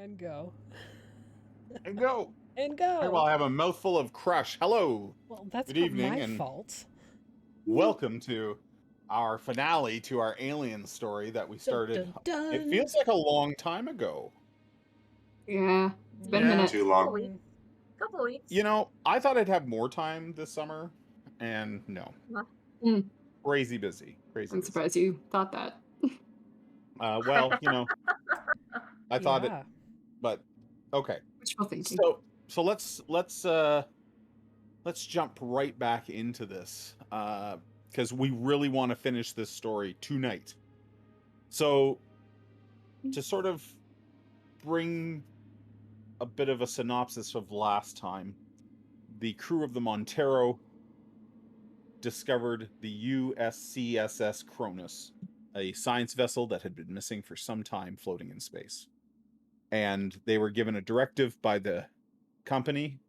And go. And go. And go. Hey, well, I have a mouthful of crush. Hello. Well, that's Good not evening, my and fault. welcome to our finale to our alien story that we Dun, started. dun, dun. It feels like a long time ago. Yeah, it's been Yeah. a minute. Too long. Couple of weeks. You know, I thought I'd have more time this summer, and no. Mm, Crazy busy. Crazy I'm busy. surprised you thought that. Well, I thought it, Yeah. but okay. Wishful thinking. So let's jump right back into this because we really want to finish this story tonight. So to sort of bring a bit of a synopsis of last time, the crew of the Montero discovered the USCSS Cronus, a science vessel that had been missing for some time floating in space. And they were given a directive by the company,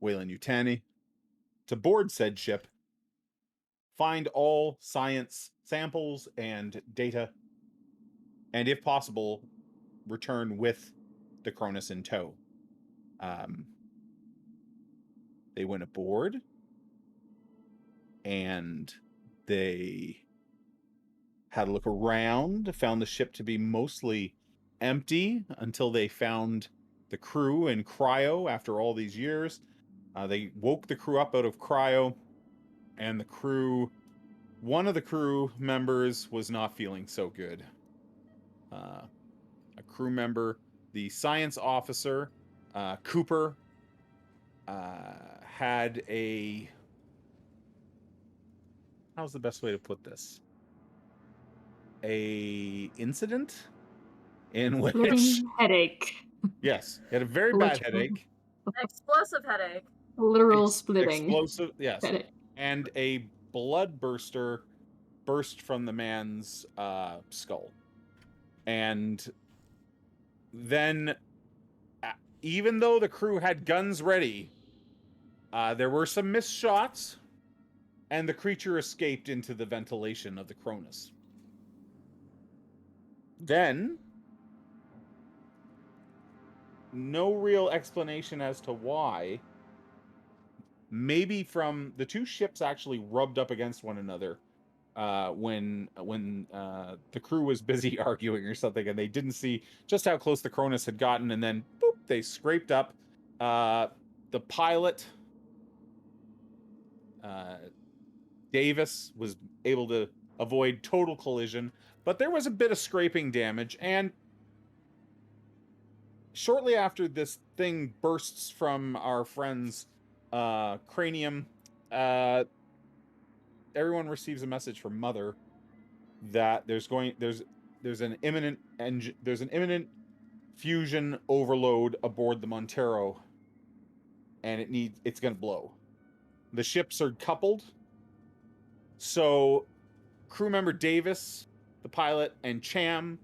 Weyland-Yutani, to board said ship, find all science samples and data, and if possible, return with the Cronus in tow. They went aboard, and they had a look around, found the ship to be mostly empty until they found the crew in cryo after all these years. They woke the crew up out of cryo, and one of the crew members was not feeling so good. A crew member, the science officer, Cooper, had how's the best way to put this? A incident in which Splitting headache. yes, he had a very bad headache. Explosive headache. Literal splitting. Explosive, yes. Headache. And a blood burster burst from the man's skull. And then, even though the crew had guns ready, there were some missed shots, and the creature escaped into the ventilation of the Cronus. Then, no real explanation as to why. Maybe from the two ships actually rubbed up against one another when the crew was busy arguing or something, and they didn't see just how close the Cronus had gotten, and then boop, they scraped up. The pilot, Davis, was able to avoid total collision, but there was a bit of scraping damage, and shortly after this thing bursts from our friend's cranium, everyone receives a message from Mother that there's an imminent fusion overload aboard the Montero, and it's going to blow. The ships are coupled, so crew member Davis, the pilot, and Cham,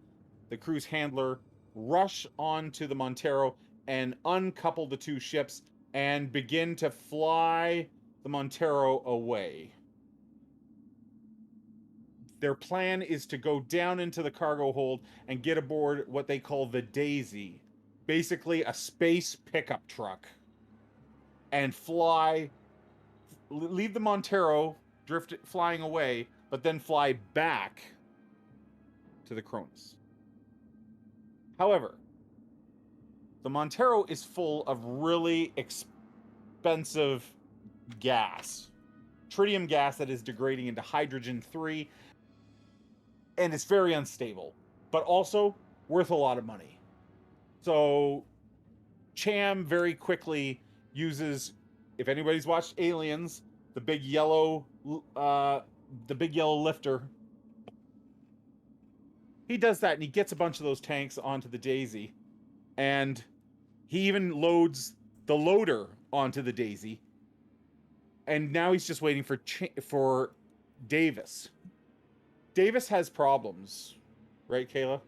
the crew's handler, rush onto the Montero and uncouple the two ships and begin to fly the Montero away. Their plan is to go down into the cargo hold and get aboard what they call the Daisy, basically a space pickup truck, and leave the Montero flying away, but then fly back to the Cronus. However, the Montero is full of really expensive gas, tritium gas that is degrading into hydrogen-3, and it's very unstable, but also worth a lot of money. So Cham very quickly uses, if anybody's watched Aliens, the big yellow lifter. He does that, and he gets a bunch of those tanks onto the Daisy, and he even loads the loader onto the Daisy. And now he's just waiting for Davis. Davis has problems, right, Kayla?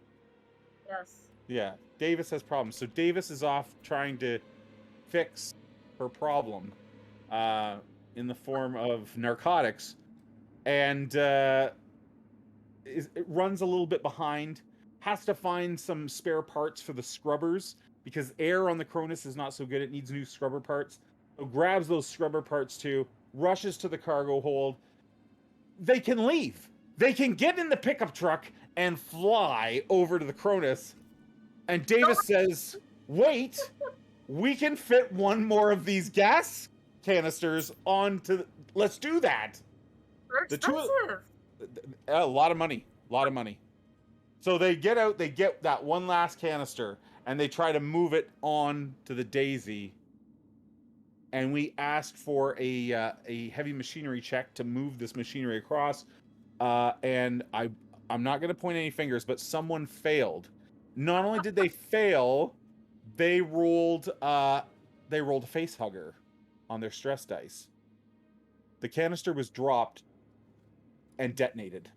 Yes. Yeah, Davis has problems. So Davis is off trying to fix her problem in the form of narcotics, and it runs a little bit behind. Has to find some spare parts for the scrubbers because air on the Cronus is not so good. It needs new scrubber parts. So grabs those scrubber parts too, rushes to the cargo hold. They can leave. They can get in the pickup truck and fly over to the Cronus. And Davis says, wait, we can fit one more of these gas canisters onto let's do that. They're The two expensive. a lot of money. So they get out, they get that one last canister, and they try to move it on to the Daisy. And we asked for a heavy machinery check to move this machinery across. And I'm not going to point any fingers, but someone failed. Not only did they fail, they rolled a face hugger on their stress dice. The canister was dropped and detonated.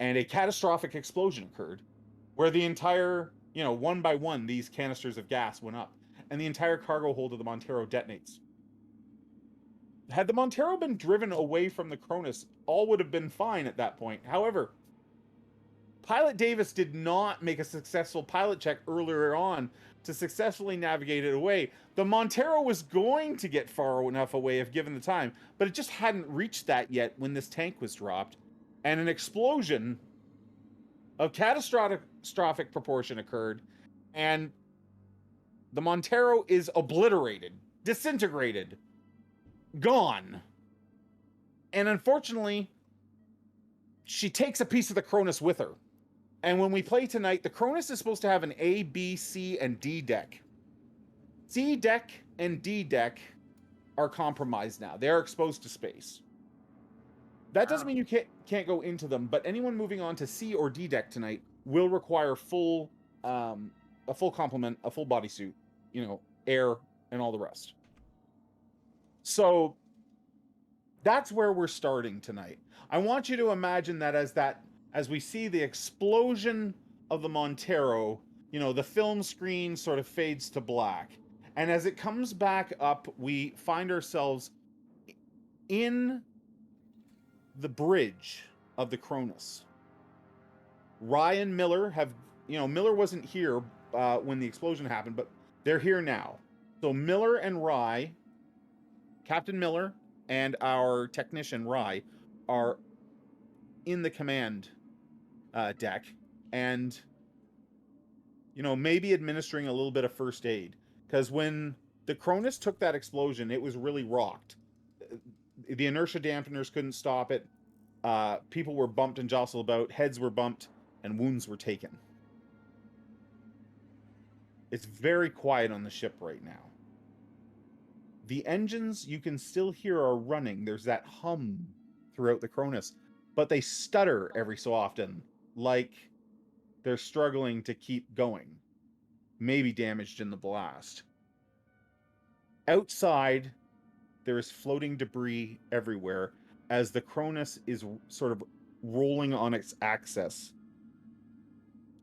And a catastrophic explosion occurred where the entire, one by one, these canisters of gas went up and the entire cargo hold of the Montero detonates. Had the Montero been driven away from the Cronus, all would have been fine at that point. However, Pilot Davis did not make a successful pilot check earlier on to successfully navigate it away. The Montero was going to get far enough away if given the time, but it just hadn't reached that yet when this tank was dropped. And an explosion of catastrophic proportion occurred, and the Montero is obliterated, disintegrated, gone. And unfortunately, she takes a piece of the Cronus with her. And when we play tonight, the Cronus is supposed to have an A, B, C, and D deck. C deck and D deck are compromised now. They're exposed to space. That doesn't mean you can't go into them, but anyone moving on to C or D deck tonight will require a full complement, a full bodysuit, air, and all the rest. So that's where we're starting tonight. I want you to imagine that as we see the explosion of the Montero, the film screen sort of fades to black. And as it comes back up, we find ourselves in the bridge of the Cronus. Ryan Miller Miller wasn't here when the explosion happened, but they're here now. So Miller and Rye, Captain Miller and our technician Rye, are in the command deck, and maybe administering a little bit of first aid, because when the Cronus took that explosion, it was really rocked. The inertia dampeners couldn't stop it. People were bumped and jostled about, heads were bumped, and wounds were taken. It's very quiet on the ship right now. The engines you can still hear are running. There's that hum throughout the Cronus, but they stutter every so often, like they're struggling to keep going, maybe damaged in the blast. Outside, there is floating debris everywhere as the Cronus is sort of rolling on its axis,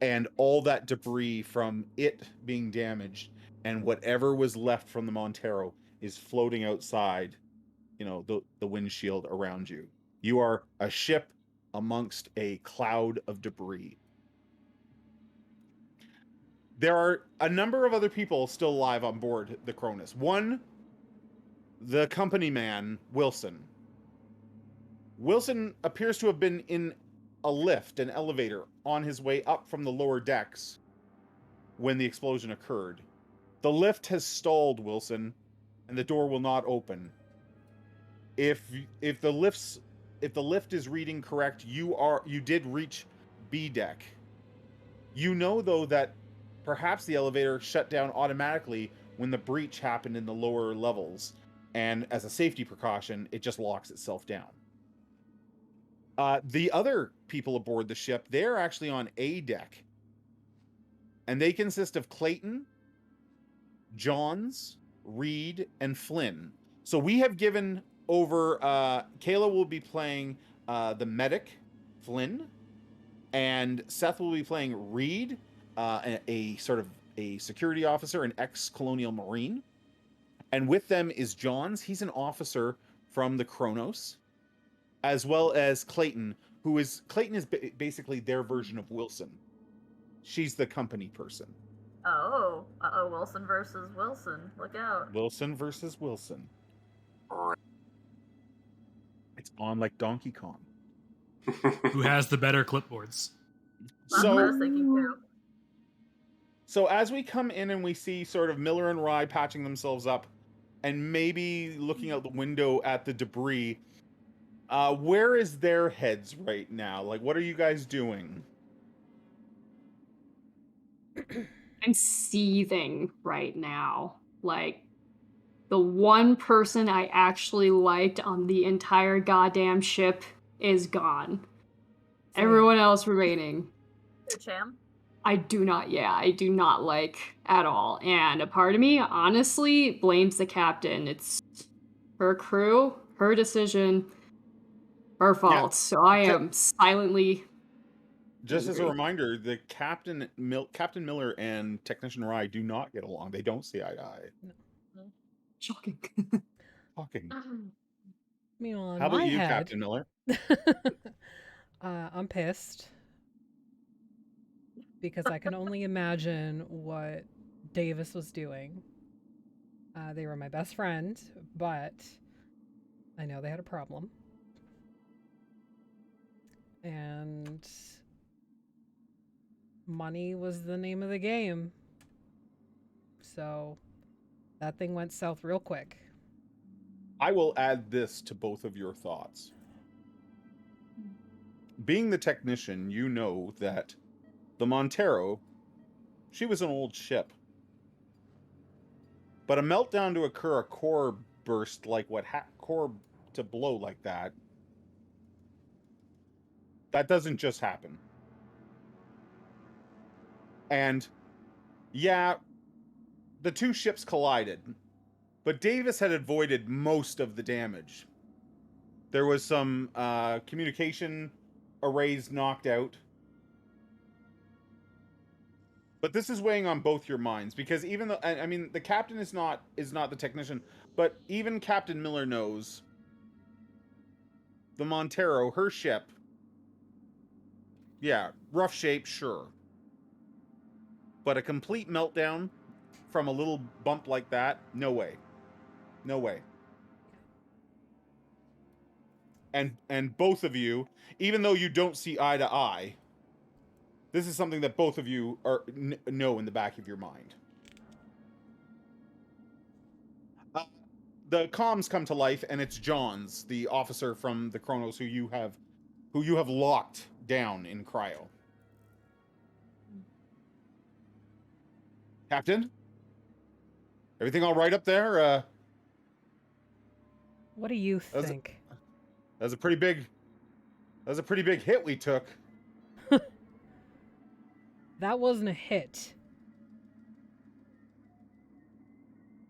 and all that debris from it being damaged and whatever was left from the Montero is floating outside, the windshield around you. You are a ship amongst a cloud of debris. There are a number of other people still alive on board the Cronus. One, the company man, Wilson. Wilson appears to have been in a lift, an elevator, on his way up from the lower decks when the explosion occurred. The lift has stalled, Wilson, and the door will not open. If the lift is reading correct, you did reach B deck. Though, that perhaps the elevator shut down automatically when the breach happened in the lower levels, and as a safety precaution, it just locks itself down. The other people aboard the ship, they're actually on A deck, and they consist of Clayton, Johns, Reed, and Flynn. So we have given over, Kayla will be playing the medic, Flynn, and Seth will be playing Reed, a sort of a security officer, an ex-colonial Marine. And with them is Johns. He's an officer from the Kronos, as well as Clayton, Clayton is basically their version of Wilson. She's the company person. Uh-oh, Wilson versus Wilson. Look out. Wilson versus Wilson. It's on like Donkey Kong. Who has the better clipboards? That's what I was So, thinking too. so as we come in and we see sort of Miller and Rye patching themselves up, and maybe looking out the window at the debris, where is their heads right now? Like, what are you guys doing? I'm seething right now. Like, the one person I actually liked on the entire goddamn ship is gone. Same. Everyone else remaining, Your Cham? I do not like at all. And a part of me, honestly, blames the captain. It's her crew, her decision, her fault. So I am silently Just as a angry. reminder, the Captain Miller and Technician Rye do not get along. They don't see eye to eye. Shocking. Talking. Meanwhile, in How about my you, head, Captain Miller? I'm pissed because I can only imagine what Davis was doing. They were my best friend, but I know they had a problem. And money was the name of the game. So that thing went south real quick. I will add this to both of your thoughts. Being the technician, you know that the Montero, she was an old ship. But a meltdown to occur, a core burst like what core to blow like that doesn't just happen. And yeah, the two ships collided, but Davis had avoided most of the damage. There was some communication arrays knocked out. But this is weighing on both your minds, because even though, I mean, the captain is not the technician, but even Captain Miller knows the Montero, her ship, yeah, rough shape, sure. But a complete meltdown from a little bump like that, no way. No way. And both of you, even though you don't see eye to eye, this is something that both of you know in the back of your mind. The comms come to life, and it's Johns, the officer from the Kronos, who you have locked down in cryo. Captain, everything all right up there? What do you think? That was a pretty big hit we took. That wasn't a hit.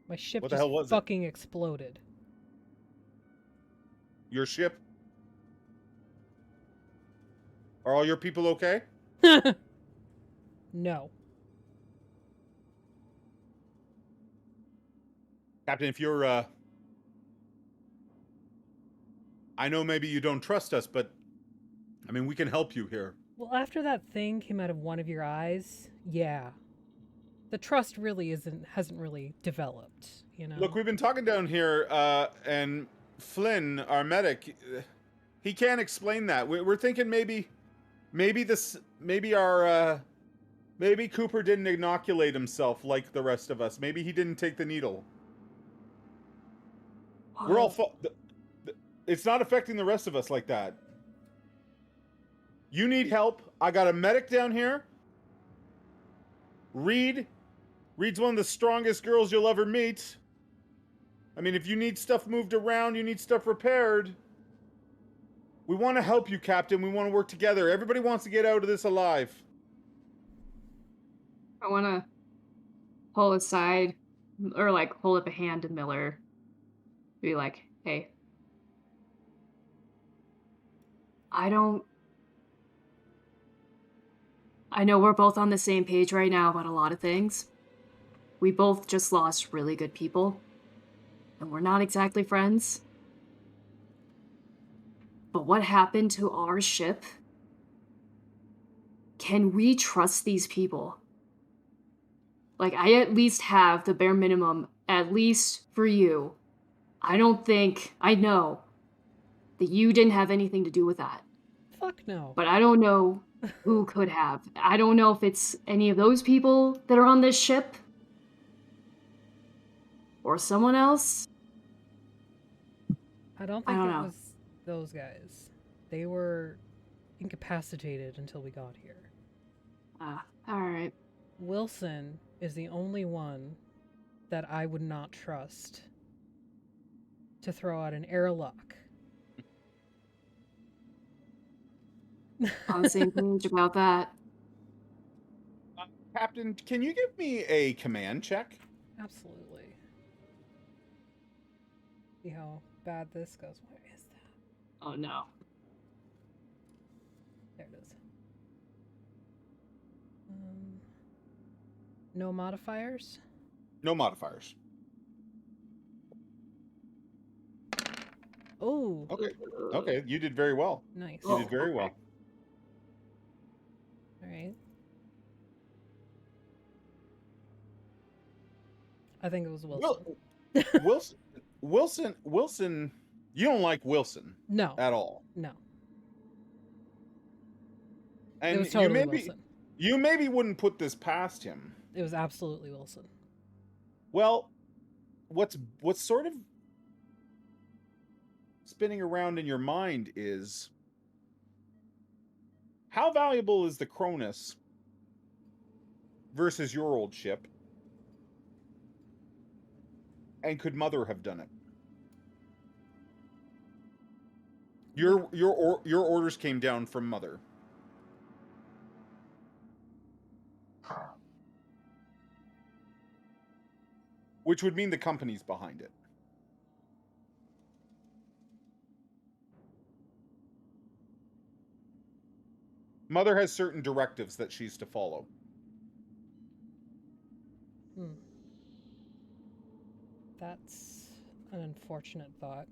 My ship What the just hell was it? fucking exploded. Your ship? Are all your people okay? No. Captain, if you're, I know maybe you don't trust us, but, I mean, we can help you here. Well, after that thing came out of one of your eyes, yeah. The trust really hasn't really developed, you know? Look, we've been talking down here, and Flynn, our medic, he can't explain that. We're thinking maybe Cooper didn't inoculate himself like the rest of us. Maybe he didn't take the needle. We're all it's not affecting the rest of us like that. You need help. I got a medic down here. Reed's one of the strongest girls you'll ever meet. I mean, if you need stuff moved around, you need stuff repaired. We want to help you, Captain. We want to work together. Everybody wants to get out of this alive. I want to pull aside, or like hold up a hand to Miller. Be like, hey, I know we're both on the same page right now about a lot of things. We both just lost really good people, and we're not exactly friends. But what happened to our ship? Can we trust these people? Like, I at least have the bare minimum, at least for you. I know that you didn't have anything to do with that. Fuck no. But I don't know who could have. I don't know if it's any of those people that are on this ship. Or someone else. I don't I think don't it know. was those guys. They were incapacitated until we got here. Alright. Wilson is the only one that I would not trust to throw out an airlock. On the same page about that. Captain, can you give me a command check? Absolutely. See how bad this goes. Where is that? Oh no. There it is. No modifiers? No modifiers. Oh, Okay, you did very well. nice. You did very well. All right. I think it was Wilson. Wilson, you don't like Wilson No, at all. no. And It was totally you Wilson. maybe wouldn't put this past him. It was absolutely Wilson. Well, what's sort of spinning around in your mind is, how valuable is the Cronus versus your old ship? And could Mother have done it? Your orders came down from Mother. Which would mean the company's behind it. Mother has certain directives that she's to follow. That's an unfortunate thought.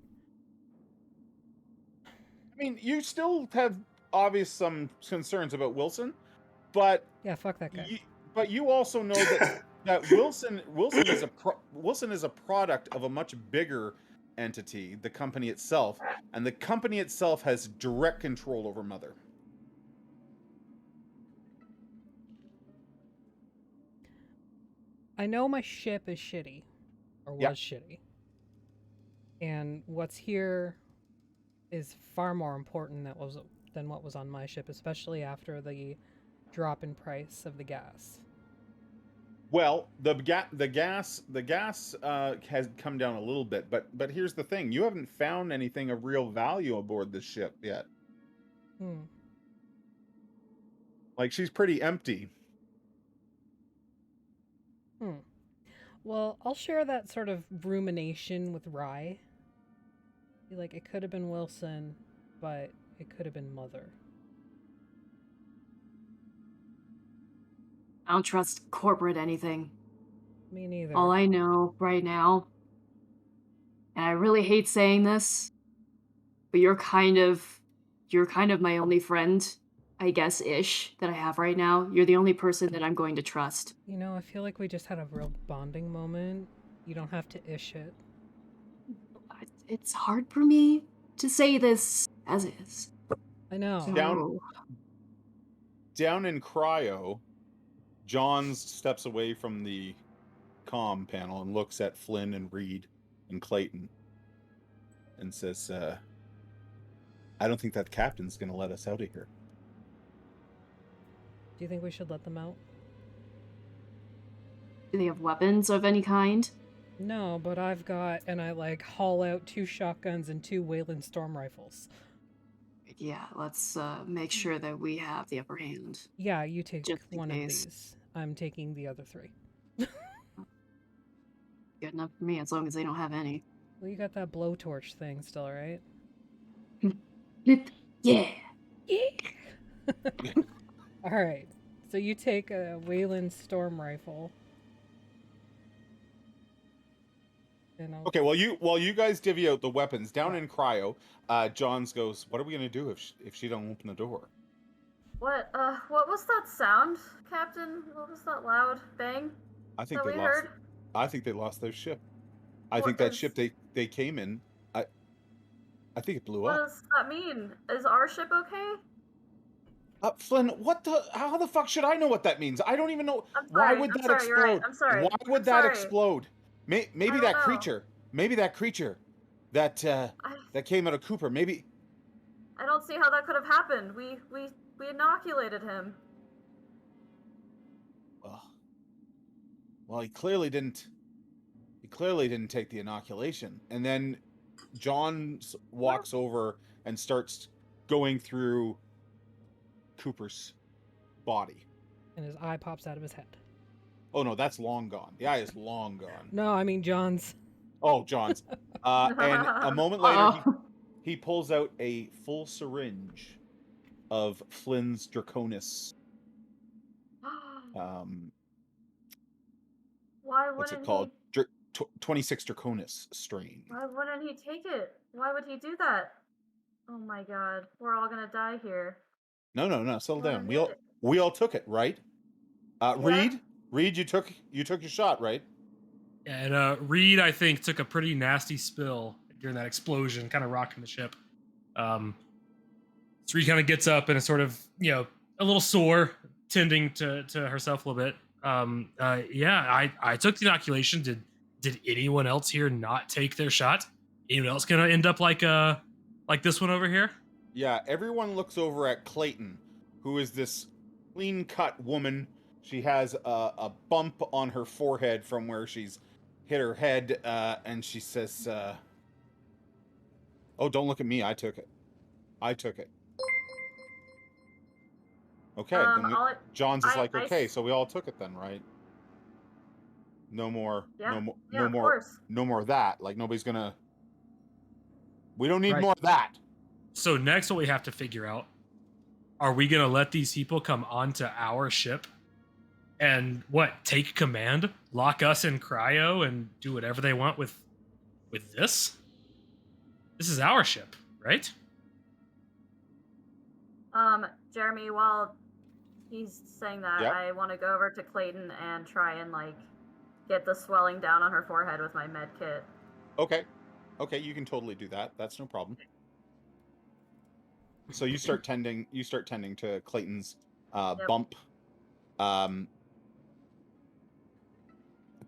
I mean, you still have obvious some concerns about Wilson, but Yeah, fuck that guy. you also know that Wilson is a product of a much bigger entity, the company itself, and the company itself has direct control over Mother. I know my ship is shitty, or was shitty, and what's here is far more important than what was on my ship, especially after the drop in price of the gas. Well, the gas has come down a little bit, but here's the thing: you haven't found anything of real value aboard this ship yet. Like, she's pretty empty. Well, I'll share that sort of rumination with Rye. Be like, it could have been Wilson, but it could have been Mother. I don't trust corporate anything. Me neither. All I know right now, and I really hate saying this, but you're kind of my only friend, I guess, ish, that I have right now. You're the only person that I'm going to trust. You know, I feel like we just had a real bonding moment. You don't have to ish it. It's hard for me to say this as is. I know. So, Down in cryo, Johns steps away from the comm panel and looks at Flynn and Reed and Clayton and says, I don't think that captain's going to let us out of here. Do you think we should let them out? do they have weapons of any kind? No, but I've got, and I like haul out 2 shotguns and 2 Wayland storm rifles. Yeah, let's make sure that we have the upper hand. Yeah, you take Just in one of case. these. I'm taking the other 3. Good enough for me, as long as they don't have any. Well, you got that blowtorch thing still, right? Yeah. All right. So you take a Wayland storm rifle. And I'll... Okay, while you guys divvy out the weapons down in cryo, Johns goes, "What are we gonna do if she don't open the door?" What was that sound, Captain? What was that loud bang? I think That they we lost. heard. I think they lost their ship. I What think that is- ship they came in. I think it blew What up. does that mean? Is our ship okay? Flynn, how the fuck should I know what that means? I don't even know. I'm Why sorry. would I'm that sorry. You're right. explode? I'm sorry. Why would I'm that sorry. explode? Maybe don't that know. creature. Maybe that creature. That I that came out of Cooper. Maybe. I don't see how that could have happened. We inoculated him. Well, he clearly didn't. He clearly didn't take the inoculation. And then John walks over and starts going through Cooper's body. And his eye pops out of his head. Oh no, that's long gone. The eye is long gone. No, I mean John's. Oh, John's. And a moment later, Uh-oh. he pulls out a full syringe of Flynn's Draconis. Why What's it wouldn't called? he? 26 Draconis strain. Why wouldn't he take it? Why would he do that? Oh my god, we're all gonna die here. No, settle Why down. did he- We all took it, right? Reed, you took your shot, right? And Reed, I think, took a pretty nasty spill during that explosion, kind of rocking the ship. So Reed kind of gets up and is sort of, a little sore, tending to herself a little bit. I took the inoculation. Did anyone else here not take their shot? Anyone else gonna end up like this one over here? Yeah, everyone looks over at Clayton, who is this clean-cut woman. She has a bump on her forehead from where she's hit her head, and she says, "Oh, don't look at me. I took it. Okay, then John's is like, okay, so we all took it then, right? No more, of course. no more of that. Like nobody's gonna. We don't need Right. more of that. So next, what we have to figure out: are we gonna let these people come onto our ship and take command, lock us in cryo, and do whatever they want with this? This is our ship, right? Jeremy, while he's saying that, Yep. I want to go over to Clayton and try and get the swelling down on her forehead with my med kit. Okay, you can totally do that. That's no problem. So you start tending to Clayton's Yep. bump.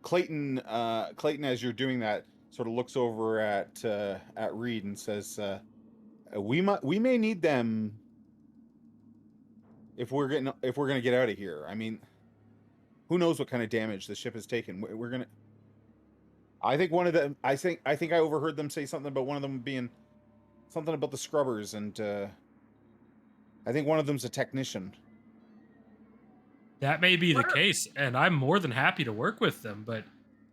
Clayton, as you're doing that, sort of looks over at Reed and says, we may need them if we're gonna get out of here. I mean, who knows what kind of damage the ship has taken. We're gonna. I think one of them. I think I overheard them say something about one of them being something about the scrubbers, and I think one of them's a technician. That may be the case, and I'm more than happy to work with them, but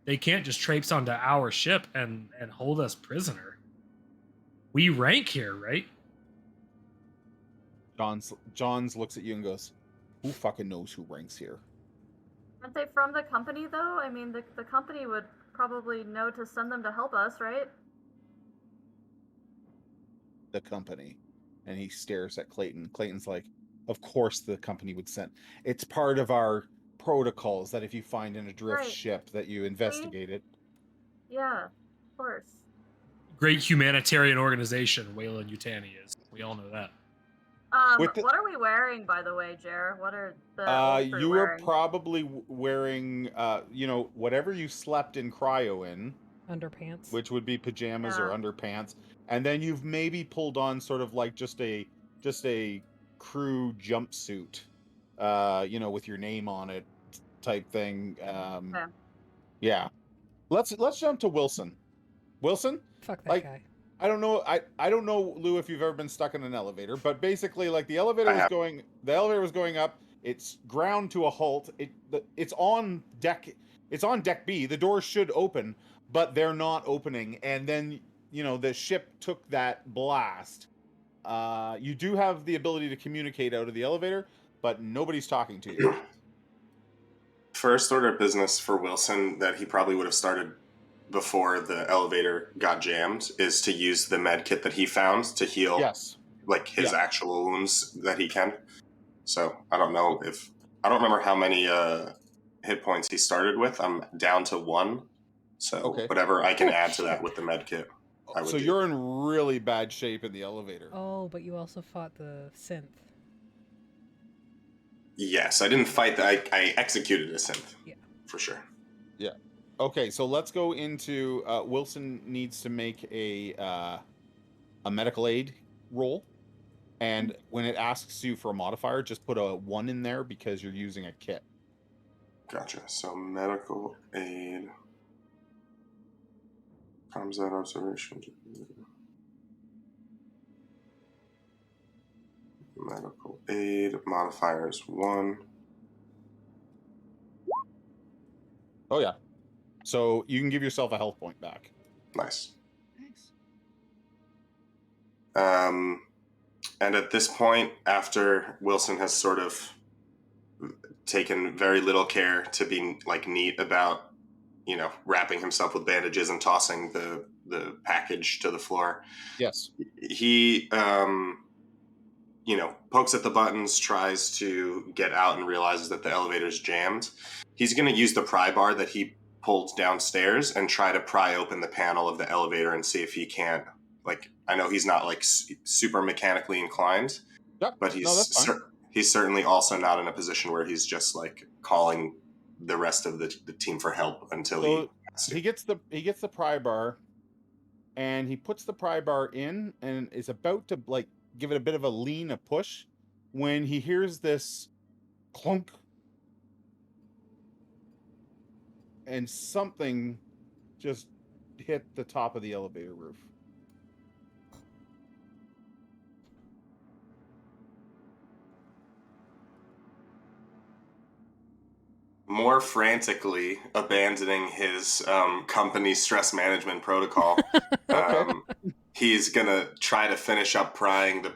they can't just traipse onto our ship and hold us prisoner. We rank here, right? Johns looks at you and goes, "Who fucking knows who ranks here?" Aren't they from the company, though? I mean, the company would probably know to send them to help us, right? The company. And he stares at Clayton. Clayton's like, of course the company would send. It's part of our protocols that if you find an adrift ship that you investigate it. Yeah, of course. Great humanitarian organization Wayland Yutani is. We all know that. What are we wearing, by the way, Jer? What are the you wearing? are probably wearing whatever you slept in cryo in, Underpants. which would be pajamas or underpants, and then you've maybe pulled on sort of like just a crew jumpsuit, with your name on it type thing. Okay. Yeah. Let's jump to Wilson. Wilson? Fuck that guy. I don't know. I don't know, Lou, if you've ever been stuck in an elevator, but basically, like the elevator was going up. It's ground to a halt. It's on deck. It's on deck B. The doors should open, but they're not opening. And then the ship took that blast. You do have the ability to communicate out of the elevator, but nobody's talking to you. First order of business for Wilson that he probably would have started before the elevator got jammed is to use the med kit that he found to heal his actual wounds that he can. So I don't remember how many hit points he started with. I'm down to 1. So Okay. whatever I can add to that with the med kit, I would So do. you're in really bad shape in the elevator. Oh, but you also fought the synth. Yes, I didn't fight that. I executed a synth. Yeah. For sure. Yeah. Okay, so let's go into Wilson needs to make a medical aid roll. And when it asks you for a modifier, just put a 1 in there because you're using a kit. Gotcha. So medical aid. Combat observation. Medical aid. Modifiers 1. Oh, yeah. So you can give yourself a health point back. Nice. Thanks. And at this point, after Wilson has sort of taken very little care to be like neat about, wrapping himself with bandages and tossing the package to the floor. Yes. He, pokes at the buttons, tries to get out, and realizes that the elevator's jammed. He's going to use the pry bar that he pulled downstairs and try to pry open the panel of the elevator and see if he can't. Like, I know he's not like super mechanically inclined, Yep. but he's certainly also not in a position where he's just like calling the rest of the team for help until he gets the pry bar, and he puts the pry bar in and is about to like give it a bit of a push, when he hears this clunk and something just hit the top of the elevator roof. More frantically abandoning his company stress management protocol. He's gonna try to finish up prying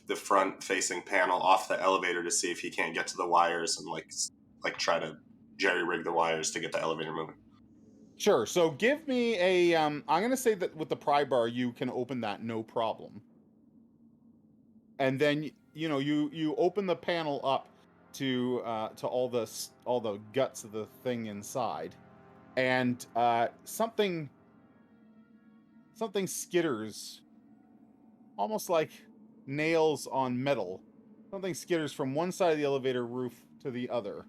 the front facing panel off the elevator to see if he can't get to the wires and like try to jerry rig the wires to get the elevator moving. Sure. So give me a I'm gonna say that with the pry bar you can open that no problem. And then you open the panel up to all the guts of the thing inside, and something skitters, almost like nails on metal. Something skitters from one side of the elevator roof to the other.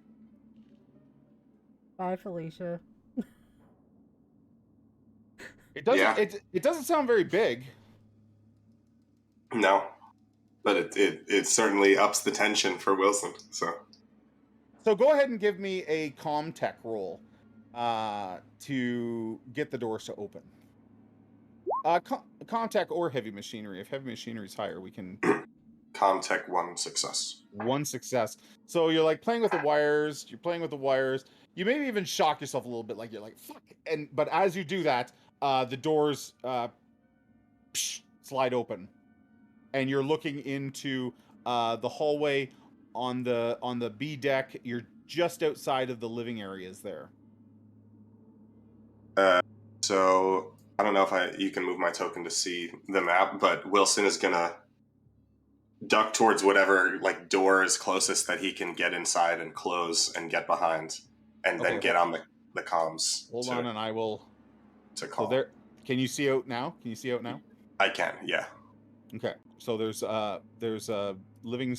Bye, Felicia. It doesn't. It doesn't sound very big. No, but it certainly ups the tension for Wilson. So go ahead and give me a comm tech roll to get the doors to open. Comm tech or heavy machinery. If heavy machinery is higher, we can. Comm tech 1 success. 1 success. So you're like playing with the wires. You're playing with the wires. You maybe even shock yourself a little bit, like you're like fuck. But as you do that, the doors slide open, and you're looking into the hallway on the B deck. You're just outside of the living areas there. So I don't know if you can move my token to see the map, but Wilson is gonna duck towards whatever like door is closest that he can get inside and close and get behind, and then get on the comms. Hold on, and I will to call. So there, can you see out now? Can you see out now? I can, yeah. Okay, so there's living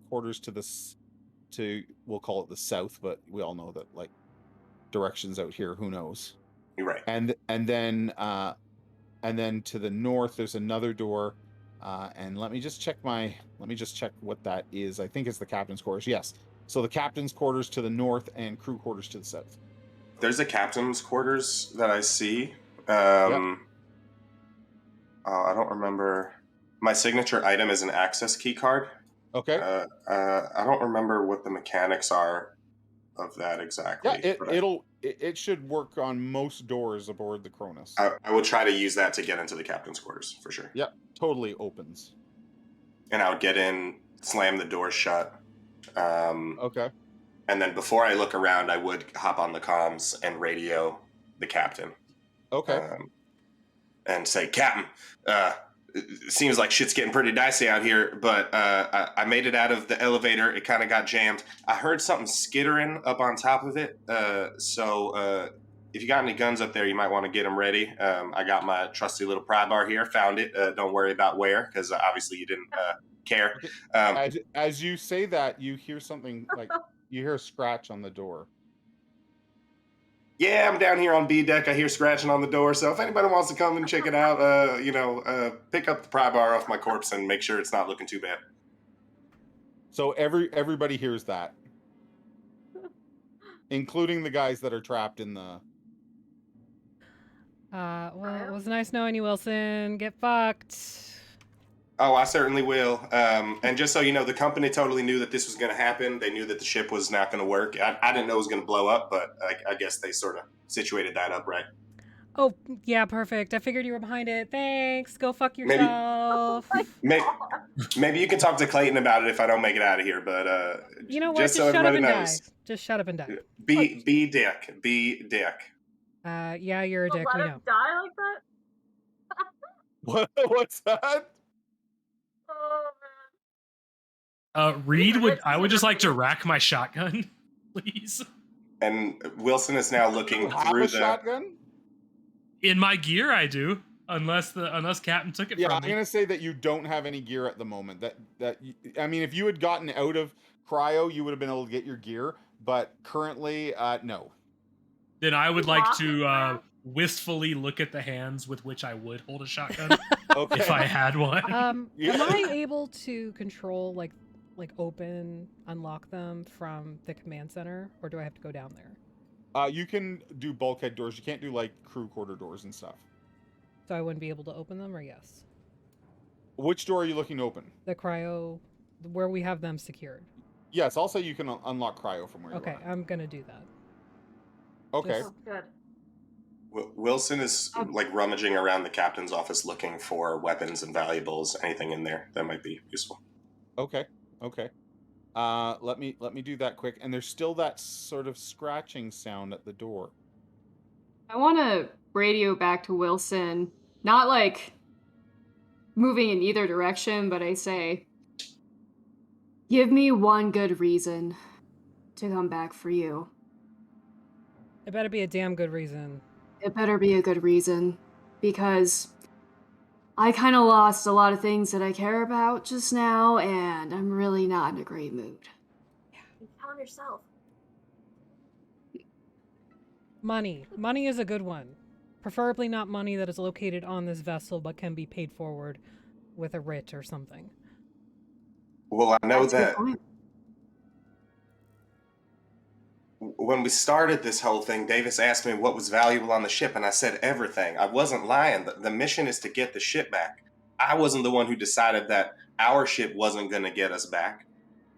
quarters to we'll call it the south, but we all know that like directions out here, who knows? You're right. And then to the north there's another door, and let me just check what that is. I think it's the captain's quarters. Yes. So the captain's quarters to the north and crew quarters to the south. There's a captain's quarters that I see. I don't remember. My signature item is an access key card. Okay. I don't remember what the mechanics are of that exactly. Yeah, it should work on most doors aboard the Cronus. I would try to use that to get into the captain's quarters for sure. Yep, totally opens. And I would get in, slam the door shut. Okay. And then before I look around, I would hop on the comms and radio the captain. Okay. And say, Captain, it seems like shit's getting pretty dicey out here, but I made it out of the elevator. It kind of got jammed. I heard something skittering up on top of it. So if you got any guns up there, you might want to get them ready. I got my trusty little pry bar here. Found it. Don't worry about where, because obviously you didn't care. As you say that, you hear something like you hear a scratch on the door. Yeah, I'm down here on B deck. I hear scratching on the door. So if anybody wants to come and check it out, pick up the pry bar off my corpse and make sure it's not looking too bad. So everybody hears that, including the guys that are trapped in the. Well, it was nice knowing you, Wilson. Get fucked. Oh, I certainly will. And just so you know, the company totally knew that this was going to happen. They knew that the ship was not going to work. I didn't know it was going to blow up, but I guess they sort of situated that up right. Oh, yeah, perfect. I figured you were behind it. Thanks. Go fuck yourself. Maybe you can talk to Clayton about it if I don't make it out of here. But you know what? Just so shut up everybody and knows. die. Just shut up and die. B deck. Yeah, you're a dick. Let We him know. die like that? What's that? Oh man. Reed I would just like to rack my shotgun, please. And Wilson is now looking You have through a the shotgun? In my gear, I do, unless Captain took it Yeah, from I'm me. gonna say that you don't have any gear at the moment. I mean, if you had gotten out of cryo, you would have been able to get your gear. But currently, no. Then I would You like lost to it, wistfully look at the hands with which I would hold a shotgun Okay. if I had one. Yeah. Am I able to control like open, unlock them from the command center, or do I have to go down there? You can do bulkhead doors. You can't do like crew quarter doors and stuff. So I wouldn't be able to open them, or yes? Which door are you looking to open? The cryo, where we have them secured. Yes, I'll say you can unlock cryo from where Okay, you are. I'm gonna do that. Okay. Just- Oh, good. Wilson is like rummaging around the captain's office looking for weapons and valuables, anything in there that might be useful. Okay. Let me do that quick. And there's still that sort of scratching sound at the door. I want to radio back to Wilson, not like moving in either direction, but I say, give me one good reason to come back for you. It better be a damn good reason. It better be a good reason, because I kind of lost a lot of things that I care about just now, and I'm really not in a great mood. Tell him yourself. Money. Money is a good one. Preferably not money that is located on this vessel, but can be paid forward with a writ or something. Well, I know That's a good that point. when we started this whole thing, Davis asked me what was valuable on the ship, and I said everything. I wasn't lying. The mission is to get the ship back. I wasn't the one who decided that our ship wasn't going to get us back,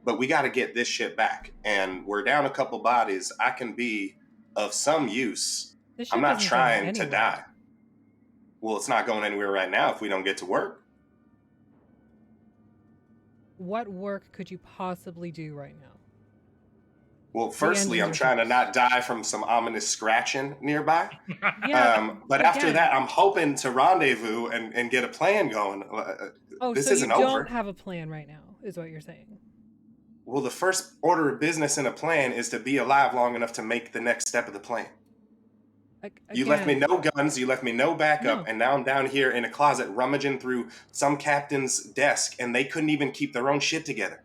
but we got to get this ship back. And we're down a couple bodies. I can be of some use. This I'm ship not isn't trying going to anywhere. die. Well, it's not going anywhere right now if we don't get to work. What work could you possibly do right now? Well, firstly, I'm trying to not die from some ominous scratching nearby. Yeah, But after that, I'm hoping to rendezvous and get a plan going. Oh, this so isn't you over. don't have a plan right now, is what you're saying. Well, the first order of business in a plan is to be alive long enough to make the next step of the plan. You left me no guns, you left me no backup, and now I'm down here in a closet rummaging through some captain's desk, and they couldn't even keep their own shit together.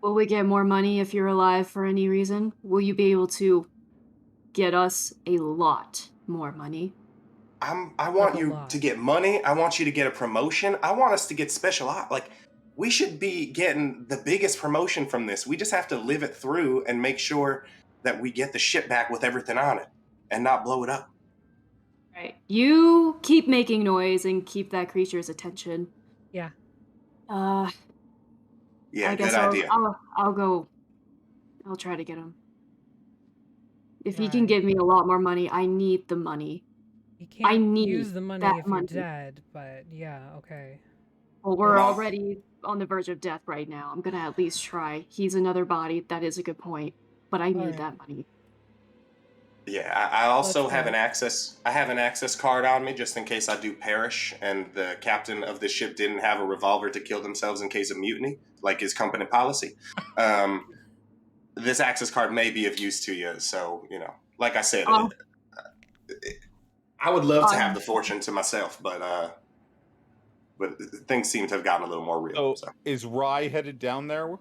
Will we get more money if you're alive for any reason? Will you be able to get us a lot more money? I want you to get money. I want you to get a promotion. I want us to get special ops. Like, we should be getting the biggest promotion from this. We just have to live it through and make sure that we get the ship back with everything on it and not blow it up. Right. You keep making noise and keep that creature's attention. Yeah. Yeah, I guess good idea. I'll go. I'll try to get him. If he can Right. give me a lot more money, I need the money. You can't I need use the money that if money. you're dead, but yeah, okay. Well, we're Well- already on the verge of death right now. I'm gonna at least try. He's another body. That is a good point. But I need Alright. that money. Yeah, I also Let's have go. an access. I have an access card on me just in case I do perish, and the captain of the ship didn't have a revolver to kill themselves in case of mutiny, like his company policy. This access card may be of use to you. So like I said, Um, I would love to have um, the fortune to myself, but things seem to have gotten a little more real. So So is Rye headed down there?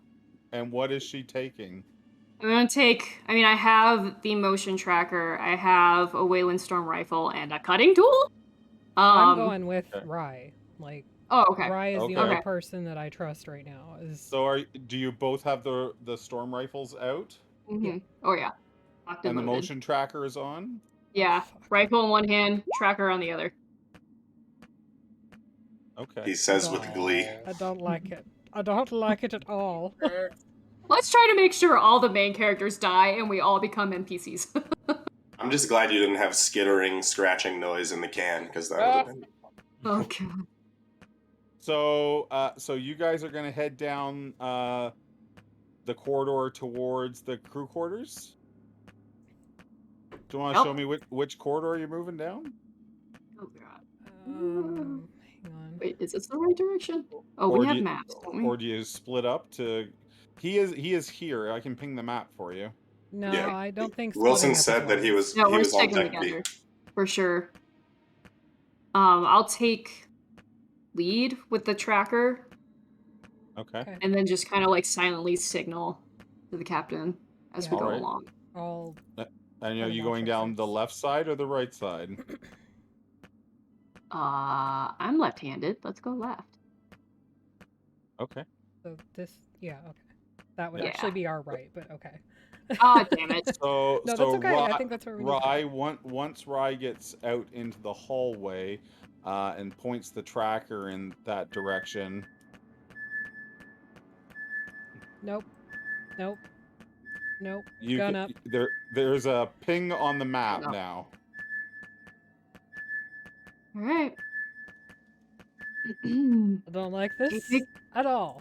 And what is she taking? I'm gonna take. I mean, I have the motion tracker. I have a Wayland Storm rifle and a cutting tool. I'm going with Okay. Rye. Like, Oh, okay. Rye is the Okay. only person that I trust right now. So do you both have the storm rifles out? Mm-hmm. Oh yeah. Locked And the loaded. motion tracker is on? Yeah. fuck. Rifle in one hand, tracker on the other. Okay. he says with glee. I don't like it. I don't like it at all. Let's try to make sure all the main characters die and we all become NPCs. I'm just glad you didn't have skittering, scratching noise in the can, because that would have been. Oh god. So you guys are gonna head down the corridor towards the crew quarters? Do you want to Yep. show me which corridor you're moving down? Oh god. Hang on. Wait, is this the right direction? Oh, Or we do have you- maps, don't we? Or do you split up to? He is here. I can ping the map for you. No, Yeah. I don't think Wilson splitting up is said that he wise. was No, we're on sticking deck B. together. For sure. I'll take lead with the tracker Okay. Okay. and then just kind of like silently signal to the captain as we Yeah. go Alright. along. I'll And Put are him you on going for down the six. left side or the right side? I'm left-handed. Let's go left. Okay. So this, yeah, okay. That would Yeah. actually be our right, but okay. Ah, damn it. So No, so that's okay. Rye, I think that's where we need to Rye go. once Rye gets out into the hallway and points the tracker in that direction. Nope. Nope. Nope. You Gun can, up. there's a ping on the map No. now. All right. I don't like this Keep at all.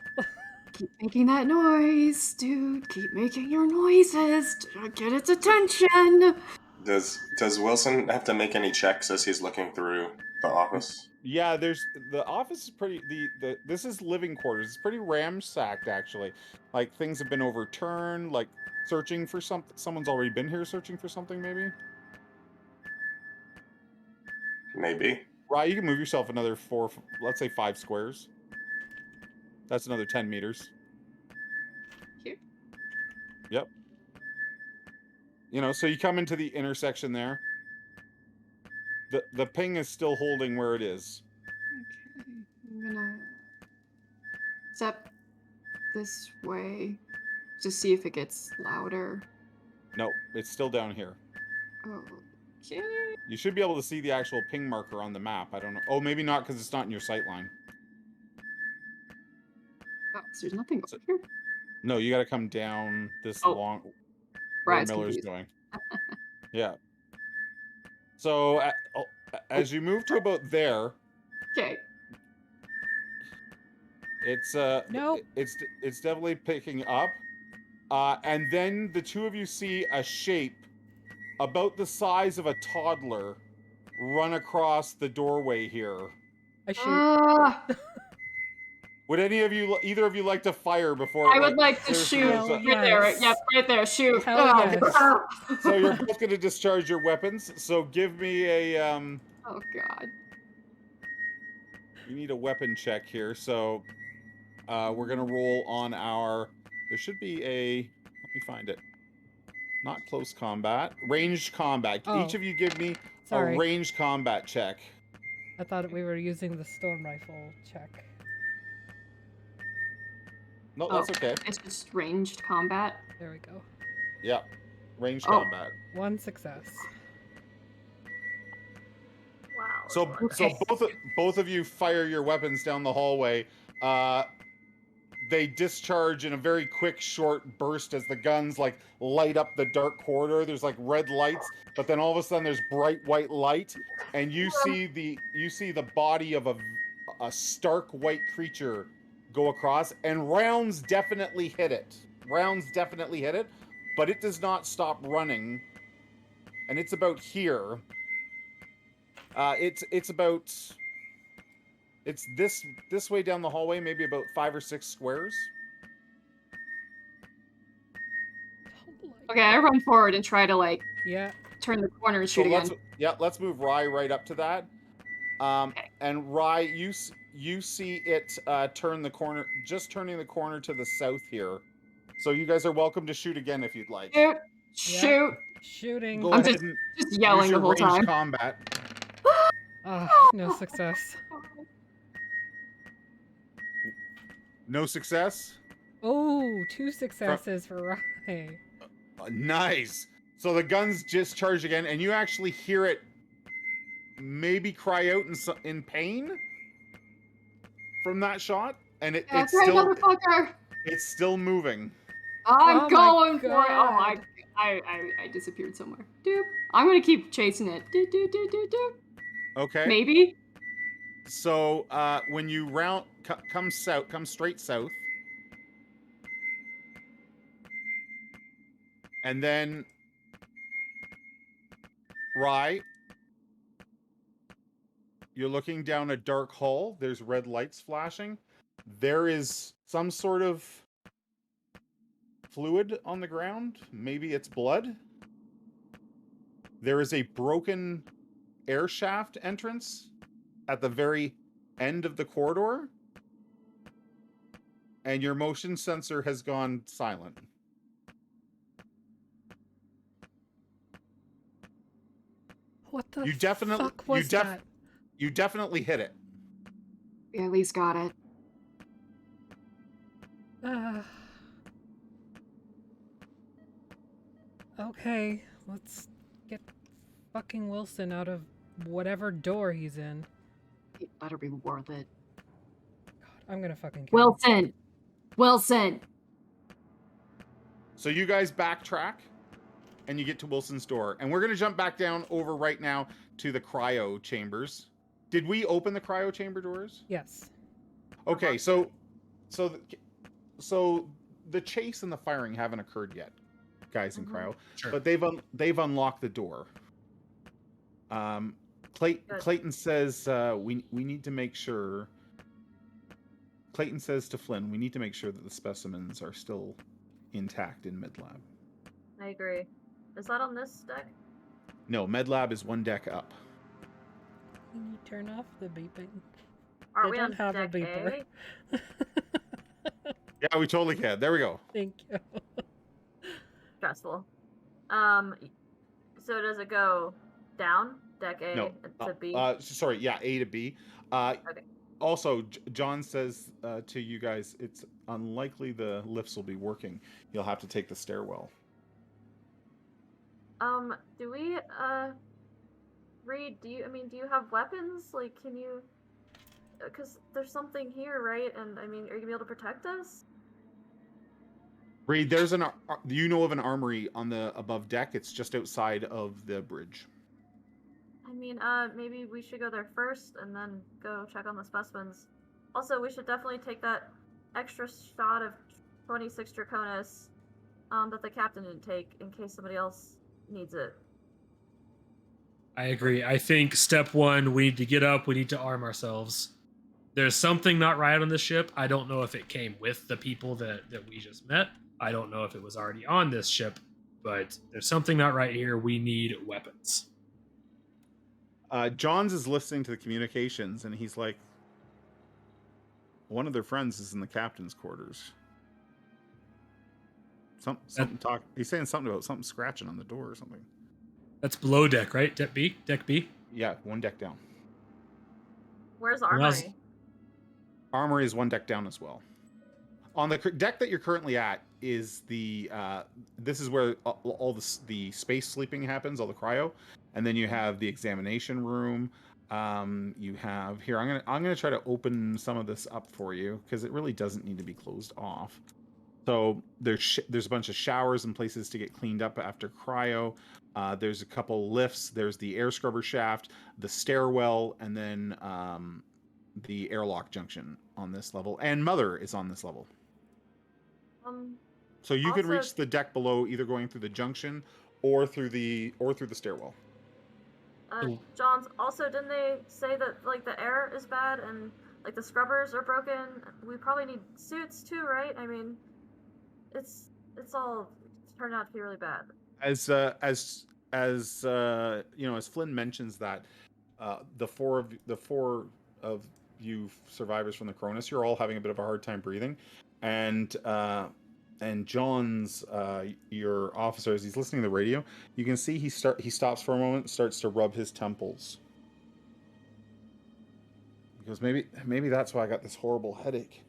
Keep making that noise, dude. Keep making your noises to get its attention. Does Wilson have to make any checks as he's looking through the office? Yeah, the office is pretty this is living quarters. It's pretty ramsacked actually. Like things have been overturned, like searching for something. Someone's already been here searching for something maybe. Maybe. Right, you can move yourself another 4, let's say 5 squares. That's another 10 meters. Here. Yep. So you come into the intersection there. The ping is still holding where it is. Okay. I'm gonna step this way to see if it gets louder. No, it's still down here. Okay. You should be able to see the actual ping marker on the map. I don't know. Oh, maybe not because it's not in your sight line. Oh, so there's nothing So- over here? No, you got to come down this Oh. long. Right, Where it's Miller's confused. going. Yeah. So as you move to about there, Okay. it's Nope. it's definitely picking up, and then the two of you see a shape about the size of a toddler run across the doorway here. I shoot. Would either of you like to fire before? I would like to there's- shoot there's a- right there. yes. Yep, right there. Shoot. Hell yes. So you're both going to discharge your weapons. So give me a Oh god. you need a weapon check here. So we're going to roll on our. There should be a. Let me find it. Not close combat, ranged combat. Oh. Each of you give me Sorry. a ranged combat check. I thought we were using the storm rifle check. No, that's Oh. okay. It's just ranged combat. There we go. Yeah, ranged Oh. combat. 1 success. Wow. So Okay. both of you fire your weapons down the hallway. They discharge in a very quick, short burst as the guns like light up the dark corridor. There's like red lights, but then all of a sudden there's bright white light, and you see the body of a stark white creature go across, and rounds definitely hit it. But it does not stop running. and it's about here. It's about it's this way down the hallway, maybe about 5 or 6 squares. Okay, I run forward and try to like Yeah. turn the corner and shoot again. Let's move Rye right up to that. Okay. And Rye, you see it turning the corner to the south here. So you guys are welcome to shoot again if you'd like. Shoot! Shoot! Yep. Shooting. Go I'm ahead just and yelling use the your whole ranged time. combat. No success. No success? Oh, 2 successes for Rye. Nice. So the guns just charge again, and you actually hear it maybe cry out in pain from that shot, and That's right, motherfucker! it's still moving. I'm Oh going my for it. Oh my! God. I disappeared somewhere. Doop. I'm gonna keep chasing it. Doop doop doop doop doop. Okay. Maybe. So when you come straight south, and then Rye, you're looking down a dark hall. There's red lights flashing. There is some sort of fluid on the ground. Maybe it's blood. There is a broken air shaft entrance at the very end of the corridor. And your motion sensor has gone silent. What the You definitely fuck was that? You definitely hit it. We at least got it. Okay, let's get fucking Wilson out of whatever door he's in. It better be worth it. God, I'm gonna fucking kill him. Wilson! Wilson! So you guys backtrack, and you get to Wilson's door. And we're going to jump back down over right now to the cryo chambers. Did we open the cryo chamber doors? Yes. Okay, so the chase and the firing haven't occurred yet, guys in cryo. Sure. But they've unlocked the door. Clayton says we need to make sure. Clayton says to Flynn, we need to make sure that the specimens are still intact in Medlab. I agree. Is that on this deck? No, Medlab is one deck up. Can you turn off the beeping? Are They we don't on have a deck beeper. A? Yeah, we totally can. There we go. Thank you. Stressful. So does it go down deck A No. to B? Sorry, yeah, A to B. Okay. Also, John says to you guys, it's unlikely the lifts will be working. You'll have to take the stairwell. Do we Reed, do you have weapons? Like, can you? Because there's something here, right? And I mean, are you gonna be able to protect us? Reed, there's an you know of an armory on the above deck. It's just outside of the bridge. I mean, maybe we should go there first and then go check on the specimens. Also, we should definitely take that extra shot of 26 Draconis that the captain didn't take in case somebody else needs it. I agree. I think step one, we need to get up, we need to arm ourselves. There's something not right on this ship. I don't know if it came with the people that we just met. I don't know if it was already on this ship, but there's something not right here. We need weapons. Johns is listening to the communications, and he's like, one of their friends is in the captain's quarters. He's saying something about something scratching on the door or something. That's below deck, right? Deck B? Deck B? Yeah, one deck down. Where's the armory? Armory is one deck down as well. On the deck that you're currently at is the this is where all the space sleeping happens, all the cryo, and then you have the examination room. You have here. I'm gonna try to open some of this up for you because it really doesn't need to be closed off. So there's a bunch of showers and places to get cleaned up after cryo. There's a couple lifts. There's the air scrubber shaft, the stairwell, and then the airlock junction on this level. And Mother is on this level. So you can reach the deck below either going through the junction or through the stairwell. Johns, also, didn't they say that like the air is bad and like the scrubbers are broken? We probably need suits too, right? I mean, it's all turned out to be really bad. As Flynn mentions that, the four of you survivors from the Cronus, you're all having a bit of a hard time breathing, and John's your officer, as he's listening to the radio, you can see he stops for a moment, starts to rub his temples. Because maybe that's why I got this horrible headache.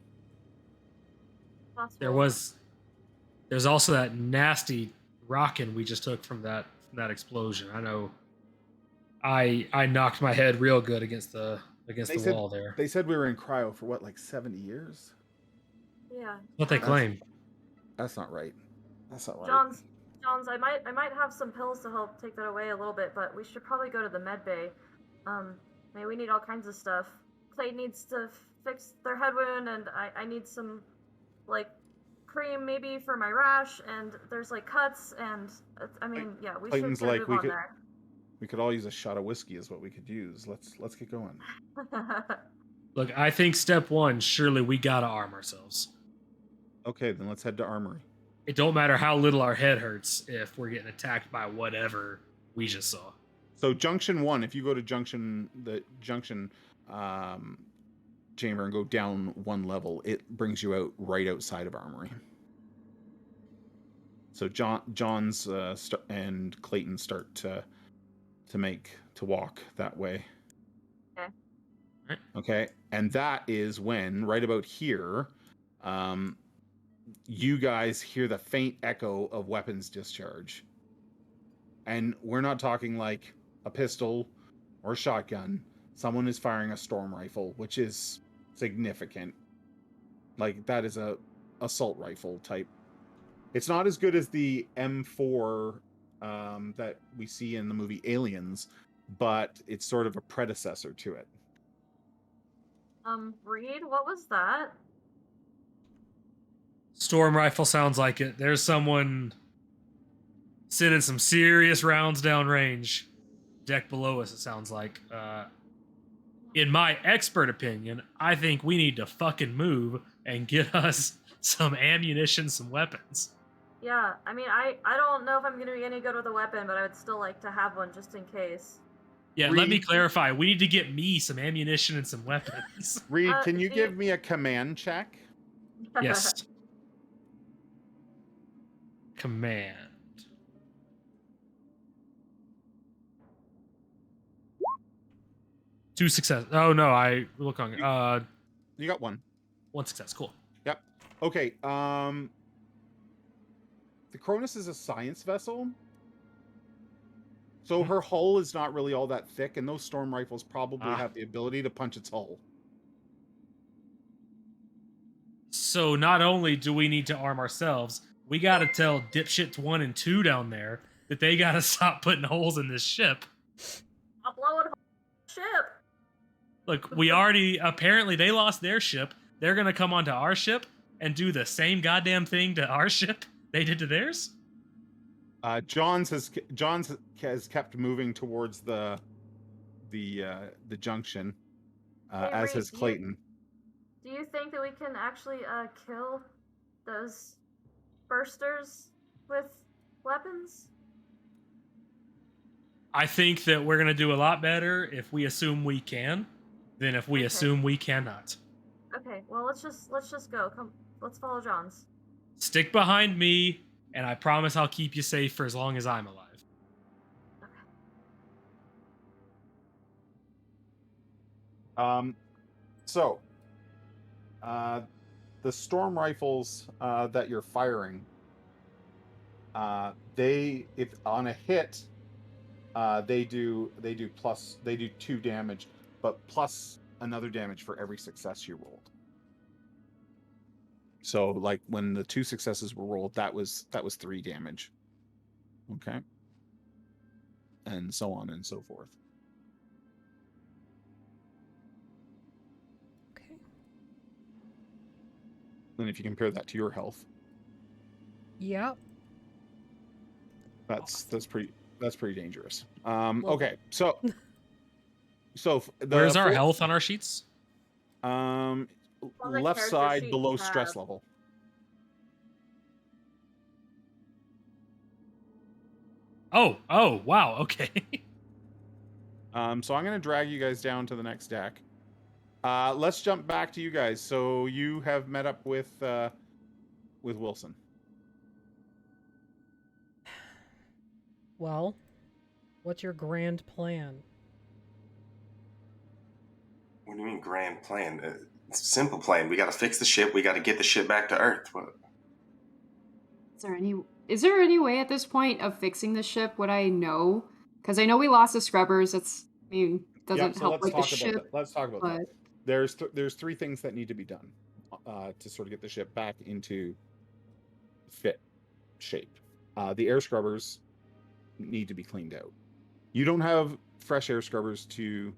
Possible. There's also that nasty rockin' we just took from that explosion. I know I knocked my head real good against the wall there. They said we were in cryo for what, like 70 years? Yeah. What they claim. That's not right. That's not right. Johns, I might have some pills to help take that away a little bit, but we should probably go to the med bay. We need all kinds of stuff. Clay needs to fix their head wound, and I need some, like, cream maybe for my rash, and there's, like, cuts, and, we Clayton's should move on there. We could all use a shot of whiskey is what we could use. Let's get going. Look, I think step one, surely we gotta arm ourselves. Okay, then let's head to Armory. It don't matter how little our head hurts if we're getting attacked by whatever we just saw. So Junction 1, if you go to the junction chamber and go down one level, it brings you out right outside of Armory. So John's and Clayton start to walk that way. Okay. Right. Okay, and that is when, right about here, you guys hear the faint echo of weapons discharge. And we're not talking like a pistol or a shotgun. Someone is firing a storm rifle, which is significant. Like, that is a assault rifle type. It's not as good as the M4 that we see in the movie Aliens, but it's sort of a predecessor to it. Reed, what was that? Storm rifle sounds like it. There's someone sending some serious rounds downrange. Deck below us, it sounds like. In my expert opinion, I think we need to fucking move and get us some ammunition, some weapons. Yeah, I mean, I don't know if I'm going to be any good with a weapon, but I would still like to have one just in case. Yeah, Reed, let me clarify. We need to get me some ammunition and some weapons. Reed, can you give me a command check? Yes. Command. Two success. Oh no, I look on. You got one. One success. Cool. Yep. Okay. The Cronus is a science vessel, so her hull is not really all that thick, and those storm rifles probably have the ability to punch its hull. So not only do we need to arm ourselves, we gotta tell dipshits 1 and 2 down there that they gotta stop putting holes in this ship. I'm blowing ship. Look, we already apparently they lost their ship. They're gonna come onto our ship and do the same goddamn thing to our ship they did to theirs. Johns has kept moving towards the junction, as has Clayton. Do you think that we can actually kill those bursters with weapons? I think that we're gonna do a lot better if we assume we can than if we assume we cannot. Okay, well let's just go. Come, let's follow Johns. Stick behind me, and I promise I'll keep you safe for as long as I'm alive. Okay. So, the storm rifles that you're firing, if on a hit, they do 2 damage, but plus another damage for every success you rolled. So, like, when the 2 successes were rolled, that was 3 damage. Okay. And so on and so forth. Okay. And if you compare that to your health. Yep. That's pretty dangerous. Well- Okay, so Where's our health on our sheets? On the left character side sheet below you stress have. level. Oh, wow, okay. So I'm gonna drag you guys down to the next deck. Let's jump back to you guys. So you have met up with Wilson. Well, what's your grand plan? What do you mean grand plan? It's a simple plan. We got to fix the ship. We got to get the ship back to Earth. What? Is there any way at this point of fixing the ship? Would I know? Because I know we lost the scrubbers. Doesn't help like the ship. Let's talk about that. There's three things that need to be done to sort of get the ship back into fit shape. The air scrubbers need to be cleaned out. You don't have fresh air scrubbers to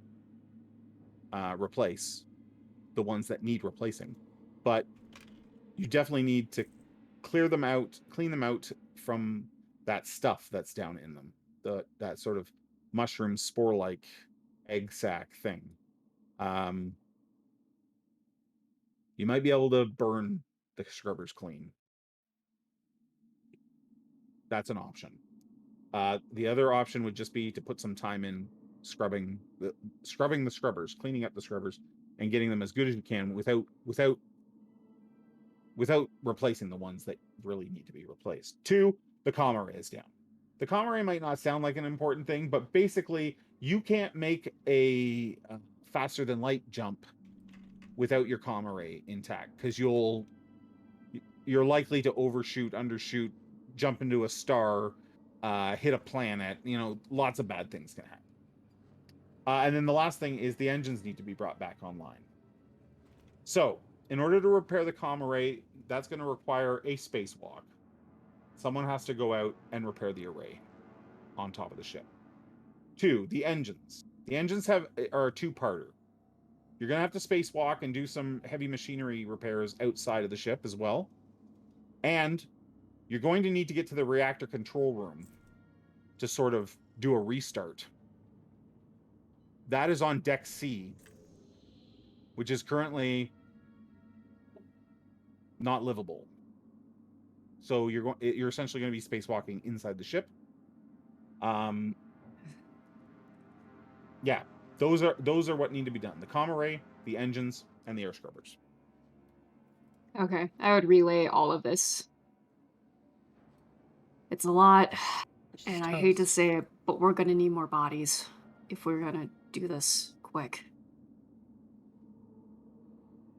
replace the ones that need replacing, but you definitely need to clean them out from that stuff that's down in them, that sort of mushroom spore-like egg sac thing. You might be able to burn the scrubbers clean. That's an option. The other option would just be to put some time in scrubbing the scrubbers, cleaning up the scrubbers, and getting them as good as you can without replacing the ones that really need to be replaced. 2, the comm array is down. The comm array might not sound like an important thing, but basically you can't make a faster than light jump without your comm array intact, because you're likely to overshoot, undershoot, jump into a star, hit a planet. Lots of bad things can happen. And then the last thing is the engines need to be brought back online. So in order to repair the comm array, that's going to require a spacewalk. Someone has to go out and repair the array on top of the ship. 2, the engines. The engines are a two-parter. You're going to have to spacewalk and do some heavy machinery repairs outside of the ship as well. And you're going to need to get to the reactor control room to sort of do a restart. That is on Deck C, which is currently not livable. So you're essentially going to be spacewalking inside the ship. Yeah, those are what need to be done: the comm array, the engines, and the air scrubbers. Okay, I would relay all of this. It's a lot, and I hate to say it, but we're gonna need more bodies if we're gonna do this quick.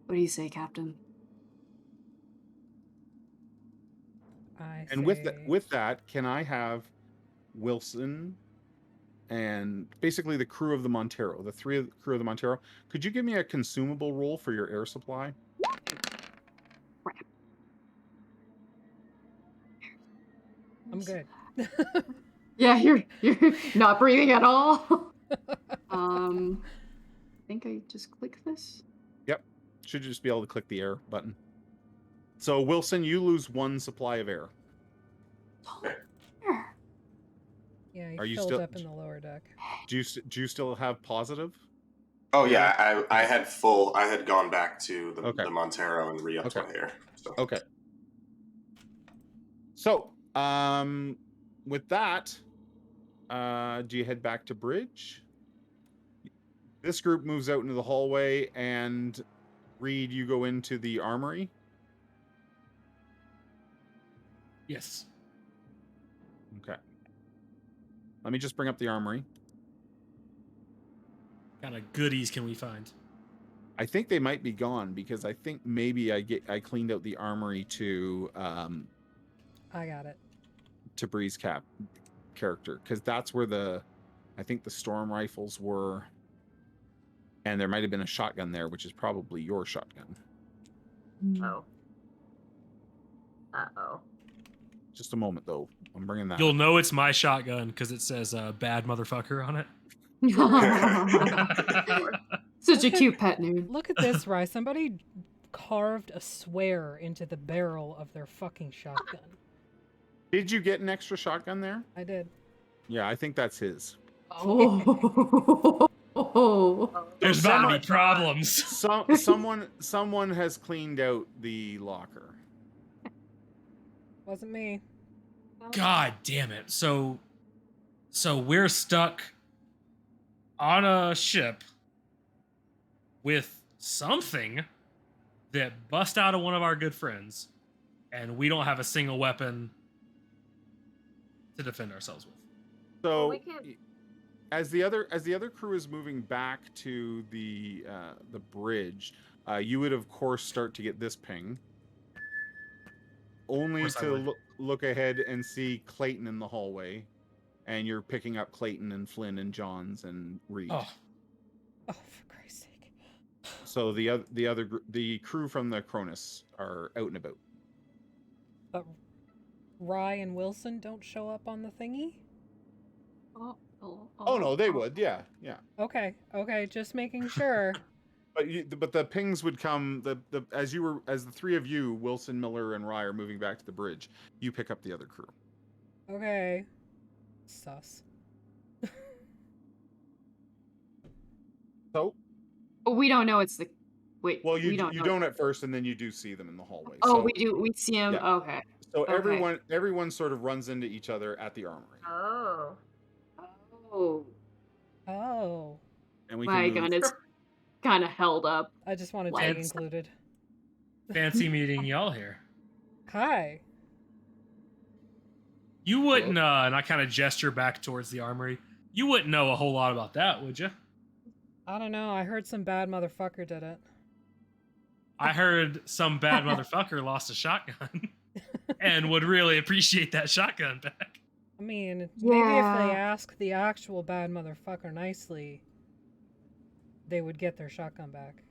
What do you say, Captain? With that, can I have Wilson and basically the crew of the Montero, the crew of the Montero? Could you give me a consumable roll for your air supply? Crap. I'm good. Yeah, you're not breathing at all. I think I just click this. Yep, should just be able to click the air button. So Wilson, you lose 1 supply of air. Yeah, Are you filled still up in the lower deck. Do you still have positive? Oh yeah, I had gone back to Okay. the Montero and re-upped my air. So. Okay. So, with that, do you head back to bridge? This group moves out into the hallway, and Reed, you go into the armory. Yes. Okay. Let me just bring up the armory. What kind of goodies can we find? I think they might be gone, because I think maybe I cleaned out the armory to I got it. to Bree's character, because that's where I think the storm rifles were, and there might have been a shotgun there, which is probably your shotgun. Oh. Uh-oh. Just a moment, though. I'm bringing that. You'll know it's my shotgun because it says "bad motherfucker" on it. Such a cute pet name. Look at this, Rye. Somebody carved a swear into the barrel of their fucking shotgun. Did you get an extra shotgun there? I did. Yeah, I think that's his. Oh. There's about to be problems. Someone has cleaned out the locker. Wasn't me. God damn it. So we're stuck on a ship with something that bust out of one of our good friends, and we don't have a single weapon to defend ourselves with. So we can't... as the other crew is moving back to the bridge, you would of course start to get this ping. Only to look ahead and see Clayton in the hallway, and you're picking up Clayton and Flynn and Johns and Reed. Oh, for Christ's sake! So the crew from the Cronus are out and about. But Rye and Wilson don't show up on the thingy? Oh no, they would. Yeah. Okay, just making sure. But the pings would come as the three of you, Wilson, Miller, and Rye, are moving back to the bridge. You pick up the other crew. Okay. Sus. So. But we don't know it's the. Wait. Well, you don't at first, and then you do see them in the hallway. Oh, we do. We see him. Yeah. Okay. So everyone sort of runs into each other at the armory. Oh. And we my God, it's kind of held up. I just wanted to be included. Fancy meeting y'all here. Hi. You wouldn't, and I kind of gesture back towards the armory. You wouldn't know a whole lot about that, would you? I don't know. I heard some bad motherfucker did it. I heard some bad motherfucker lost a shotgun and would really appreciate that shotgun back. I mean, maybe if they ask the actual bad motherfucker nicely, they would get their shotgun back.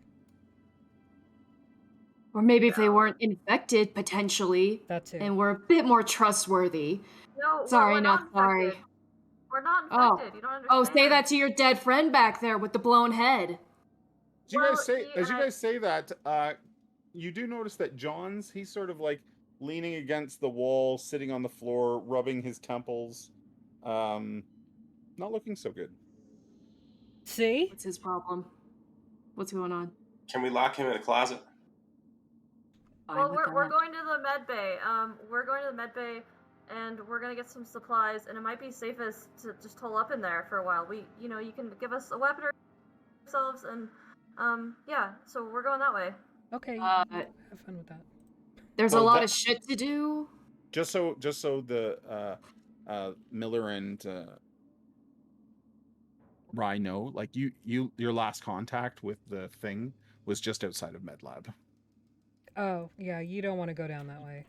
Or maybe if they weren't infected, potentially. That too. And were a bit more trustworthy. No, sorry, not sorry. We're not infected. You don't understand. Oh, say that to your dead friend back there with the blown head. As you guys say that, you do notice that John's, he's sort of like leaning against the wall, sitting on the floor, rubbing his temples. Not looking so good. See? What's his problem? What's going on? Can we lock him in a closet? Well, we're going to the med bay. We're going to the med bay, and we're gonna get some supplies. And it might be safest to just hole up in there for a while. You can give us a weapon or ourselves, and yeah. So we're going that way. Okay. Have fun with that. There's a lot of shit to do. Just so the Miller and Rye know, like your last contact with the thing was just outside of MedLab. Oh, yeah, you don't want to go down that way.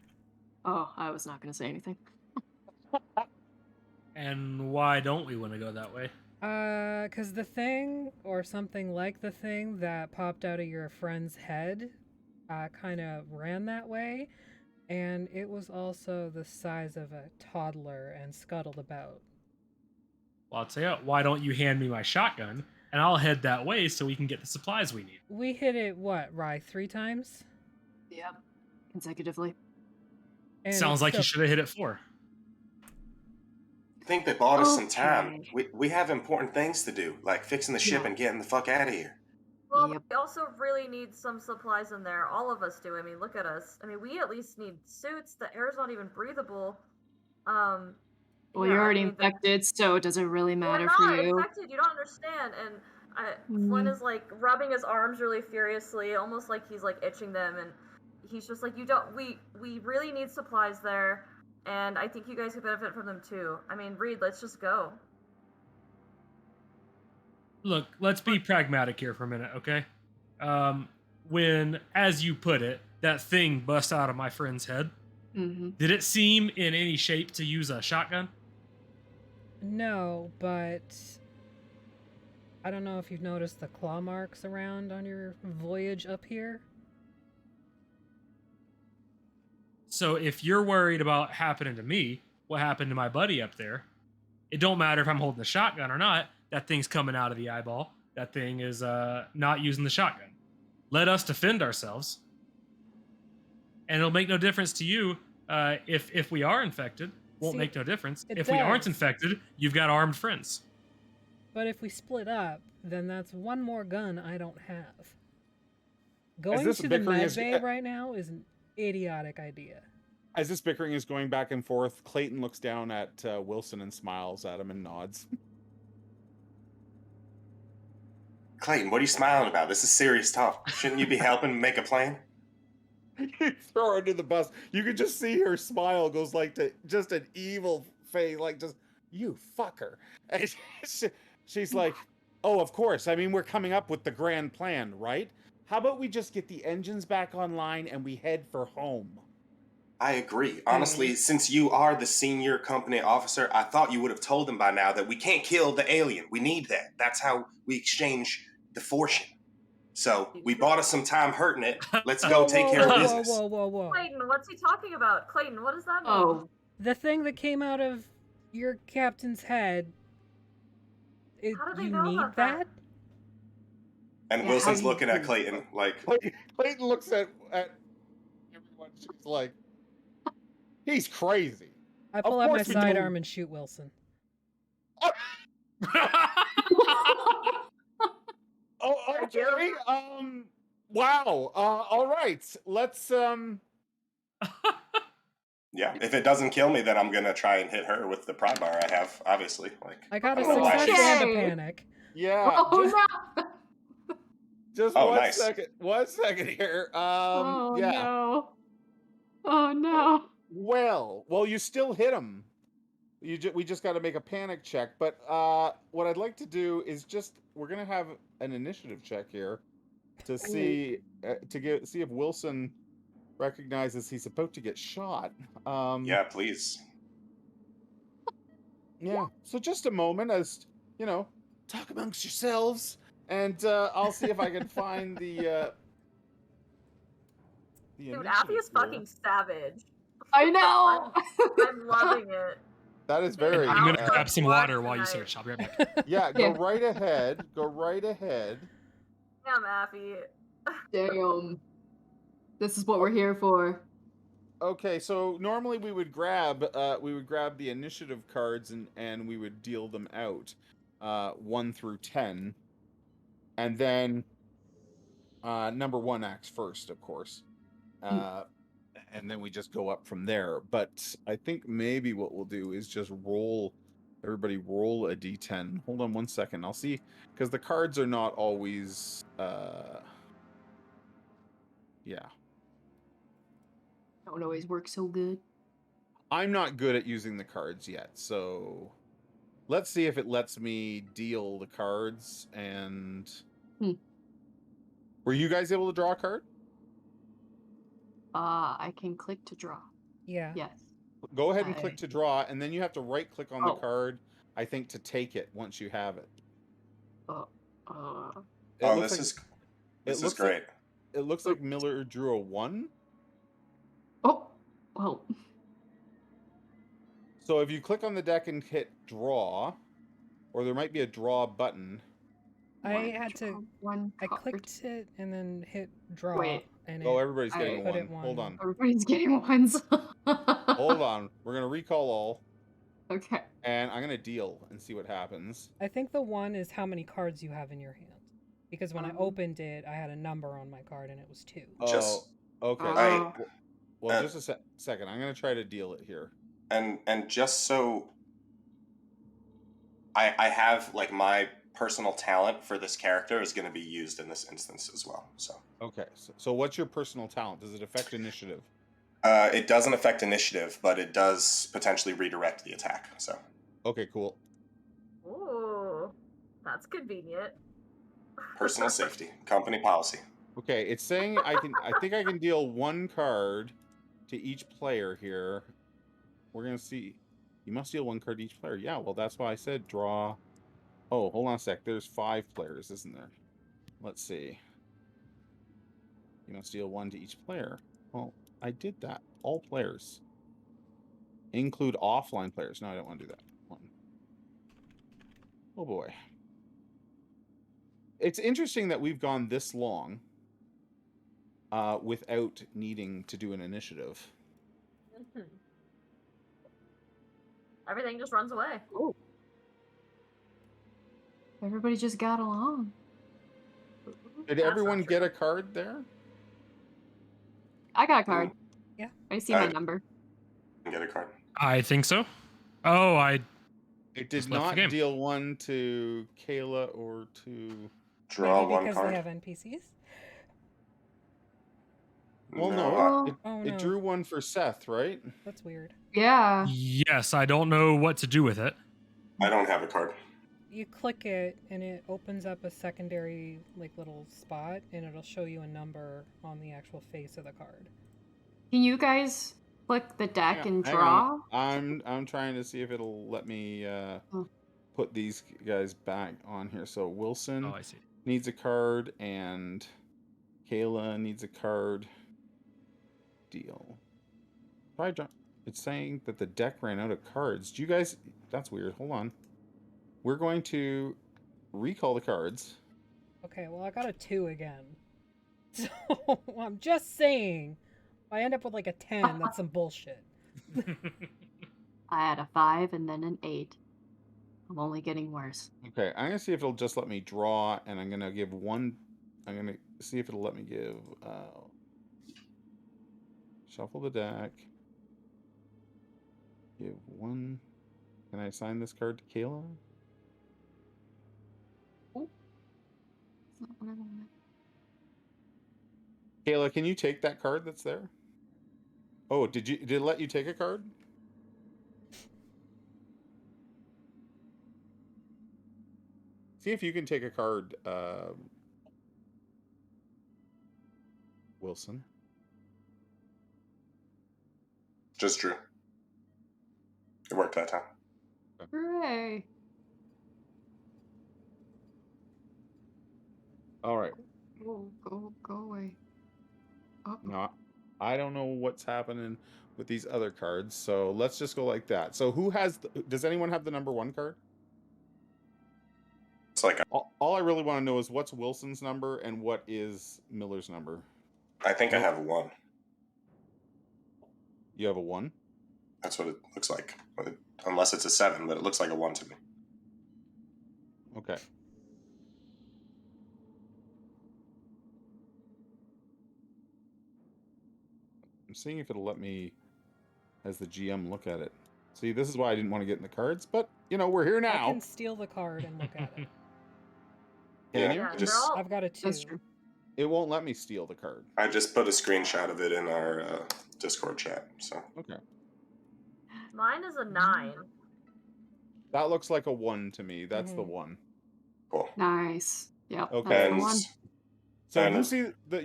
Oh, I was not going to say anything. And why don't we want to go that way? 'Cause the thing, or something like the thing that popped out of your friend's head, kind of ran that way, and it was also the size of a toddler and scuttled about. Well, I'll tell you what, why don't you hand me my shotgun, and I'll head that way so we can get the supplies we need. We hit it, what, Rye, 3 times? Yep, consecutively. And sounds like you should have hit it 4. I think they bought us some time. We have important things to do, like fixing the ship and getting the fuck out of here. Well, we also really need some supplies in there. All of us do. I mean, look at us. I mean, we at least need suits. The air's not even breathable. Well, you're already infected, so it doesn't really matter for you. We're not infected. You don't understand. And Flynn is like rubbing his arms really furiously, almost like he's like itching them, and he's just like, we really need supplies there, and I think you guys could benefit from them too. I mean, Reed, let's just go. Look, let's be pragmatic here for a minute, okay? When, as you put it, that thing bust out of my friend's head, did it seem in any shape to use a shotgun? No, but I don't know if you've noticed the claw marks around on your voyage up here. So if you're worried about happening to me, what happened to my buddy up there, it don't matter if I'm holding the shotgun or not, that thing's coming out of the eyeball. That thing is not using the shotgun. Let us defend ourselves. And it'll make no difference to you If we are infected, won't See, make no difference. it If we aren't does. infected, you've got armed friends. But if we split up, then that's one more gun I don't have. Going this to the bickering med is- bay right now is an idiotic idea. As this bickering is going back and forth, Clayton looks down at Wilson and smiles at him and nods. Clayton, what are you smiling about? This is serious talk. Shouldn't you be helping make a plan? You throw her under the bus. You can just see her smile goes like to just an evil face, like just, you fucker. And she's like, oh, of course. I mean, we're coming up with the grand plan, right? How about we just get the engines back online and we head for home? I agree. Honestly, since you are the senior company officer, I thought you would have told them by now that we can't kill the alien. We need that. That's how we exchange the fortune. So we bought us some time hurting it. Let's go take care of business. Whoa. Clayton, what's he talking about? Clayton, what does that mean? Oh, The thing that came out of your captain's head, How do they you know need about that? that? And Yeah, Wilson's how do you looking at do- Clayton like, Clayton looks at everyone. She's like, he's crazy. I pull out my course we don't- sidearm and shoot Wilson. Oh, okay. Wow. All right. Let's yeah, if it doesn't kill me, then I'm going to try and hit her with the pry bar I have, obviously. Like, I got a I don't know why success she's- and a Okay. panic. yeah. oh no! Just Oh, one nice. second. 1 second here. Oh Yeah. no! Oh no! Well, you still hit him. We just got to make a panic check. But what I'd like to do is we're gonna have an initiative check here to see see if Wilson recognizes he's about to get shot. yeah, please. Yeah. So just a moment, as talk amongst yourselves, and I'll see if I can find the Dude, initiative Affy is here. fucking savage. I know. I'm loving it. That is very. I'm going Out to grab of some blood water while you tonight. search. I'll be right back. Yeah, go Yeah. right ahead. Go right ahead. Damn, Affy. Damn. This is what we're here for. Okay, so normally we would grab the initiative cards and we would deal them out, 1 through 10, and then number 1 acts first, of course, and then we just go up from there. But I think maybe what we'll do is just everybody roll a d10. Hold on 1 second, I'll see, because the cards are not always, yeah. Don't always work so good. I'm not good at using the cards yet, so let's see if it lets me deal the cards. And were you guys able to draw a card? I can click to draw. Yeah. Yes. Go ahead and click to draw, and then you have to right click on the Oh. card, I think, to take it once you have it. Oh, looks this like- is looks great. It looks like Miller drew a 1. Oh, well. So if you click on the deck and hit draw, or there might be a draw button. I One had to. draw, one I card. clicked it and then hit draw. Wait. And Oh, it everybody's getting put a it 1. Hold on. Everybody's getting ones. Hold on. We're going to recall all, Okay. and I'm going to deal and see what happens. I think the 1 is how many cards you have in your hand. Because when I opened it, I had a number on my card and it was 2. Just- okay. Oh. Well, just a second. I'm going to try to deal it here. And just so I have, like, my personal talent for this character is going to be used in this instance as well. So Okay. So what's your personal talent? Does it affect initiative? it doesn't affect initiative, but it does potentially redirect the attack. So Okay, cool. Ooh, that's convenient. personal safety, company policy. Okay, it's saying I think I can deal 1 card to each player here. We're going to see. You must deal 1 card to each player. Yeah, well, that's why I said draw. Oh, hold on a sec. There's 5 players, isn't there? Let's see. You must deal 1 to each player. Well, I did that. All players. Include offline players. No, I don't want to do that. 1. Oh, boy. It's interesting that we've gone this long without needing to do an initiative. everything just runs away. Oh. Everybody just got along. Did That's everyone not get true. a card there? I got a card. Yeah. I see my number. Get a card. I think so. Oh, I It did Just left the not game. deal one to Kayla or to. Draw Maybe one because card. they have NPCs. Well, No, no, Well, Oh, it no. drew one for Seth, right? That's weird. yeah. yes, I don't know what to do with it. I don't have a card. You click it and it opens up a secondary like little spot and it'll show you a number on the actual face of the card. Can you guys click the deck and Hang draw? on. I'm trying to see if it'll let me put these guys back on here. So Wilson Oh, I see. needs a card and Kayla needs a card. Deal. It's saying that the deck ran out of cards. Do you guys? That's weird. Hold on. We're going to recall the cards. Okay, well I got a 2 again. So I'm just saying, if I end up with like a 10, that's some bullshit. I had a 5 and then an 8. I'm only getting worse. Okay, I'm gonna see if it'll just let me draw, and I'm gonna give one. I'm gonna see if it'll let me give. Shuffle the deck. Give one. Can I assign this card to Kayla? That's not what I wanted. Kayla, can you take that card that's there? Oh, did it let you take a card? See if you can take a card, Wilson. Just drew. It worked that time. Hooray. All right. Go away. Oh. No, I don't know what's happening with these other cards, so let's just go like that. So who has? Does anyone have the number 1 card? It's like All I really want to know is what's Wilson's number and what is Miller's number. I think I have 1. You have a 1? That's what it looks like. Unless it's a 7, but it looks like a 1 to me. Okay. I'm seeing if it'll let me, as the GM, look at it. See, this is why I didn't want to get in the cards, but, we're here I now. can steal the card and look at it. Can Yeah, you? Yeah, just they're all I've got a 2. That's true. It won't let me steal the card. I just put a screenshot of it in our Discord chat. So Okay. Mine is a 9. That looks like a 1 to me. That's the Mhm. 1. cool. Nice. Yep. Okay. That's the And one. So And-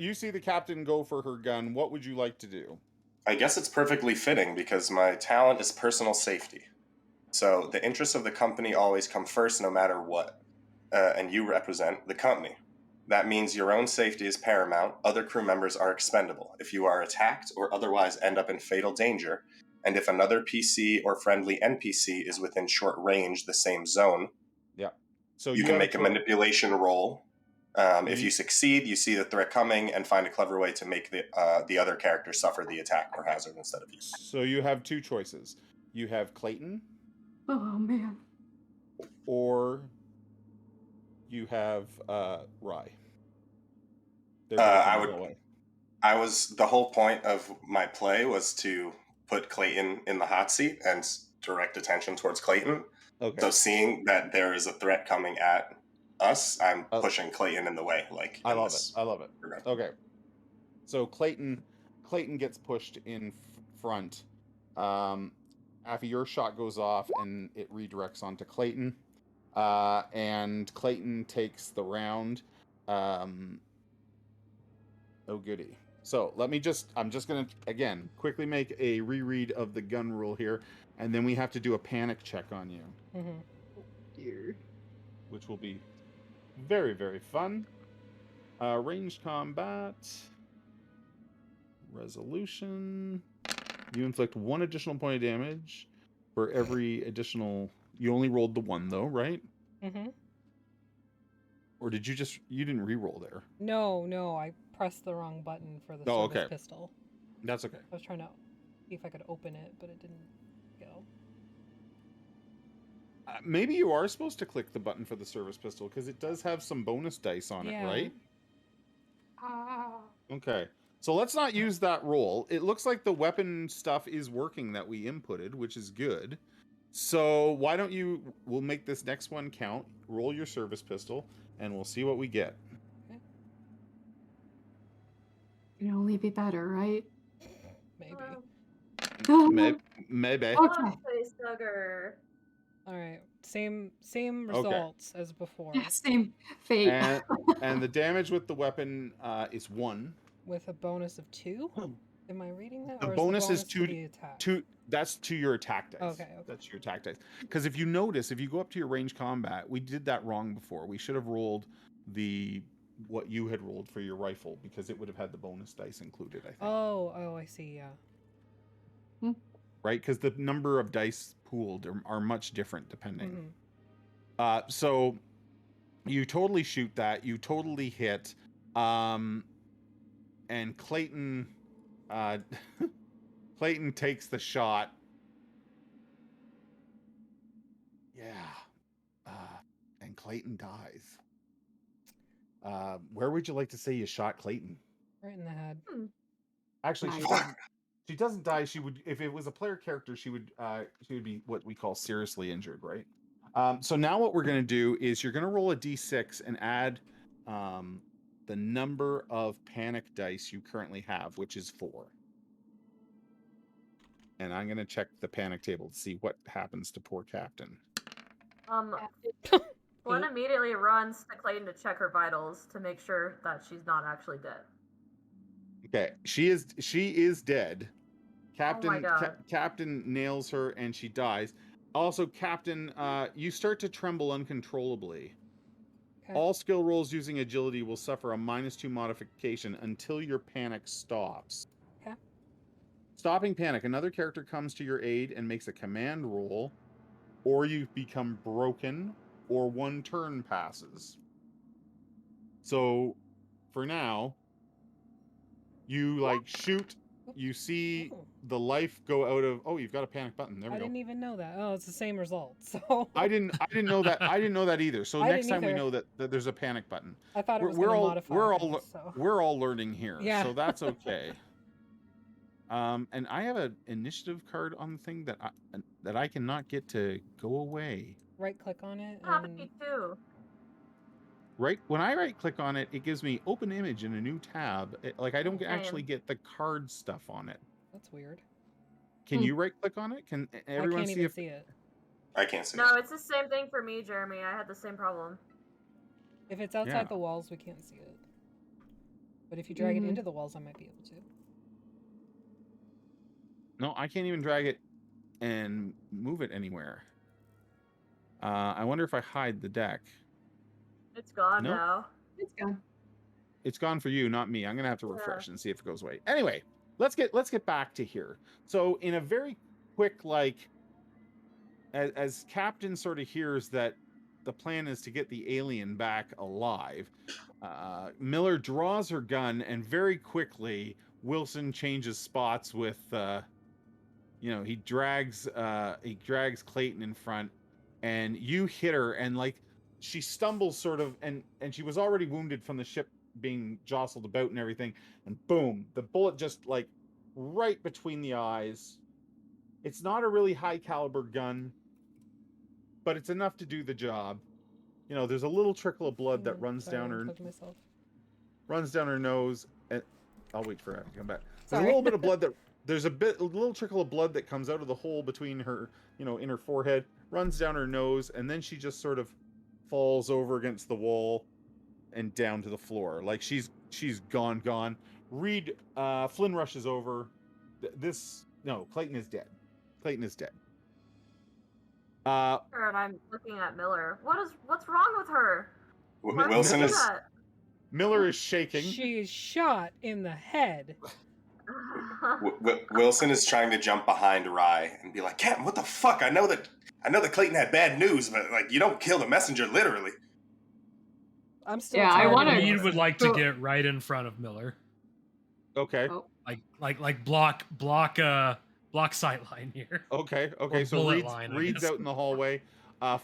you see the captain go for her gun. What would you like to do? I guess it's perfectly fitting because my talent is personal safety. So the interests of the company always come first, no matter what. And you represent the company. That means your own safety is paramount. Other crew members are expendable. If you are attacked or otherwise end up in fatal danger, and if another PC or friendly NPC is within short range, the same zone, Yeah. So you can make a manipulation roll. If you succeed, you see the threat coming and find a clever way to make the other character suffer the attack or hazard instead of you. So you have 2 choices. You have Clayton, Oh man. or you have Rye. The whole point of my play was to put Clayton in the hot seat and direct attention towards Clayton. Okay. So seeing that there is a threat coming at us, I'm pushing Clayton in the way. I love it. Okay. So Clayton gets pushed in front. After your shot goes off and it redirects onto Clayton. And Clayton takes the round. Oh goody. So I'm just gonna again quickly make a reread of the gun rule here, and then we have to do a panic check on you. Mm-hmm. Dear. Which will be very, very fun. Ranged combat. Resolution. You inflict 1 additional point of damage for every additional... You only rolled the 1, though, right? Mm-hmm. Or did you didn't re-roll there? No, I pressed the wrong button for the service pistol. That's okay. I was trying to see if I could open it, but it didn't go. Maybe you are supposed to click the button for the service pistol because it does have some bonus dice on it, right? Okay. So let's not use that roll. It looks like the weapon stuff is working that we inputted, which is good. So why don't we'll make this next one count. Roll your service pistol, and we'll see what we get. It can only be better, right? Maybe. Maybe. Okay. Face hugger. All right. Same results as before. Yeah, same fate. And the damage with the weapon is 1. With a bonus of 2? Am I reading that? The or bonus is to the attack? 2. That's to your attack dice. Okay. That's your attack dice. Because if you notice, if you go up to your range combat, we did that wrong before. We should have rolled what you had rolled for your rifle because it would have had the bonus dice included, I think. Oh, I see. Yeah. Right? Because the number of dice pooled are much different depending. Mm-hmm. So you totally shoot that. You totally hit. And Clayton Clayton takes the shot. Yeah. And Clayton dies. Where would you like to say you shot Clayton? Right in the head. Actually, Nice. she doesn't die. She would, if it was a player character, she would be what we call seriously injured, right? So now what we're going to do is you're going to roll a d6 and add the number of panic dice you currently have, which is 4. And I'm going to check the panic table to see what happens to poor Captain. One immediately runs to Clayton to check her vitals to make sure that she's not actually dead. Okay, she is dead. Captain, Oh my God. Captain nails her and she dies. Also, Captain, you start to tremble uncontrollably. Okay. All skill rolls using agility will suffer a -2 modification until your panic stops. Okay. Stopping panic, another character comes to your aid and makes a command roll, or you become broken, or 1 turn passes. So, for now, you shoot. You see the life go out of. Oh, you've got a panic button. There we I go. didn't even know that. Oh, it's the same result. So I didn't know that. I didn't know that either. So I next didn't time we either. know that there's a panic button. I thought it was going to modify things, so. We're all learning here. Yeah. So that's okay. And I have an initiative card on the thing that I cannot get to go away. Right click on it. Happened to me too. Right when I right click on it, it gives me open image in a new tab. I don't actually get the card stuff on it. That's weird. Can you right click on it? Can everyone I can't even see it. I can't see. No, it's the same thing for me, Jeremy. I had the same problem. If it's outside the walls, we can't see it. But if you drag it into the walls, I might be able to. No, I can't even drag it and move it anywhere. I wonder if I hide the deck. It's gone Nope. now. It's gone. It's gone for you, not me. I'm gonna have to refresh and see if it goes away. Anyway, let's get back to here. So in a very quick, as Captain sort of hears that the plan is to get the alien back alive, Miller draws her gun and very quickly Wilson changes spots with he drags Clayton in front and you hit her and she stumbles sort of and she was already wounded from the ship being jostled about and everything, and boom, the bullet just right between the eyes. It's not a really high caliber gun, but it's enough to do the job. There's a little trickle of blood that runs down her nose. And I'll wait for her to come back. There's a little bit of blood a little trickle of blood that comes out of the hole between her, in her forehead, runs down her nose, and then she just sort of falls over against the wall and down to the floor. She's gone. Reed, Flynn rushes over. Clayton is dead. And I'm looking at Miller. What's wrong with her? Wilson is. Miller is shaking. She is shot in the head. Wilson is trying to jump behind Rye and be like, Captain, what the fuck? I know that Clayton had bad news, but you don't kill the messenger literally. I'm still. Yeah, I want to. Reed would like to get right in front of Miller. Okay. Oh. Like block sight line here. Okay. Or So bullet Reed's line, I Reed's guess. out in the hallway.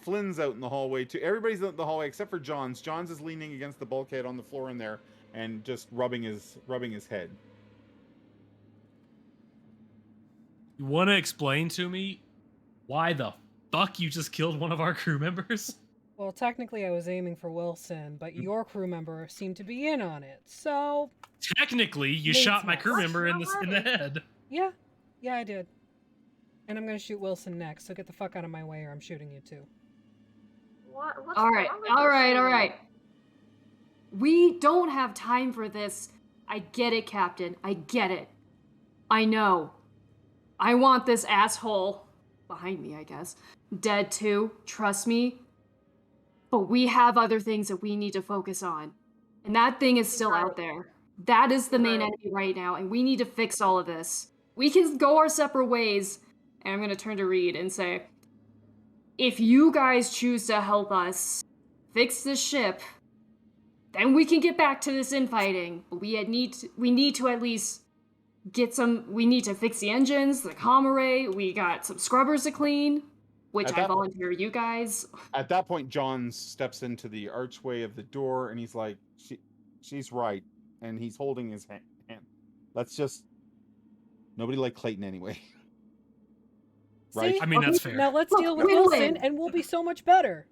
Flynn's out in the hallway too. Everybody's out in the hallway except for Johns. Johns is leaning against the bulkhead on the floor in there and just rubbing his head. You want to explain to me why the fuck you just killed one of our crew members? Well, technically I was aiming for Wilson, but your crew member seemed to be in on it, so... Technically, you Makes shot my sense. crew member in No the way. head. Yeah, I did. And I'm gonna shoot Wilson next, so get the fuck out of my way or I'm shooting you too. What's All right, wrong with all this right, all thing? right. We don't have time for this. I get it, Captain. I get it. I know. I want this asshole behind me, I guess, dead too. Trust me. But we have other things that we need to focus on. And that thing is still out there. That is the main enemy right now, and we need to fix all of this. We can go our separate ways, and I'm going to turn to Reed and say, if you guys choose to help us fix this ship, then we can get back to this infighting. But we need to at least get some. We need to fix the engines, the comm array. We got some scrubbers to clean, which I volunteer you guys. At that point, John steps into the archway of the door, and he's like, "She's right," and he's holding his hand. Let's just nobody like Clayton anyway. Right? See? I mean, that's fair. Now let's deal with Win-win. Wilson, and we'll be so much better.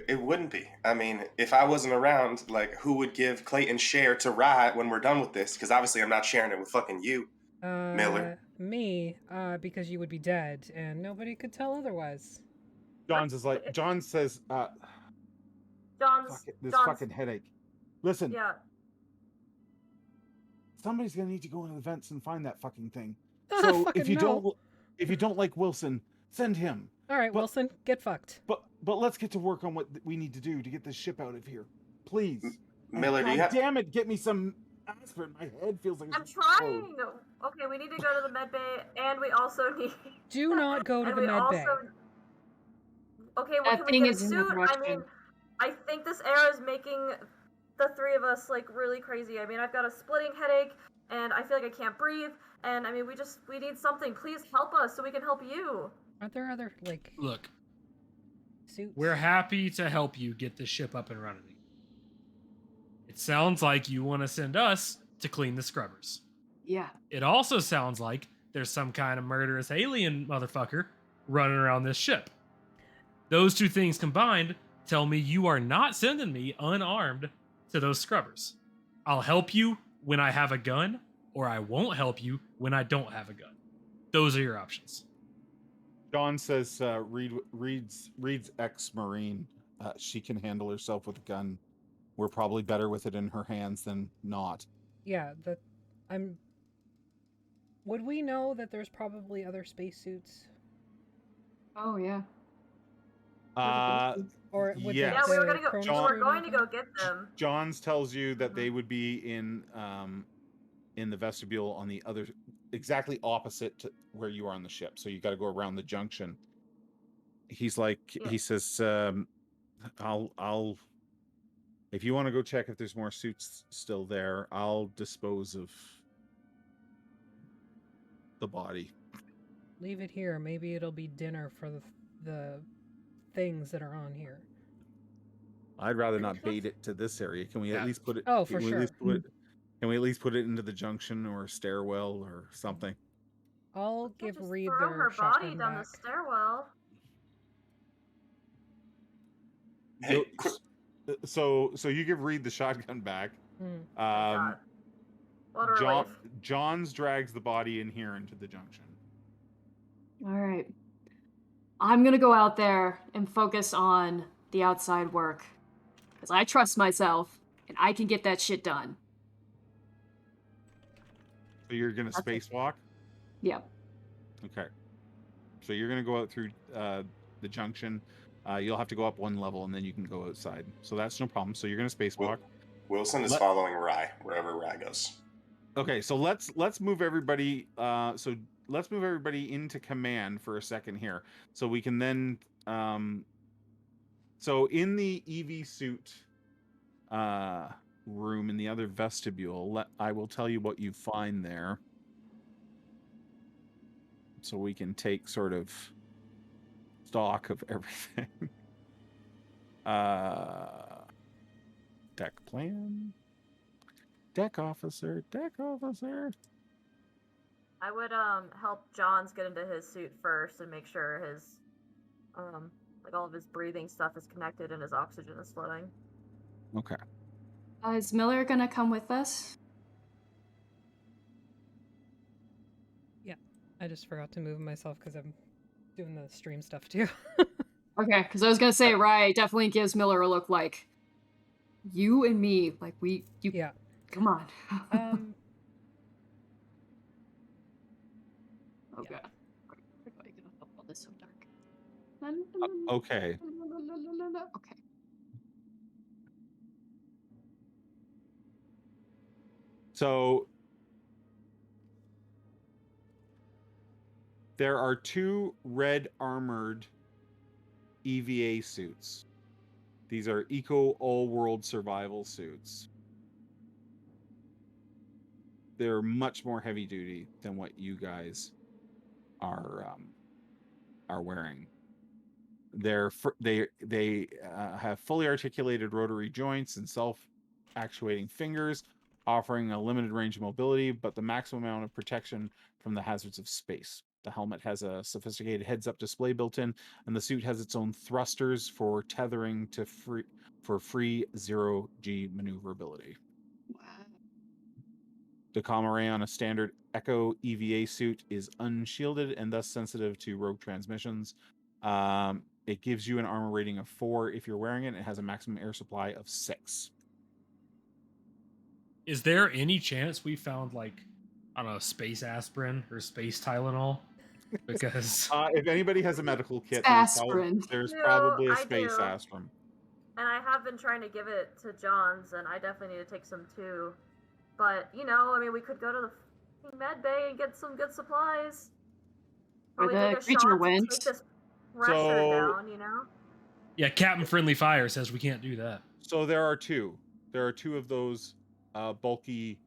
It wouldn't be. I mean, if I wasn't around, like, who would give Clayton's share to Rye when we're done with this? Because obviously I'm not sharing it with fucking you, Miller. Me, because you would be dead, and nobody could tell otherwise. John says, John's fucking headache. Listen, yeah. somebody's gonna need to go into the vents and find that fucking thing. Ah, So fucking if you no. don't like Wilson, send him. All right, Wilson, get fucked. But let's get to work on what we need to do to get this ship out of here, please. Miller, do you God have? damn it, get me some aspirin. My head feels like I'm it's trying. Okay, we need to go to the med bay, and we also need. Do not go to the med bay. Okay, well, That can we thing get a is in the suit? I direction. mean, I think this air is making the three of us like really crazy. I mean, I've got a splitting headache, and I feel like I can't breathe. And I mean, we need something. Please help us so we can help you. Aren't there other, like, Look, suits? we're happy to help you get this ship up and running. It sounds like you want to send us to clean the scrubbers. Yeah. It also sounds like there's some kind of murderous alien motherfucker running around this ship. Those two things combined tell me you are not sending me unarmed to those scrubbers. I'll help you when I have a gun, or I won't help you when I don't have a gun. Those are your options. John says, Reed's ex-Marine. She can handle herself with a gun. We're probably better with it in her hands than not. Yeah, would we know that there's probably other spacesuits? Oh, yeah. Or would yes. Yeah, we were gonna go. Cronus We were do going to go anything? get them. Johns tells you that they would be in the vestibule on the other, exactly opposite to where you are on the ship. So you got to go around the junction. He's like, he says, I'll, if you want to go check if there's more suits still there, I'll dispose of the body. Leave it here. Maybe it'll be dinner for the things that are on here. I'd rather not bait it to this area. Can we at least put it? Oh, for sure. Can we at least put it into the junction or stairwell or something? I'll give Just Reed throw their her body shotgun down back. the stairwell. Hey, So you give Reed the shotgun back. God. What a relief. Johns drags the body in here into the junction. All right. I'm gonna go out there and focus on the outside work. Because I trust myself, and I can get that shit done. So you're gonna spacewalk? Yep. Okay. So you're gonna go out through the junction. You'll have to go up one level, and then you can go outside. So that's no problem. So you're gonna spacewalk. Wilson is following Rye wherever Rye goes. Okay, so let's move everybody. Let's move everybody into command for a second here, so we can then. So in the EV suit room in the other vestibule, I will tell you what you find there, so we can take sort of stock of everything. Deck plan. Deck officer. I would help Johns get into his suit first and make sure his like all of his breathing stuff is connected and his oxygen is flowing. Okay. Is Miller gonna come with us? Yeah, I just forgot to move myself because I'm doing the stream stuff too. Okay, because I was gonna say, Rye definitely gives Miller a look like you and me, like you. Yeah. Come on. Oh yeah. god. Where do I get up? Oh, this is so dark. Okay. Okay. So there are 2 red armored EVA suits. These are Eco All-World Survival suits. They're much more heavy duty than what you guys are wearing. They have fully articulated rotary joints and self-actuating fingers, offering a limited range of mobility, but the maximum amount of protection from the hazards of space. The helmet has a sophisticated heads-up display built in, and the suit has its own thrusters for tethering to free zero-G maneuverability. Wow. The comm array on a standard Echo EVA suit is unshielded and thus sensitive to rogue transmissions. It gives you an armor rating of 4 if you're wearing it. It has a maximum air supply of 6. Is there any chance we found like, I don't know, space aspirin or space Tylenol? Because if anybody has a medical kit, Aspirin. there's No, probably a I space do. aspirin. And I have been trying to give it to Johns, and I definitely need to take some too. But, you know, I mean, we could go to the med bay and get some good supplies. Probably the take a creature shot wins. to take this pressure down, you know? yeah, Captain Friendly Fire says we can't do that. So there are 2. There are 2 of those bulky,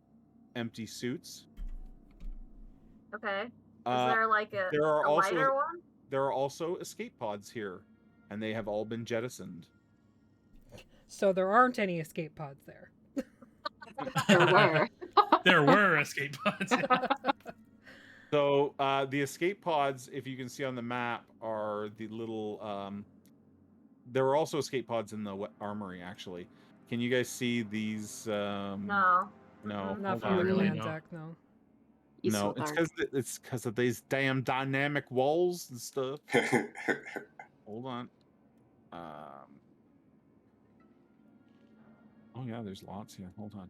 empty suits. Okay. Is there like a lighter one? There are also escape pods here, and they have all been jettisoned. So there aren't any escape pods there. There were. There were escape pods. So the escape pods, if you can see on the map, are the little. There were also escape pods in the armory, actually. Can you guys see these? No. No. Not Hold from the on. really, command no. deck, no. No, it's because of these damn dynamic walls and stuff. Hold on. Oh yeah, there's lots here. Hold on.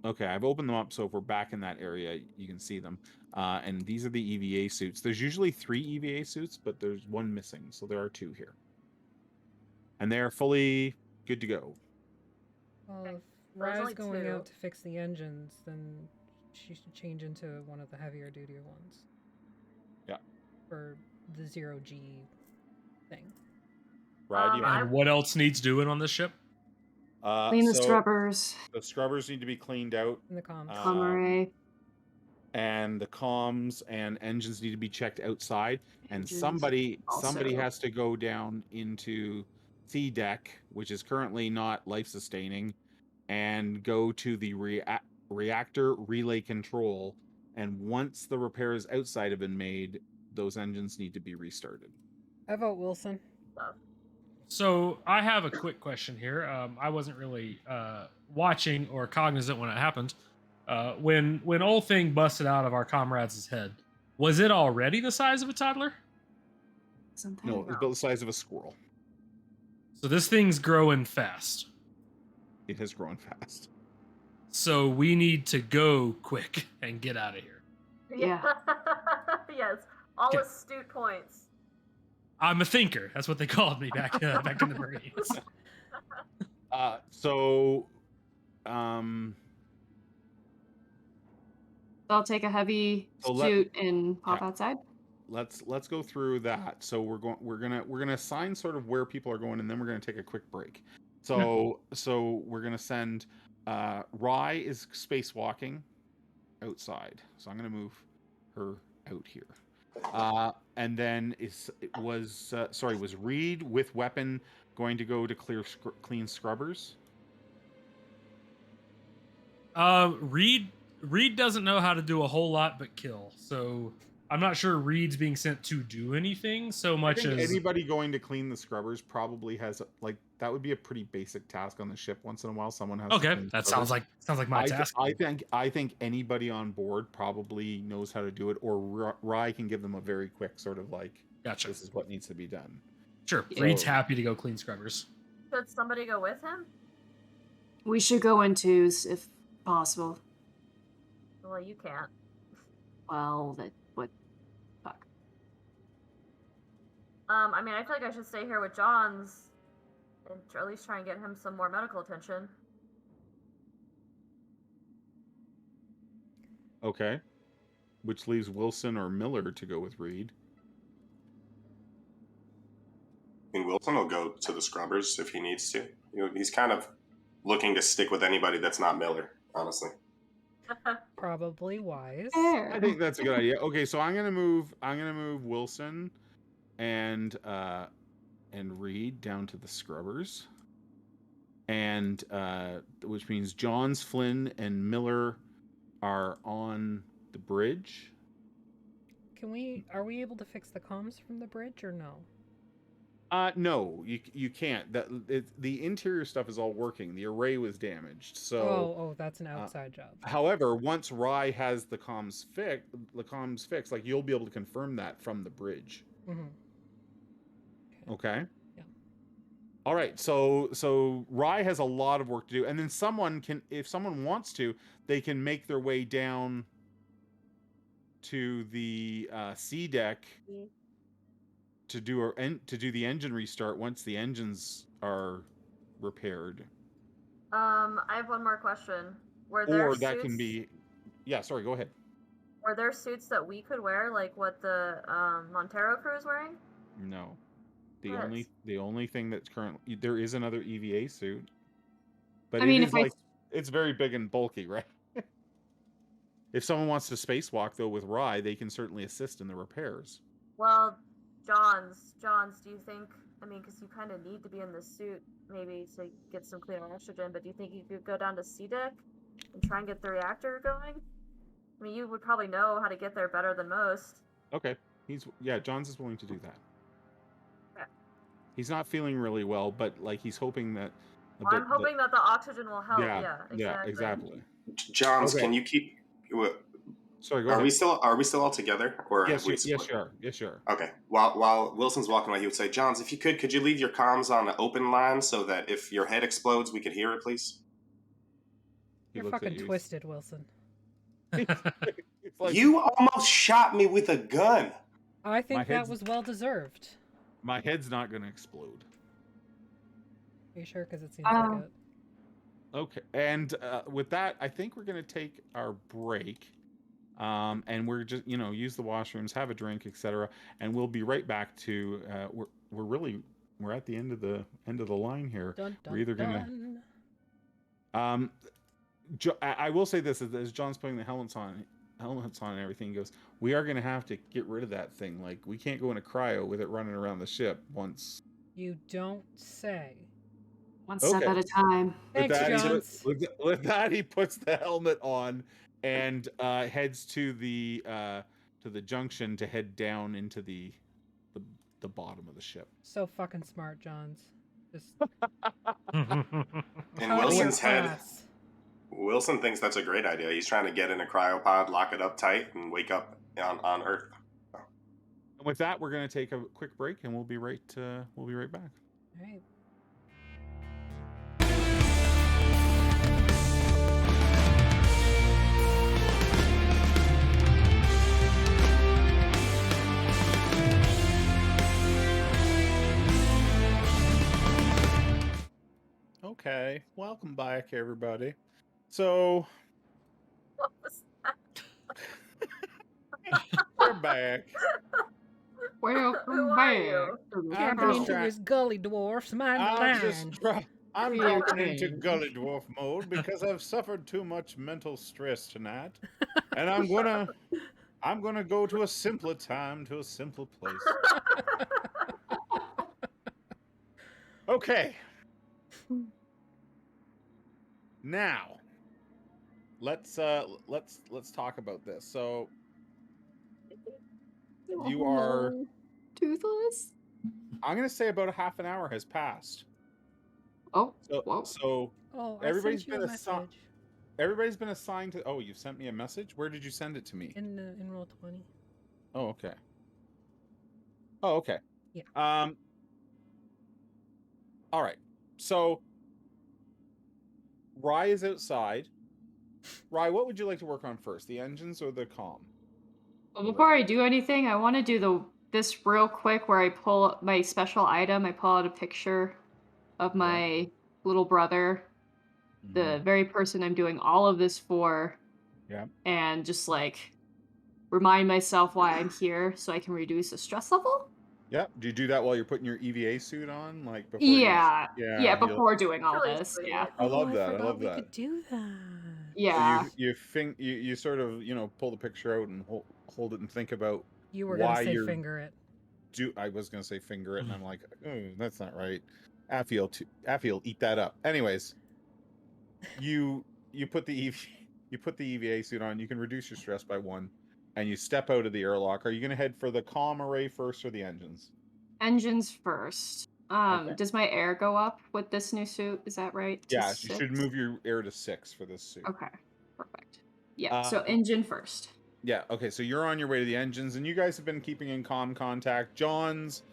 Okay, I've opened them up, so if we're back in that area, you can see them. And these are the EVA suits. There's usually 3 EVA suits, but there's 1 missing, so there are 2 here. And they're fully good to go. Well, Okay, if there's Rye's only going 2. out to fix the engines, then she should change into one of the heavier duty ones. Yeah. For the 0G thing. Right. And what else needs doing on this ship? Clean the scrubbers. The scrubbers need to be cleaned out. In the comms. Array. And the comms and engines need to be checked outside. And Engines somebody also. has to go down into C deck, which is currently not life sustaining, and go to the reactor relay control. And once the repairs outside have been made, those engines need to be restarted. I vote Wilson. So I have a quick question here. I wasn't really watching or cognizant when it happened. When old thing busted out of our comrade's head, was it already the size of a toddler? No, it's about the size of a squirrel. So this thing's growing fast. It has grown fast. So we need to go quick and get out of here. Yeah. Yes. All astute points. I'm a thinker. That's what they called me back in the Marines. I'll take a heavy suit and pop outside. Let's go through that. So we're gonna assign sort of where people are going, and then we're gonna take a quick break. So we're gonna send Rye is spacewalking outside. So I'm gonna move her out here. And then was Reed with weapon going to go to clean scrubbers? Reed doesn't know how to do a whole lot but kill, so I'm not sure Reed's being sent to do anything so much as anybody going to clean the scrubbers probably has that would be a pretty basic task on the ship. Once in a while, someone has. To okay. clean That scrubbers. sounds like my task. I think anybody on board probably knows how to do it, or Rye can give them a very quick sort of Gotcha. This is what needs to be done. Sure. Reed's happy to go clean scrubbers. Should somebody go with him? We should go in twos if possible. Well, you can't. Well, what? Fuck. I mean, I feel like I should stay here with Johns and at least try and get him some more medical attention. Okay. Which leaves Wilson or Miller to go with Reed. I mean, Wilson will go to the scrubbers if he needs to. He's kind of looking to stick with anybody that's not Miller, honestly. Probably wise. I think that's a good idea. Okay, so I'm gonna move Wilson and Reed down to the scrubbers, and which means Johns, Flynn, and Miller are on the bridge. Are we able to fix the comms from the bridge or no? No, you can't. The interior stuff is all working. The array was damaged, so. Oh, that's an outside job. However, once Rye has the comms fixed, you'll be able to confirm that from the bridge. Mm-hmm. Okay. Yeah. All right. So Rye has a lot of work to do, and then someone can, if someone wants to, they can make their way down to the C deck. Mm-hmm. To do the engine restart once the engines are repaired. I have one more question. Were there that can be. Yeah, sorry. Go ahead. Were there suits that we could wear, like what the Montero crew is wearing? No. The only thing that's currently there is another EVA suit, but it's very big and bulky, right? If someone wants to spacewalk though with Rye, they can certainly assist in the repairs. Well. Johns, do you think, because you kind of need to be in this suit, maybe to get some cleaner oxygen, but do you think you could go down to C deck and try and get the reactor going? I mean, you would probably know how to get there better than most. Okay. Johns is willing to do that. Okay. He's not feeling really well, but he's hoping that... I'm hoping that the oxygen will help. Yeah, exactly. Johns, can you keep... Sorry, go ahead. Are we still all together, or yes, sure. Okay. While Wilson's walking away, he would say, "Johns, if you could you leave your comms on an open line so that if your head explodes, we could hear it, please?" You're fucking twisted, Wilson. You almost shot me with a gun. I think that was well deserved. My head's not going to explode. Are you sure? Because it seems like it. Okay, and with that, I think we're going to take our break. And we're just, use the washrooms, have a drink, etc. And we'll be right back to we're at the end of the line here. Dun, dun, we're either gonna I will say this as John's putting the helmets on and everything, he goes, we are gonna have to get rid of that thing. We can't go into cryo with it running around the ship once. You don't say. One step at a time. Thanks, Johns. With that, he puts the helmet on and heads to the junction to head down into the bottom of the ship. So fucking smart, Johns. Just in Wilson's head, Wilson thinks that's a great idea. He's trying to get in a cryopod, lock it up tight, and wake up on Earth. And with that, we're going to take a quick break, and we'll be right back. All right. Okay, welcome back, everybody. So, What was that? we're back. Welcome Who are you? Tapping into his gully dwarfs, mind the line. I'm dropping into Gully Dwarf mode because I've suffered too much mental stress tonight, and I'm gonna I'm gonna go to a simpler time, to a simpler place. Okay. Now, let's talk about this. So you are. Oh, toothless. I'm gonna say about a half an hour has passed. Oh, So, whoa. so Oh, I everybody's sent you been a assigned. message Everybody's been assigned to. Oh, you sent me a message. Where did you send it to me? in roll 20. Oh, okay. Oh, okay. Yeah. All right. So, Rye is outside. Rye, what would you like to work on first, the engines or the comm? Well, before I do anything, I want to do this real quick where I pull up my special item. I pull out a picture of my little brother, the very person I'm doing all of this for. Yeah. And just like remind myself why I'm here so I can reduce the stress level. Yeah. Do you do that while you're putting your EVA suit on, like before? Yeah. Yeah. Before doing all Really this. sweet. Yeah. I love Oh, that. I forgot love we that. could do that. Yeah. So you sort of pull the picture out and hold it and think about You were why gonna say you're finger it. I was gonna say finger it, and I'm like, oh, that's not right. Affiel, eat that up. Anyways, you put the you put the EVA suit on. You can reduce your stress by 1, and you step out of the airlock. Are you gonna head for the comm array first or the engines? Engines first. Okay. Does my air go up with this new suit? Is that right? To Yeah, you should 6? move your air to 6 for this suit. Okay. Perfect. Yeah. So Um, engine first. Yeah, okay, so you're on your way to the engines, and you guys have been keeping in comm contact. Johns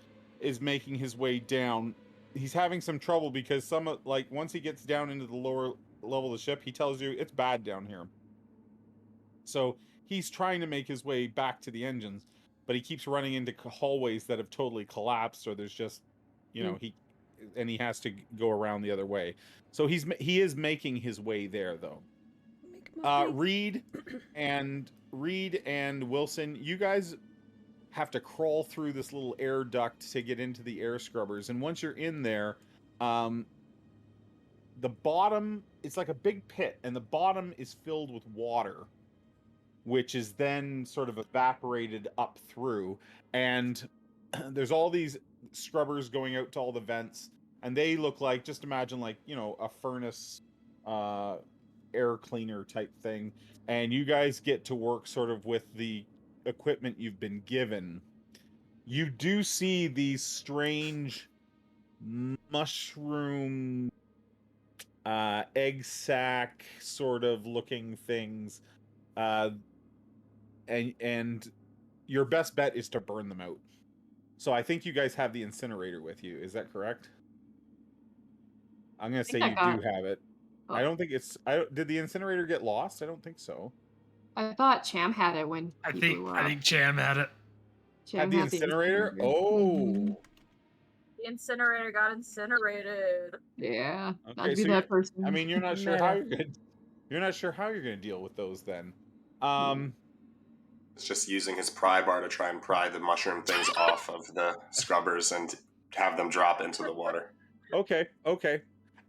is making his way down. He's having some trouble because once he gets down into the lower level of the ship, he tells you it's bad down here. So he's trying to make his way back to the engines, but he keeps running into hallways that have totally collapsed, or there's just, he has to go around the other way. So he is making his way there, though. Reed and Wilson, you guys have to crawl through this little air duct to get into the air scrubbers, and once you're in there, the bottom, it's like a big pit, and the bottom is filled with water, which is then sort of evaporated up through, and there's all these scrubbers going out to all the vents, and they look like, just imagine like, a furnace air cleaner type thing, and you guys get to work sort of with the equipment you've been given. You do see these strange mushroom egg sac sort of looking things, and your best bet is to burn them out. So I think you guys have the incinerator with you. Is that correct? I'm gonna say you do have it. I don't think did the incinerator get lost? I don't think so. I thought Cham had it when he blew up. I think Cham had it. Cham Had the incinerator? Oh. The incinerator got incinerated. Yeah. Okay, Not to be so that person. I mean, you're not sure how you're gonna deal with those then. It's just using his pry bar to try and pry the mushroom things off of the scrubbers and have them drop into the water. Okay.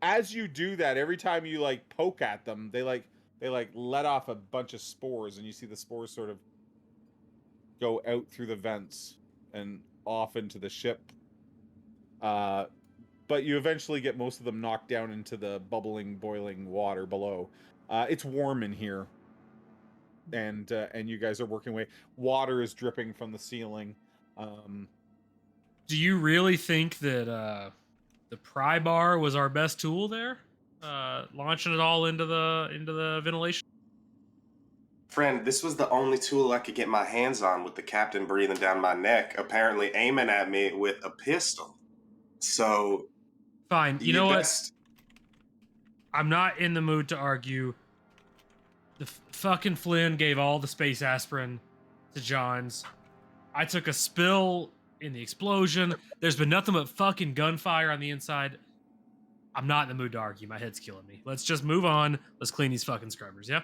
As you do that, every time you poke at them, they let off a bunch of spores, and you see the spores sort of go out through the vents and off into the ship. But you eventually get most of them knocked down into the bubbling, boiling water below. It's warm in here, and you guys are working away. Water is dripping from the ceiling. Do you really think that the pry bar was our best tool there? Launching it all into the ventilation? Friend, this was the only tool I could get my hands on with the captain breathing down my neck, apparently aiming at me with a pistol. So, fine. You know what? I'm not in the mood to argue. The fucking Flynn gave all the space aspirin to Johns. I took a spill in the explosion. There's been nothing but fucking gunfire on the inside. I'm not in the mood to argue. My head's killing me. Let's just move on. Let's clean these fucking scrubbers, yeah?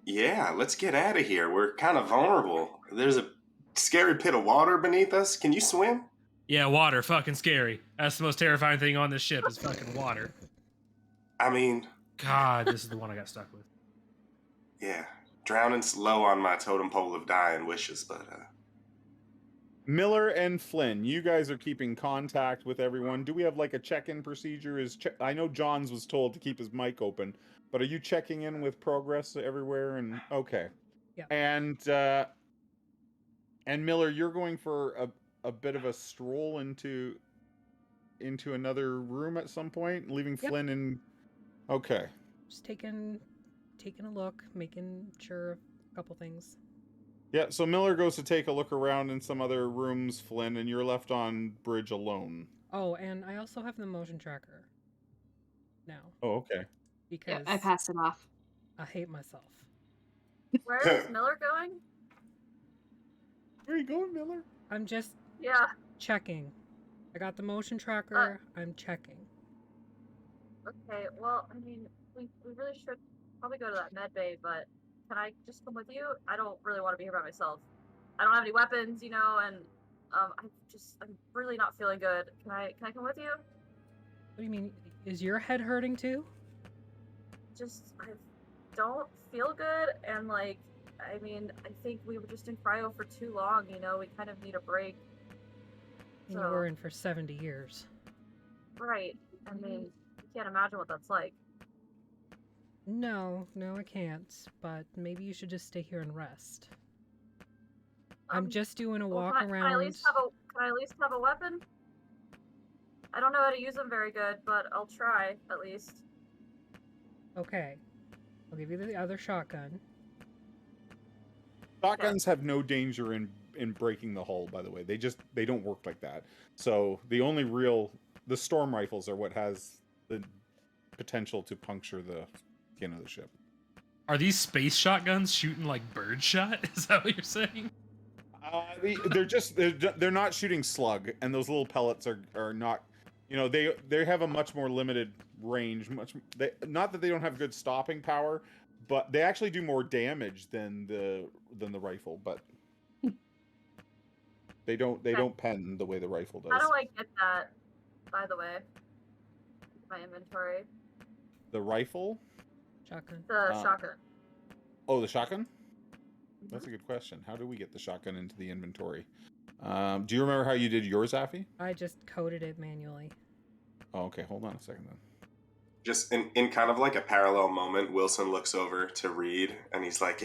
Yeah, let's get out of here. We're kind of vulnerable. There's a scary pit of water beneath us. Can you swim? Yeah, water. Fucking scary. That's the most terrifying thing on this ship is fucking water. I mean... God, this is the one I got stuck with. Yeah. Drowning's low on my totem pole of dying wishes, but Miller and Flynn, you guys are keeping contact with everyone. Do we have like a check-in procedure? I know Johns was told to keep his mic open, but are you checking in with progress everywhere? And okay, Yeah. And Miller, you're going for a bit of a stroll into another room at some point, leaving Yep. Flynn in. Okay. Just taking a look, making sure a couple things. Yeah, so Miller goes to take a look around in some other rooms, Flynn, and you're left on bridge alone. Oh, and I also have the motion tracker now. Oh, okay. Because I passed it off. I hate myself. Where is Miller going? Where are you going, Miller? I'm just checking. I got the motion tracker. I'm checking. Okay, well, I mean, we really should probably go to that med bay, but can I just come with you? I don't really want to be here by myself. I don't have any weapons, you know, and I'm really not feeling good. Can I come with you? What do you mean? Is your head hurting too? Just I don't feel good, and like, I mean, I think we were just in cryo for too long, you know. We kind of need a break. And you were in for 70 years. Right. I mean, you can't imagine what that's like. No, I can't. But maybe you should just stay here and rest. I'm just doing a walk around. Can I at least have a weapon? I don't know how to use them very good, but I'll try at least. Okay. I'll give you the other shotgun. Shotguns have no danger in breaking the hull, by the way. They don't work like that. So the storm rifles are what has the potential to puncture the skin of the ship. Are these space shotguns shooting like bird shot? Is that what you're saying? They're not shooting slug, and those little pellets are not. You know, they have a much more limited range. Not that they don't have good stopping power, but they actually do more damage than the rifle. But they don't pen the way the rifle does. How do I get that? By the way, my inventory. The rifle? Shotgun. The shotgun. Oh, the shotgun? That's a good question. How do we get the shotgun into the inventory? Do you remember how you did yours, Affy? I just coded it manually. Oh, okay. Hold on a second then. Just in kind of like a parallel moment, Wilson looks over to Reed and he's like,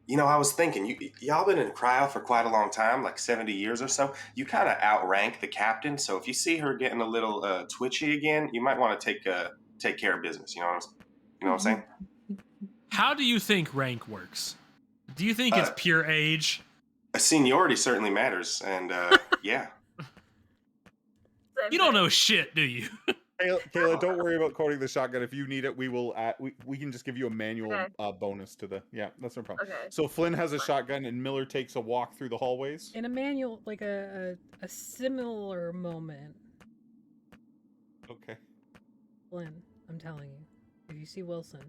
you know, I was thinking, y'all been in cryo for quite a long time, like 70 years or so. You kind of outrank the captain, so if you see her getting a little twitchy again, you might want to take care of business. You know what I'm saying? How do you think rank works? Do you think it's pure age? Seniority certainly matters, and yeah. You don't know shit, do you? Kayla, don't worry about coding the shotgun. If you need it, we will. We can just give you a manual bonus to the. Yeah, that's no problem. Okay. So Flynn has a shotgun, and Miller takes a walk through the hallways. In a manual, like a similar moment. Okay. Flynn, I'm telling you, if you see Wilson,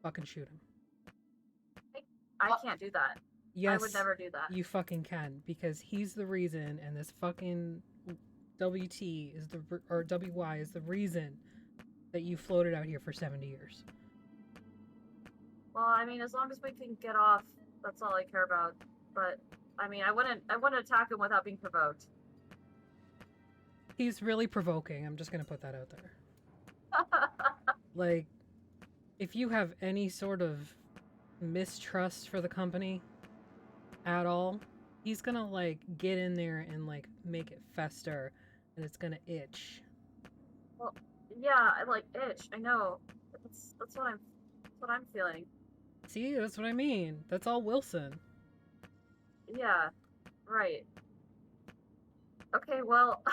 fucking shoot him. I can't do that. Yes, I would never do that. You fucking can, because he's the reason, and this fucking WY is the reason that you floated out here for 70 years. Well, I mean, as long as we can get off, that's all I care about. But I mean, I wouldn't attack him without being provoked. He's really provoking. I'm just gonna put that out there. Like, if you have any sort of mistrust for the company at all, he's gonna like get in there and like make it fester, and it's gonna itch. Well, yeah, I like itch. I know. That's what I'm feeling. See, that's what I mean. That's all Wilson. Yeah, right. Okay, well,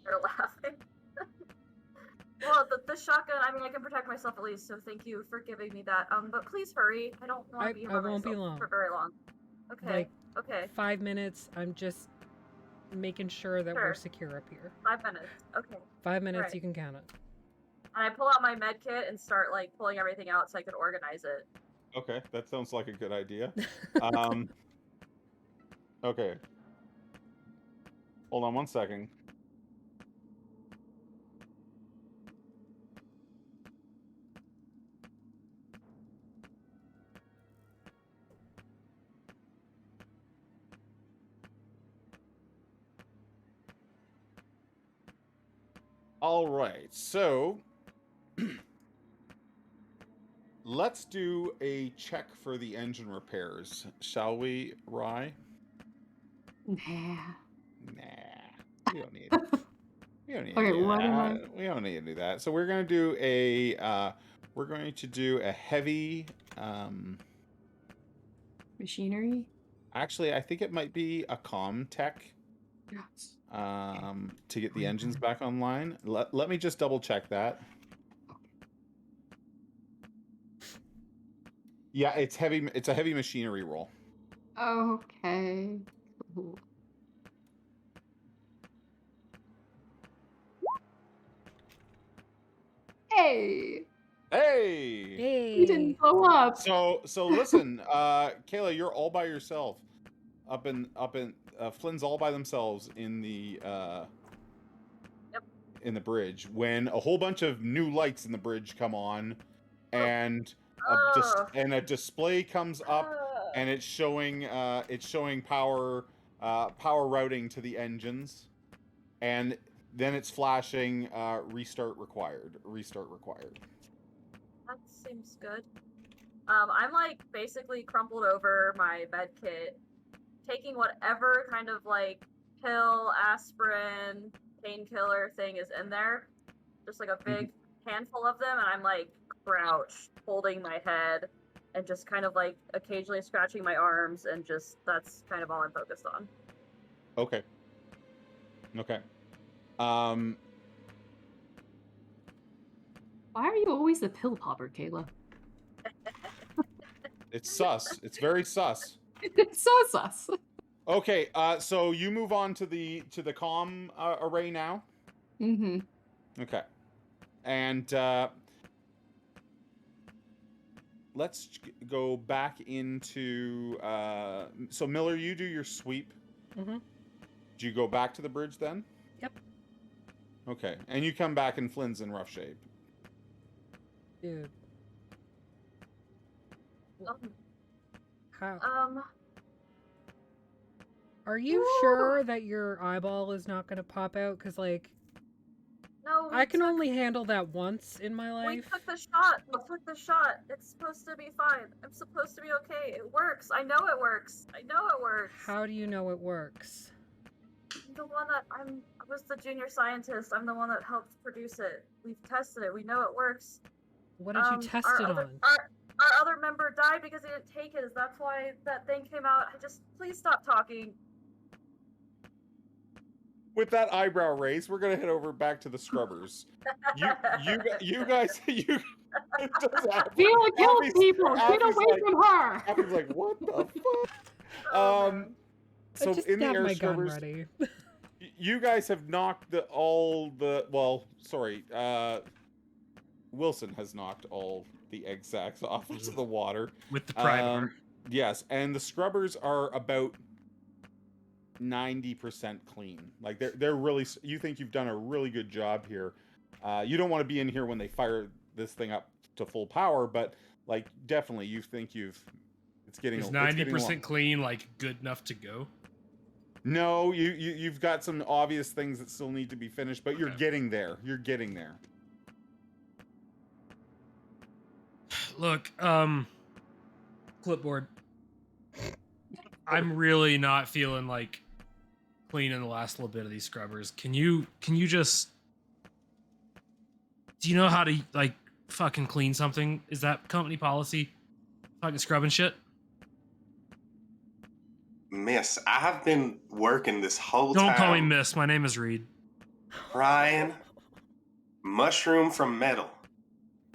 you're laughing. Well, the shotgun, I mean, I can protect myself at least, so thank you for giving me that. But please hurry. I don't want to be here I by won't be myself long. for very long. Okay, Like, okay. 5 minutes. I'm just making sure that we're secure up here. 5 minutes, okay. 5 minutes, Right. you can count it. And I pull out my med kit and start, like, pulling everything out so I can organize it. Okay, that sounds like a good idea. Okay. Hold on one second. All right, so let's do a check for the engine repairs, shall we, Rye? Nah. Nah, we don't need. We don't need to Okay, do what am I? that. We don't need to do that. So we're going to do a heavy. Machinery? Actually, I think it might be a comm tech. Yes. To get the engines back online. Let me just double check that. Yeah, it's heavy. It's a heavy machinery roll. Okay. Cool. Hey! Hey! We didn't blow up. So listen, Kayla, you're all by yourself. Up in Flynn's all by themselves in the in the bridge when a whole bunch of new lights in the bridge come on, and a display comes up, and it's showing power routing to the engines, and then it's flashing restart required. That seems good. I'm like basically crumpled over my bed kit, taking whatever kind of like pill, aspirin, painkiller thing is in there, just like a big handful of them, and I'm like crouched, holding my head, and just kind of like occasionally scratching my arms, and just that's kind of all I'm focused on. Okay. Why are you always the pill popper, Kayla? It's sus. It's very sus. It's so sus. Okay, so you move on to the comm array now. Mm-hmm. Okay, and let's go back into. So Miller, you do your sweep. Mm-hmm. Do you go back to the bridge then? Yep. Okay, and you come back and Flynn's in rough shape. Dude. Um, How? Are you sure that your eyeball is not going to pop out? Because, like, no, I can only handle that once in my life. We took the shot. It's supposed to be fine. I'm supposed to be okay. It works. I know it works. How do you know it works? I'm the one that I was the junior scientist. I'm the one that helped produce it. We've tested it. We know it works. What did you test it on? Our other member died because he didn't take his. That's why that thing came out. Please stop talking. With that eyebrow raise, we're gonna head over back to the scrubbers. You guys, you. Feel kill people. Get away from her. Happy's like, what the fuck? So I just in the have air my gun scrubbers, ready. you guys have knocked Wilson has knocked all the egg sacs off into the water with the primer. Yes, and the scrubbers are about 90% clean. Like they're really. You think you've done a really good job here. You don't want to be in here when they fire this thing up to full power, but like definitely you think it's getting. Is 90% clean like good enough to go? No, you've got some obvious things that still need to be finished, but you're getting there. Look, clipboard. I'm really not feeling like cleaning the last little bit of these scrubbers. Can you just, do you know how to like fucking clean something? Is that company policy? Fucking scrubbing shit? Miss, I have been working this whole time. Don't call me Miss. My name is Reed. Brian, mushroom from metal.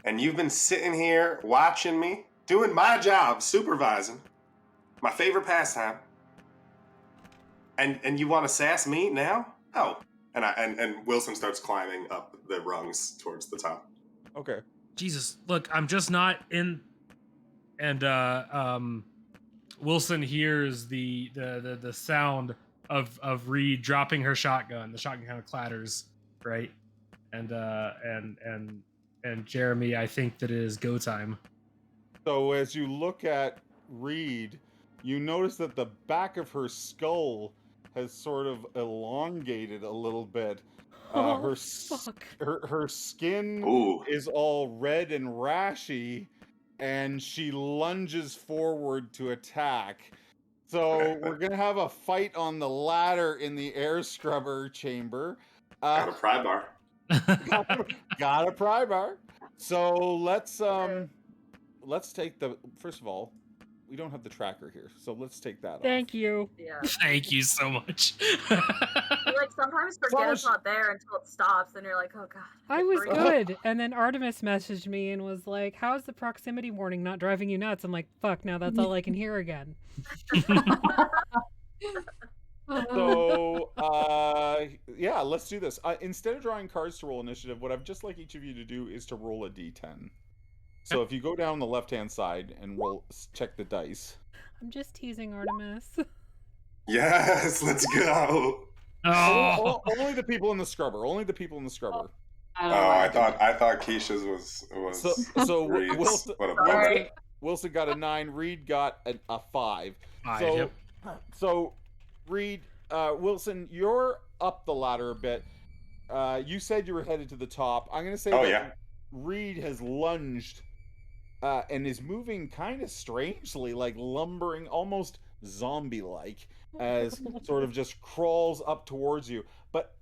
And you've been sitting here watching me, doing my job, supervising, my favorite pastime. And you want to sass me now? Oh. And Wilson starts climbing up the rungs towards the top. Okay. Jesus, look, I'm just not in. And Wilson hears the sound of Reed dropping her shotgun. The shotgun kind of clatters, right? And Jeremy, I think that it is go time. So as you look at Reed, you notice that the back of her skull has sort of elongated a little bit. Her fuck. her skin Ooh. is all red and rashy, and she lunges forward to attack. So Okay. we're gonna have a fight on the ladder in the air scrubber chamber. Got a pry bar. Got a pry bar. So let's take the first of all, we don't have the tracker here, so let's take that off. Thank you. Yeah. Thank you so much. You like sometimes forget it's not there until it stops, and you're like, oh god. I was breathe. good. And then Artemis messaged me and was like, how's the proximity warning not driving you nuts? I'm like, fuck, now that's all I can hear again. So, yeah, let's do this. Instead of drawing cards to roll initiative, what I'd just like each of you to do is to roll a d10. So if you go down the left-hand side and check the dice. I'm just teasing Artemis. Yes, let's go. Oh, Only the people in the scrubber. Only the people in the scrubber. I thought Keisha's was So Reed's. What a bummer. Wilson got a 9. Reed got a 5. Five, yep. So Reed, Wilson, you're up the ladder a bit. You said you were headed to the top. I'm going to say that Reed has lunged and is moving kind of strangely, like lumbering, almost zombie-like, as sort of just crawls up towards you. But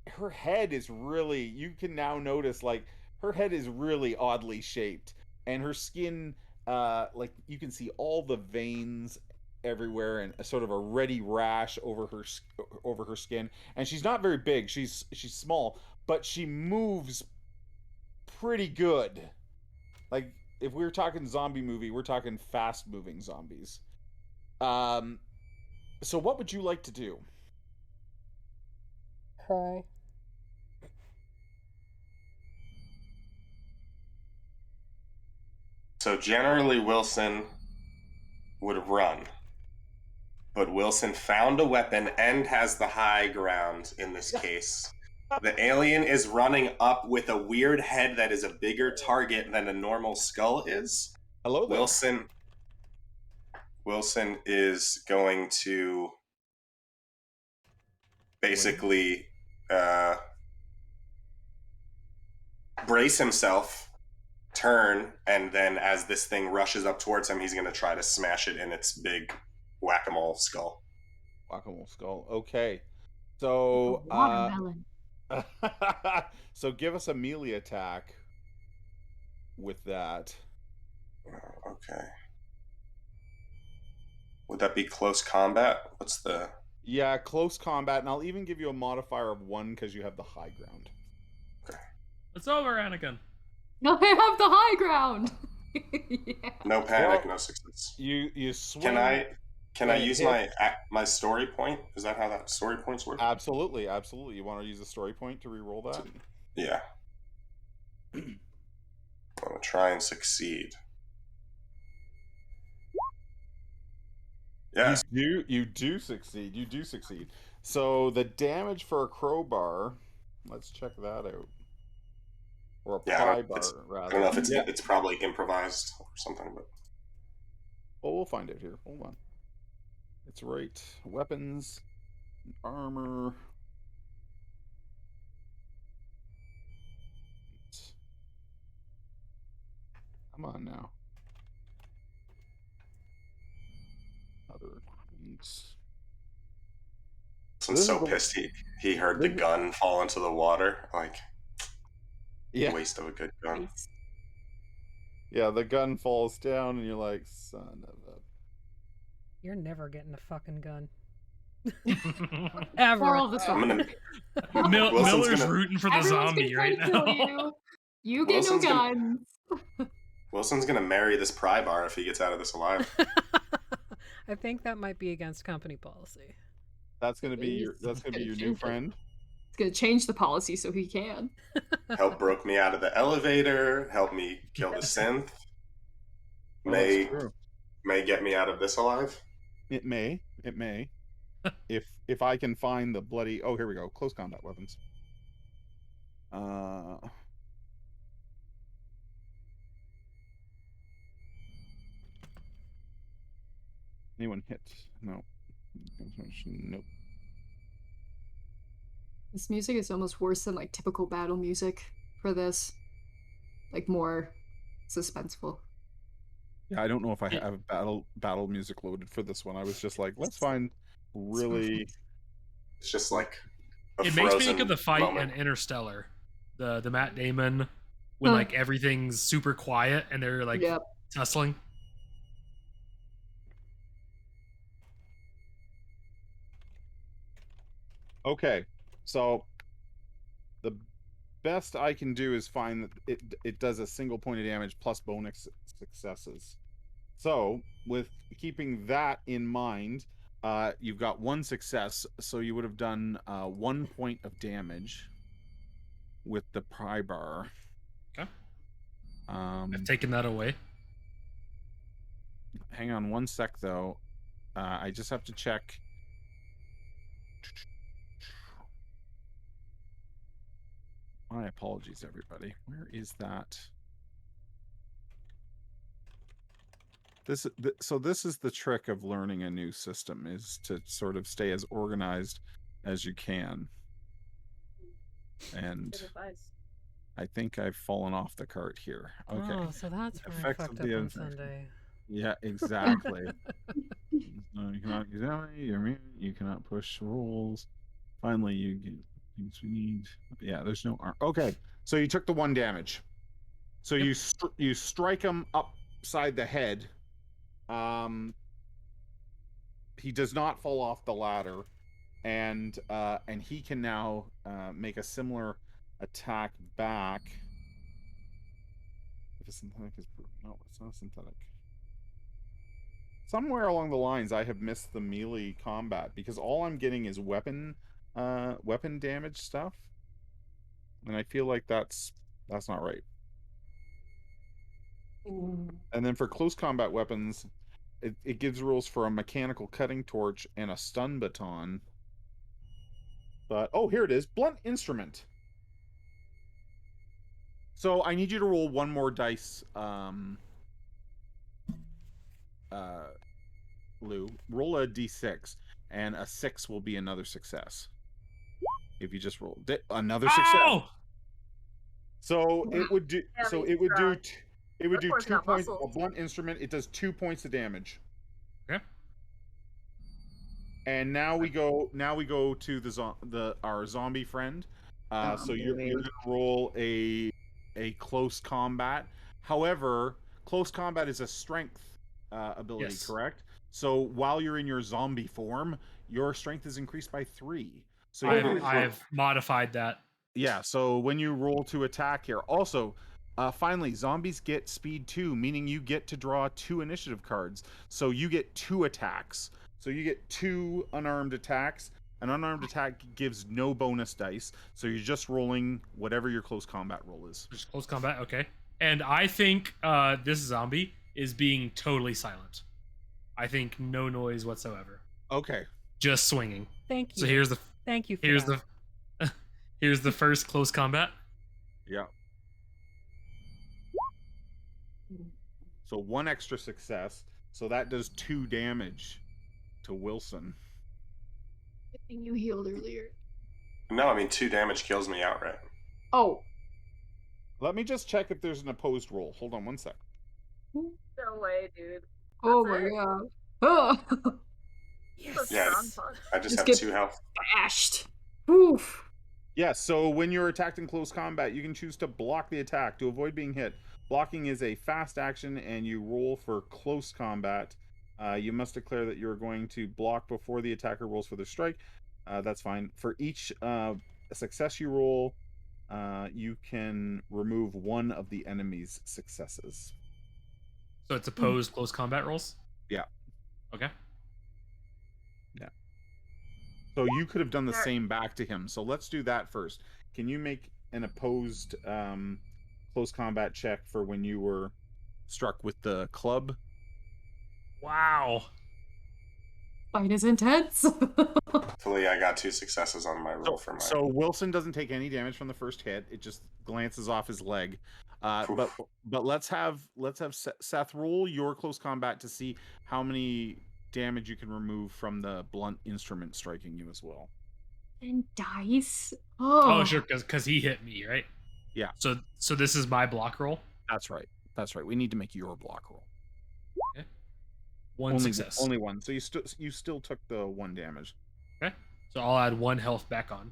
her head is really, you can now notice, like, her head is really oddly shaped. And her skin, like, you can see all the veins everywhere and a sort of a reddy rash over her skin. And she's not very big. She's small, but she moves pretty good. Like, if we were talking zombie movie, we're talking fast moving zombies. So what would you like to do? Cry. So generally Wilson would run. But Wilson found a weapon and has the high ground in this case. The alien is running up with a weird head that is a bigger target than a normal skull is. Hello there. Wilson is going to basically brace himself, turn, and then as this thing rushes up towards him, he's going to try to smash it in its big whack-a-mole skull. Whack-a-mole skull. Okay. So Watermelon. so give us a melee attack with that. Okay. Would that be close combat? What's the... Yeah, close combat, and I'll even give you a modifier of 1 because you have the high ground. Okay. it's over, Anakin. No, I have the high ground. Yeah. No panic, no success. You swing. Can I use my story point? Is that how that story points work? Absolutely. You want to use a story point to re-roll that? Yeah. I'm gonna try and succeed. Yeah. You do succeed. So the damage for a crowbar, let's check that out. Or a pry bar, rather. I don't know if it's probably improvised or something, but... Oh, we'll find it here. Hold on. It's right. Weapons, armor. Come on now. Other things. I'm so pissed he heard the gun fall into the water. Like, waste of a good gun. Yeah, the gun falls down and you're like, son of a... You're never getting a fucking gun. Ever. Moral of the story. Miller's rooting for the Everyone's zombie gonna right try to kill now. You get no guns. Wilson's gonna marry this pry bar if he gets out of this alive. I think that might be against company policy. That's gonna be your new friend. It's gonna change the policy so he can. Help broke me out of the elevator. Help me kill the synth. May get me out of this alive. It may. If I can find the bloody... Oh, here we go. Close combat weapons. Anyone hit? No. Nope. This music is almost worse than like typical battle music for this. Like more suspenseful. Yeah, I don't know if I have battle music loaded for this one. I was just like, let's find really. It's just like a It makes me frozen think of the fight moment. in Interstellar, the Matt Damon when Huh. like everything's super quiet and they're like Yep. tussling. Okay, so the best I can do is find that it does a single point of damage plus bonus successes. So with keeping that in mind, you've got one success, so you would have done 1 point of damage with the pry bar. Okay. I've taken that away. Hang on one sec, though. I just have to check. My apologies, everybody. Where is that? So this is the trick of learning a new system, is to sort of stay as organized as you can. And Good advice. I think I've fallen off the cart here. Okay. Oh, so that's where I Effects fucked of up the on infection. Sunday. Yeah, exactly. No, you cannot use enemy, you're immune, you cannot push rolls. Finally, you get things we need. Yeah, there's no arm. Okay, so you took the 1 damage. So Yep. you strike him upside the head. He does not fall off the ladder, and he can now make a similar attack back. If it's synthetic, no, it's not synthetic. Somewhere along the lines, I have missed the melee combat because all I'm getting is weapon damage stuff, and I feel like that's not right. And then for close combat weapons, it gives rules for a mechanical cutting torch and a stun baton. But oh, here it is, blunt instrument. So I need you to roll 1 more dice, Lou. Roll a d6, and a 6 will be another success. If you just roll another success. Oh! So it would do. Yeah, So he's it would do. strong. It would do Horse 2 got points. muscles. A blunt instrument. It does 2 points of damage. Okay. And now we go. Now we go to our zombie friend. So you're gonna roll a close combat. However, close combat is a strength ability, Yes. correct? So while you're in your zombie form, your strength is increased by 3. So I've modified that. yeah. So when you roll to attack here, also. Finally, zombies get speed 2, meaning you get to draw 2 initiative cards. So you get 2 attacks. So you get 2 unarmed attacks. An unarmed attack gives no bonus dice. So you're just rolling whatever your close combat roll is. Just close combat, okay. And I think this zombie is being totally silent. I think no noise whatsoever. Okay. Just swinging. Thank you. So here's the Thank you for here's that. the here's the first close combat. Yeah. So 1 extra success. So that does 2 damage to Wilson. I think you healed earlier. No, I mean 2 damage kills me outright. Oh. Let me just check if there's an opposed roll. Hold on 1 sec. No way, dude. Oh That's my it. god. Oh. That's a Yeah, strong punch. I just have get 2 health. bashed. Oof. Yeah, so when you're attacked in close combat, you can choose to block the attack to avoid being hit. Blocking is a fast action, and you roll for close combat. You must declare that you're going to block before the attacker rolls for their strike. That's fine. For each success you roll, you can remove 1 of the enemy's successes. So it's opposed close combat rolls? Yeah. Okay. Yeah. So you could have done the same back to him. So let's do that first. Can you make an opposed close combat check for when you were struck with the club? Wow. Fight is intense. Hopefully I got 2 successes on my roll for my... So Wilson doesn't take any damage from the first hit. It just glances off his leg. But let's have Seth roll your close combat to see how many damage you can remove from the blunt instrument striking you as well. And dice. Oh, Oh, sure, because he hit me, right? Yeah. So this is my block roll. That's right. That's right. We need to make your block roll. Okay. One success. Only one. So you still took the 1 damage. Okay. So I'll add 1 health back on.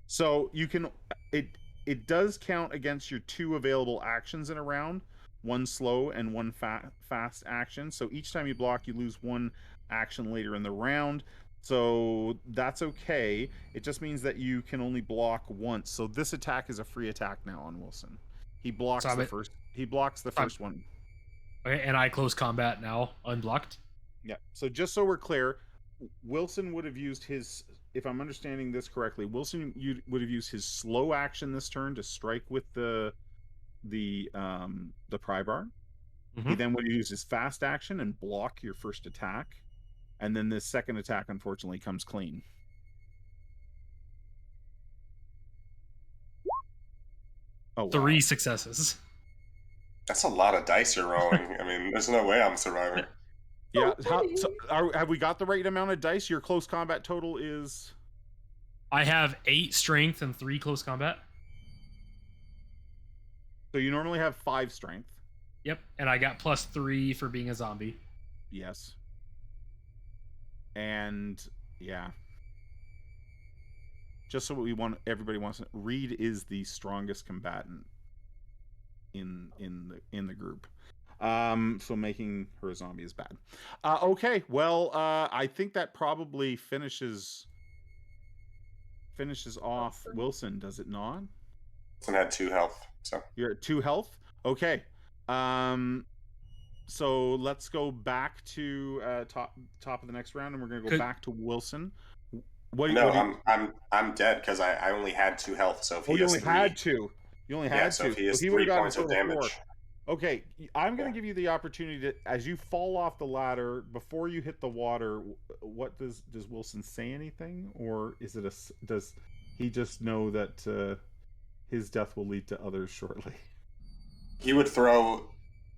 So you can it does count against your 2 available actions in a round, 1 slow and 1 fast action. So each time you block, you lose 1 action later in the round. So that's okay. It just means that you can only block once. So this attack is a free attack now on Wilson. He blocks So the first one. Okay, and I close combat now, unblocked. Yeah. So just so we're clear, Wilson would have used his, if I'm understanding this correctly, Wilson would have used his slow action this turn to strike with the pry bar. He then would use his fast action and block your first attack, and then this second attack unfortunately comes clean. Oh, wow. 3 successes. That's a lot of dice you're rolling. I mean, there's no way I'm surviving. Yeah. Have we got the right amount of dice? Your close combat total is... I have 8 strength and 3 close combat. So you normally have 5 strength. Yep, and I got +3 for being a zombie. Yes. And yeah. Just so everybody wants to, Reed is the strongest combatant in the group. So making her a zombie is bad. Okay, well, I think that probably finishes off Wilson, does it not? Wilson had 2 health, so you're at 2 health. Okay. So let's go back to top of the next round, and we're gonna go back to Wilson. I'm dead because I only had 2 health. So if he only had 2, you only had 2. So if he has he 3 points of damage. 4. Okay, I'm gonna give you the opportunity to, as you fall off the ladder, before you hit the water, what does Wilson say anything, or is it does he just know that his death will lead to others shortly? He would throw,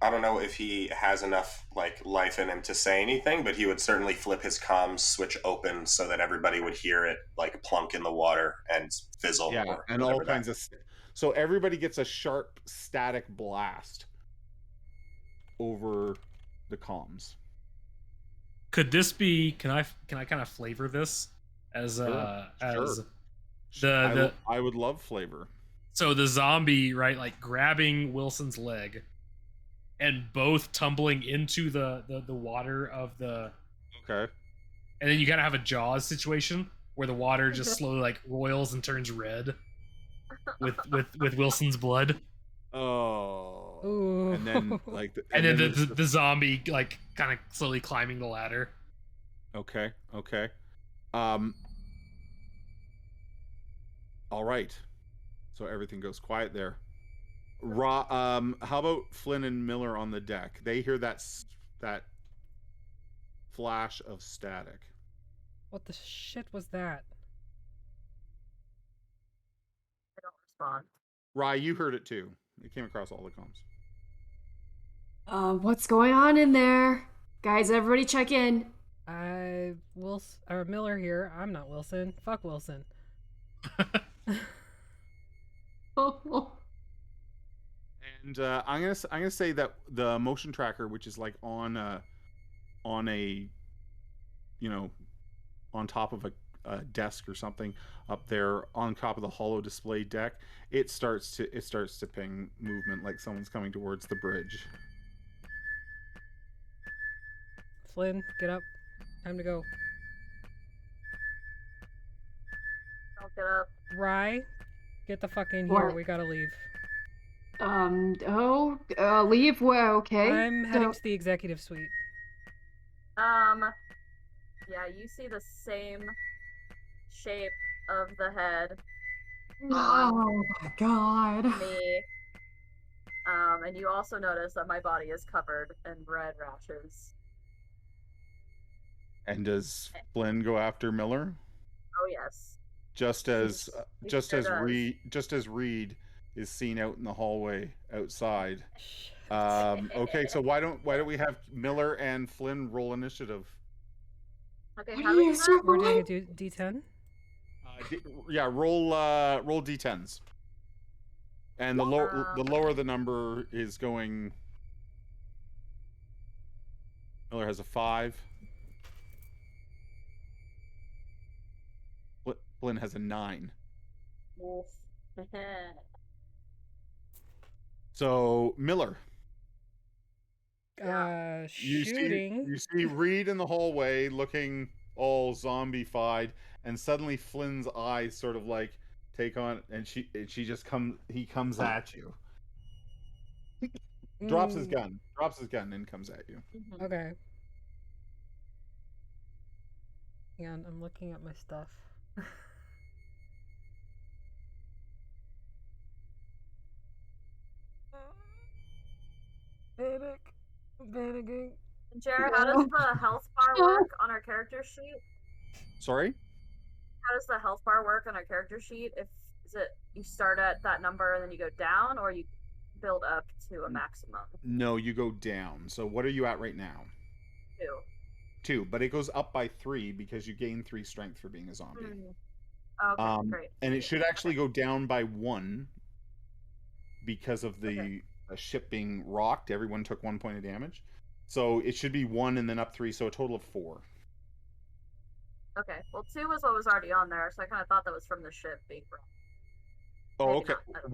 I don't know if he has enough life in him to say anything, but he would certainly flip his comms switch open so that everybody would hear it plunk in the water and fizzle. Yeah, and all kinds of. So everybody gets a sharp static blast over the comms. Could this be? Can I kind of flavor this as Sure. I would love flavor. So the zombie, right, grabbing Wilson's leg and both tumbling into the water of the... Okay. And then you kind of have a Jaws situation where the water just slowly roils and turns red with Wilson's blood. Oh. Ooh. And then and then the zombie kind of slowly climbing the ladder. Okay. All right. So everything goes quiet there. How about Flynn and Miller on the deck? They hear that flash of static. What the shit was that? I don't respond. Rye, you heard it too. It came across all the comms. What's going on in there? Guys, everybody check in. Miller here. I'm not Wilson. Fuck Wilson. And I'm gonna say that the motion tracker, which is on a on top of a desk or something up there on top of the hollow display deck, it starts to ping movement like someone's coming towards the bridge. Flynn, get up. Time to go. Don't get up. Rye, get the fuck in here. What? We gotta leave. Leave? Well, okay. I'm heading to the executive suite. Yeah, you see the same shape of the head. Oh my god. Me. And you also notice that my body is covered in red rashes. And does Flynn go after Miller? Oh yes. Just as does. Reed is seen out in the hallway outside. Okay, so why don't we have Miller and Flynn roll initiative? Okay, What how are do we you do that? We're doing a surviving? D10. Roll d10s, and the lower the number is going. Miller has a 5. Blinn has a 9. Wolf. So Miller, Shooting. you see Reed in the hallway looking all zombie-fied, and suddenly Flynn's eyes sort of like take on, and he comes at you. Drops his gun, and comes at you. Okay. Yeah, I'm looking at my stuff. Panic. I'm panicking. Jared, how does the health bar work on our character sheet? Sorry? How does the health bar work on our character sheet? Is it you start at that number and then you go down, or you build up to a maximum? No, you go down. So what are you at right now? 2, but it goes up by 3 because you gain 3 strength for being a zombie. Okay, great. And it should actually go down by 1 because of the ship being rocked. Everyone took 1 point of damage. So it should be 1 and then up 3, so a total of 4. Okay, well 2 was what was already on there, so I kind of thought that was from the ship being rocked. Oh, Maybe okay. not,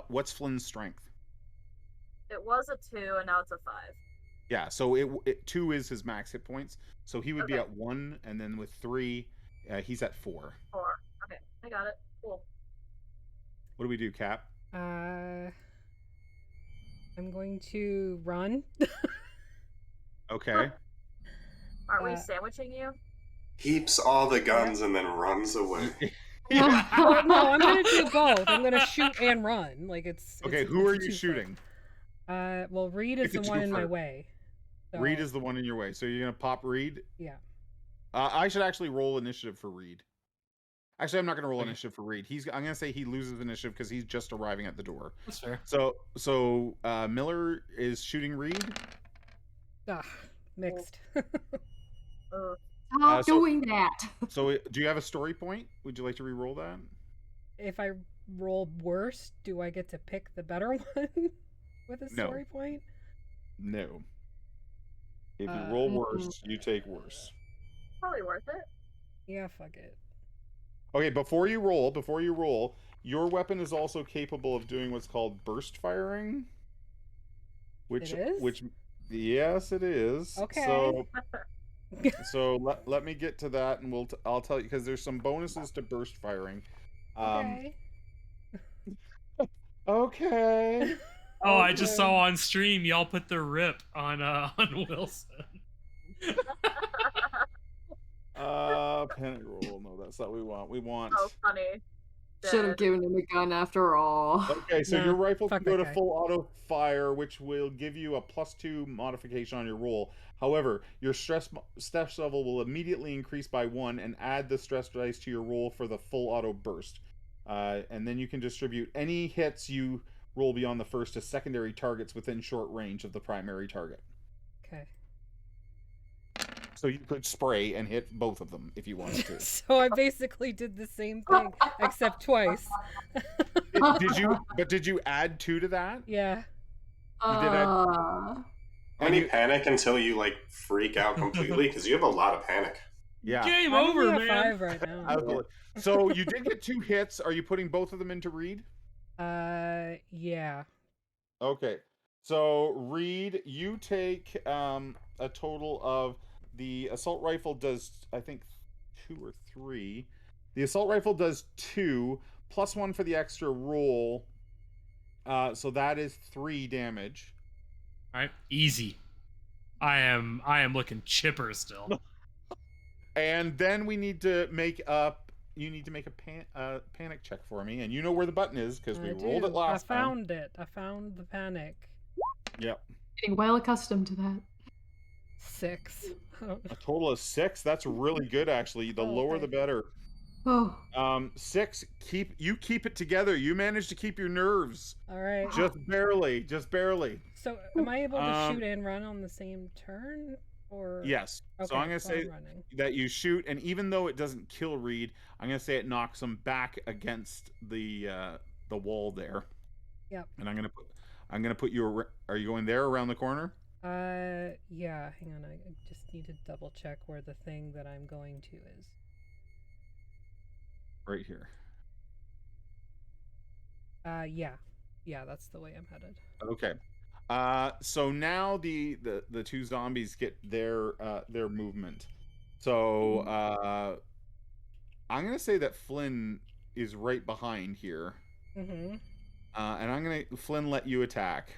What's Flynn's strength? It was a 2 and now it's a 5. Yeah, so it 2 is his max hit points. So he would be at 1, and then with 3, he's at 4. 4. Okay, I got it. Cool. What do we do, Cap? I'm going to run. Okay. Aren't we sandwiching you? Keeps all the guns and then runs away. Well, no, I'm gonna do both. I'm gonna shoot and run. Like it's. Okay, who are you shooting? Well, Reed is the one in my way. So... Reed is the one in your way. So you're gonna pop Reed? Yeah. I should actually roll initiative for Reed. Actually, I'm not gonna roll initiative for Reed. I'm gonna say he loses initiative because he's just arriving at the door. That's fair. So Miller is shooting Reed. Mixed. Stop doing that. So do you have a story point? Would you like to re-roll that? If I roll worse, do I get to pick the better one with a story point? No. If you roll worse, you take worse. Probably worth it. Yeah, fuck it. Okay, before you roll, your weapon is also capable of doing what's called burst firing. Which yes, it is. Okay. So let me get to that, and I'll tell you, because there's some bonuses to burst firing. Okay. Okay. Oh, I just saw on stream y'all put the rip on Wilson. Panic roll. No, that's not what we want. We want. Oh, funny. Should have given him a gun after all. Okay, so your rifle can go to full auto fire, which will give you a +2 modification on your roll. However, your stress level will immediately increase by 1 and add the stress dice to your roll for the full auto burst. And then you can distribute any hits you roll beyond the first to secondary targets within short range of the primary target. Okay. So you could spray and hit both of them if you wanted to. So I basically did the same thing, except twice. Did you add 2 to that? Yeah. You did add... Any panic until you like freak out completely, because you have a lot of panic. Yeah. Game I'm over, only at man. 5 right now. Absolutely. So you did get 2 hits. Are you putting both of them into Reed? Yeah. Okay. So Reed, you take a total of, the assault rifle does, I think, 2 or 3. The assault rifle does 2 plus 1 for the extra roll. So that is 3 damage. All right, easy. I am looking chipper still. And then we need to make up. You need to make a panic check for me, and you know where the button is because we rolled it last time. I found it. I found the panic. Yep. Getting well accustomed to that. 6. A total of 6. That's really good, actually. The lower, the better. Oh. 6. Keep it together. You managed to keep your nerves. All right. Just barely. So, am I able to shoot and run on the same turn? Or yes. okay, So I'm gonna so say I'm running. that you shoot, and even though it doesn't kill Reed, I'm gonna say it knocks him back against the wall there. Yep. And I'm gonna put you. Are you going there around the corner? Yeah. Hang on. I just need to double check where the thing that I'm going to is. Right here. Yeah. That's the way I'm headed. Okay. So now the two zombies get their movement. So I'm gonna say that Flynn is right behind here. Mm-hmm. And I'm gonna Flynn let you attack.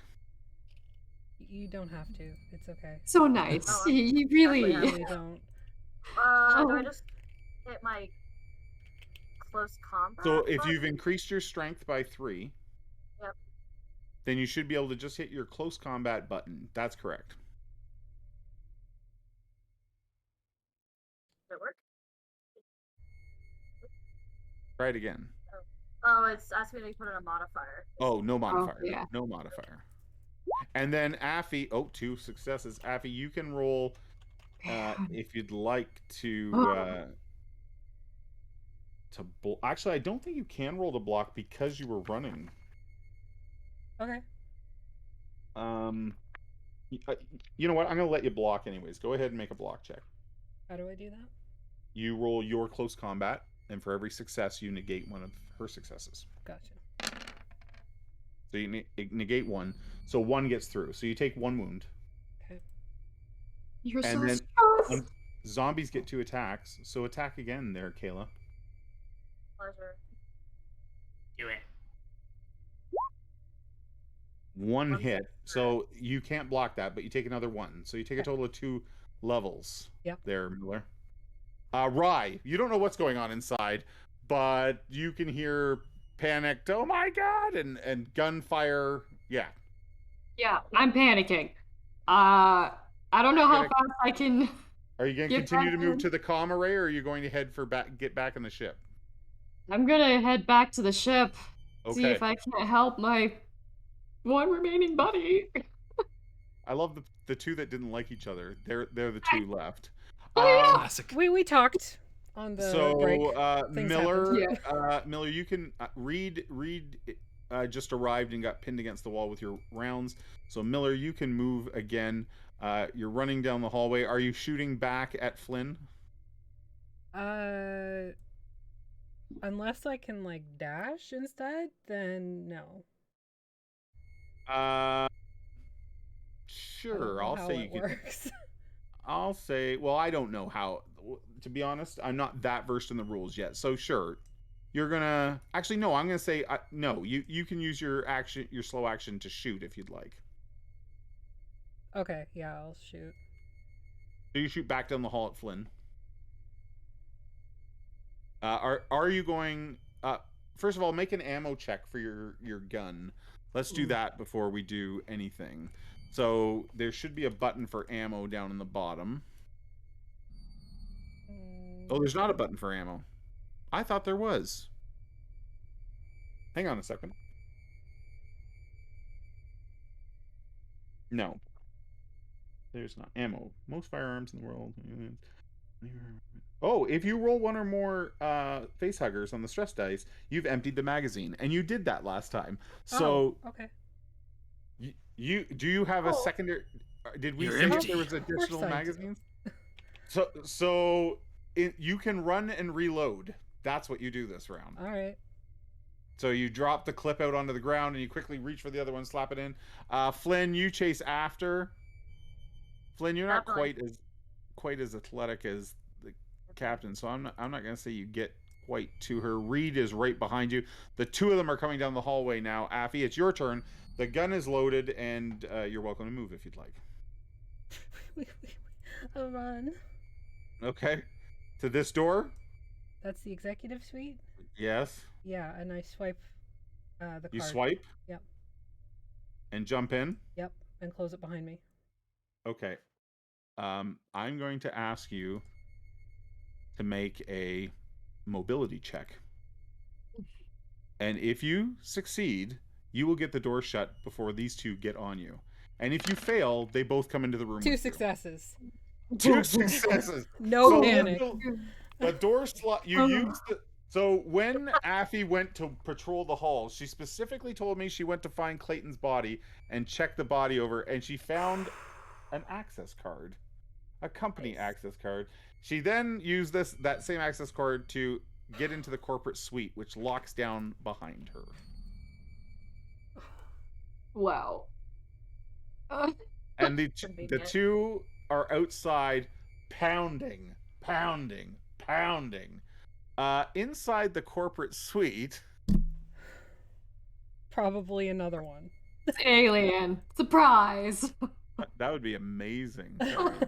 You don't have to. It's okay. So nice. Oh, He You really. really don't. Do Oh. I just hit my close combat? So if button? you've increased your strength by 3, Yep. then you should be able to just hit your close combat button. That's correct. Did it work? Try it again. Oh, it's asking me to put in a modifier. Oh, no modifier. yeah. No modifier. And then Affy, 2 successes. Affy, you can roll if you'd like to actually, I don't think you can roll to block because you were running. Okay. You know what? I'm gonna let you block anyways. Go ahead and make a block check. How do I do that? You roll your close combat, and for every success, you negate one of her successes. Gotcha. So you negate 1, so 1 gets through. So you take 1 wound. Okay. You're And so then strong. zombies get 2 attacks. So attack again there, Kayla. Pleasure. Do it. 1 hit. So you can't block that, but you take another 1. So you take a total of 2 levels. Yep. There, Miller. Rye, you don't know what's going on inside, but you can hear panicked, oh my god, and gunfire. Yeah. Yeah, I'm panicking. I don't know how fast I can. Are you going to Get continue to back move in. to the comm array, or are you going to head for get back in the ship? I'm gonna head back to the ship. See Okay. if I can't help my one remaining buddy. I love the 2 that didn't like each other. They're the 2 left. Oh, yeah. Classic. We talked on the break. Things Miller, happened. Miller, you can Reed just arrived and got pinned against the wall with your rounds. So Miller, you can move again. You're running down the hallway. Are you shooting back at Flynn? Unless I can like dash instead, then no. Sure. I'll say you can. Works. I'll say, well, I don't know how. To be honest, I'm not that versed in the rules yet. So sure, you're gonna. Actually, no. I'm gonna say no. You can use your slow action to shoot if you'd like. Okay, yeah, I'll shoot. So you shoot back down the hall at Flynn. Are you going? First of all, make an ammo check for your gun. Let's do that before we do anything. So there should be a button for ammo down in the bottom. Oh, there's not a button for ammo. I thought there was. Hang on a second. No. There's not. Ammo. Most firearms in the world. Oh, if you roll 1 or more face huggers on the stress dice, you've emptied the magazine. And you did that last time. So okay. Do you have a secondary? Did we say if there was additional magazines? So you can run and reload. That's what you do this round. All right. So you drop the clip out onto the ground and you quickly reach for the other one, slap it in. Flynn, you chase after. Flynn, you're not quite as athletic as the captain, so I'm not going to say you get quite to her. Reed is right behind you. The 2 of them are coming down the hallway now. Affy, it's your turn. The gun is loaded, and you're welcome to move if you'd like. I'll run. Okay. To this door? That's the executive suite? Yes. Yeah, and I swipe the card. You swipe? Yep. And jump in? Yep, and close it behind me. Okay. I'm going to ask you to make a mobility check. And if you succeed, you will get the door shut before these 2 get on you. And if you fail, they both come into the room. 2 successes. 2 successes. No So panic. The door slot. You used the. So when Affy went to patrol the halls, she specifically told me she went to find Clayton's body and check the body over, and she found an access card, a company access card. She then used that same access card to get into the corporate suite, which locks down behind her. Wow. And the two are outside, pounding. Inside the corporate suite, Probably another one. Alien. Surprise. that would be amazing. That would be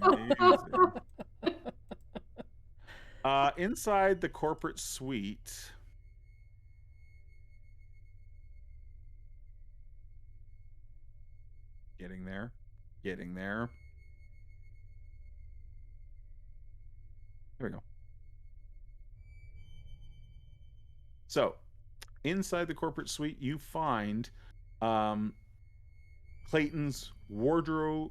amazing. Inside the corporate suite, getting there. Here we go. So, inside the corporate suite, you find Clayton's wardrobe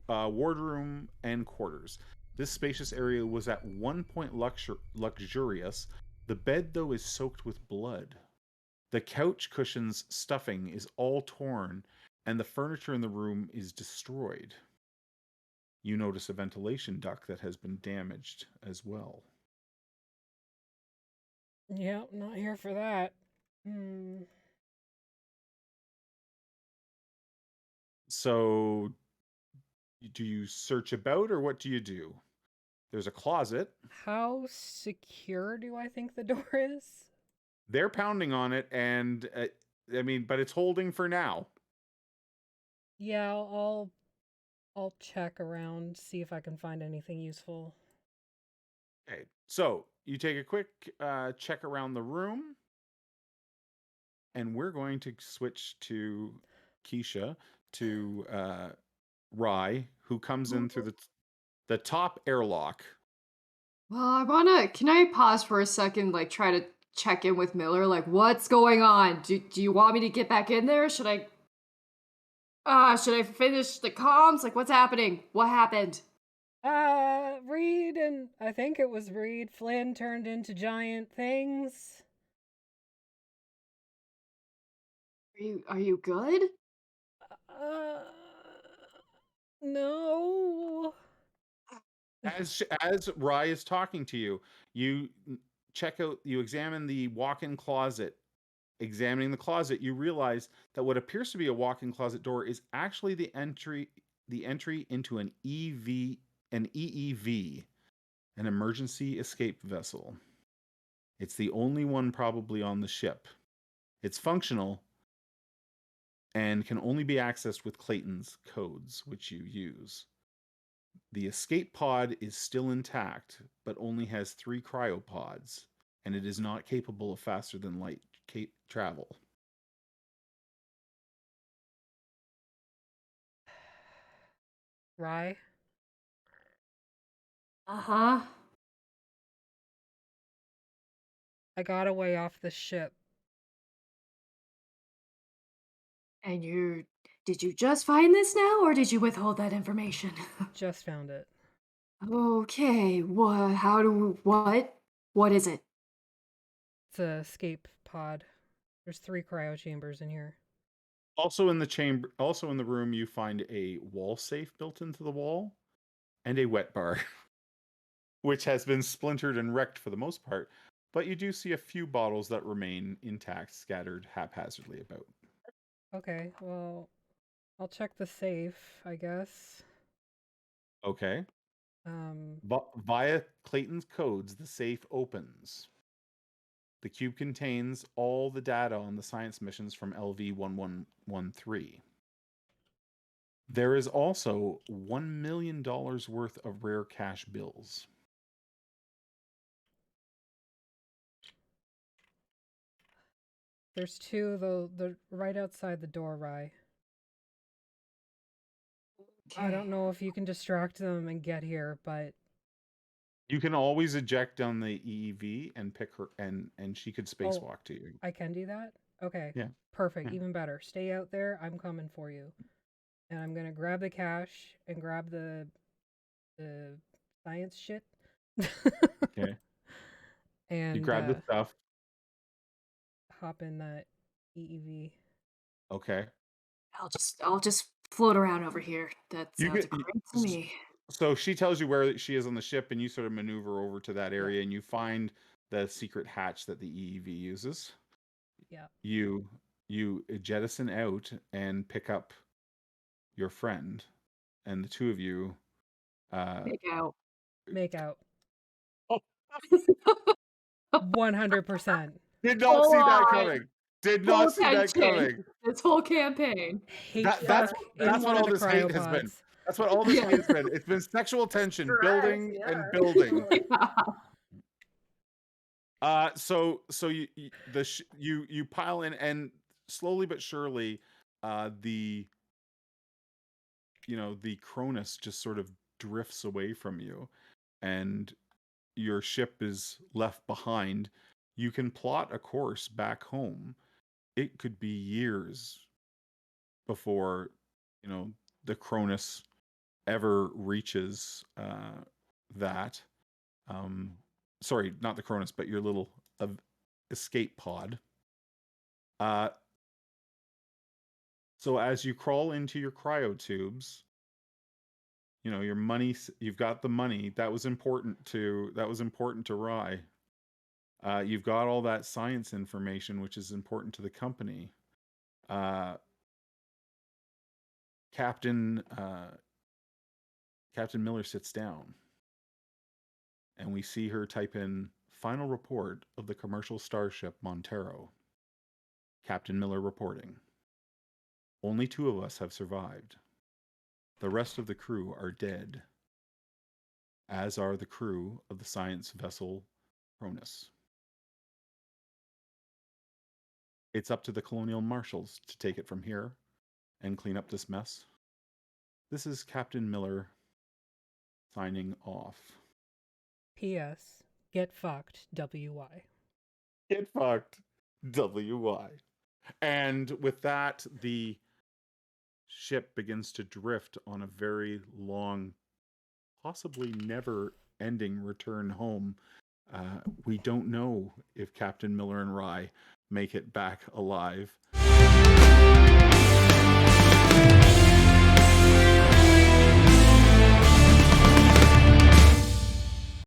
and quarters. This spacious area was at one point luxurious. The bed, though, is soaked with blood. The couch cushion's stuffing is all torn, and the furniture in the room is destroyed. You notice a ventilation duct that has been damaged as well. Yep, not here for that. So, do you search about, or what do you do? There's a closet. How secure do I think the door is? They're pounding on it, and but it's holding for now. Yeah, I'll check around, see if I can find anything useful. Okay, so you take a quick check around the room, and we're going to switch to Keisha, to Rye, who comes in through the top airlock. Well, can I pause for a second, like try to check in with Miller? Like, what's going on? Do you want me to get back in there? Should I finish the comms? Like, what's happening? What happened? Reed and I think it was Reed Flynn turned into giant things. Are you good? No. As Rye is talking to you, you examine the walk-in closet. Examining the closet, you realize that what appears to be a walk-in closet door is actually the entry into an EEV, an emergency escape vessel. It's the only one probably on the ship. It's functional and can only be accessed with Clayton's codes, which you use. The escape pod is still intact, but only has 3 cryopods, and it is not capable of faster than light travel. Rye? Uh-huh. I got away off the ship. And did you just find this now, or did you withhold that information? Just found it. Okay, what is it? It's a escape pod. There's 3 cryo chambers in here. Also in the room, you find a wall safe built into the wall and a wet bar, which has been splintered and wrecked for the most part, but you do see a few bottles that remain intact, scattered haphazardly about. Okay, well, I'll check the safe, I guess. Okay. Via Clayton's codes, the safe opens. The cube contains all the data on the science missions from LV-1113. There is also $1 million worth of rare cash bills. There's 2, though. They're right outside the door, Rye. I don't know if you can distract them and get here, but you can always eject on the EEV and pick her, and she could spacewalk to you. I can do that? Okay. Yeah. Perfect. Yeah. Even better. Stay out there. I'm coming for you. And I'm gonna grab the cash and grab the science shit. Okay. And You grab the stuff. hop in that EEV. Okay. I'll just float around over here. That You sounds get great to me. so she tells you where she is on the ship, and you sort of maneuver over to that area, and you find the secret hatch that the EEV uses. Yeah. You jettison out and pick up your friend, and the two of you Make out. 100%. Did not see that coming. Did Full not see that attention. coming. This whole campaign. Hate That's in one what all of the this hate has been. cryopods. That's what all this hate has been. It's been sexual tension, Stress, building yeah. and building. Yeah. So you pile in, and slowly but surely, the Cronus just sort of drifts away from you, and your ship is left behind. You can plot a course back home. It could be years before the Cronus ever reaches that. Sorry, not the Cronus, but your little escape pod. So as you crawl into your cryotubes, your money, you've got the money. That was important to Rye. You've got all that science information, which is important to the company. Captain Miller sits down, and we see her type in final report of the commercial starship Montero. Captain Miller reporting. Only 2 of us have survived. The rest of the crew are dead, as are the crew of the science vessel Cronus. It's up to the colonial marshals to take it from here and clean up this mess. This is Captain Miller signing off. P.S. Get fucked, W.Y. Get fucked, W.Y. And with that, the ship begins to drift on a very long, possibly never-ending return home. We don't know if Captain Miller and Rye make it back alive.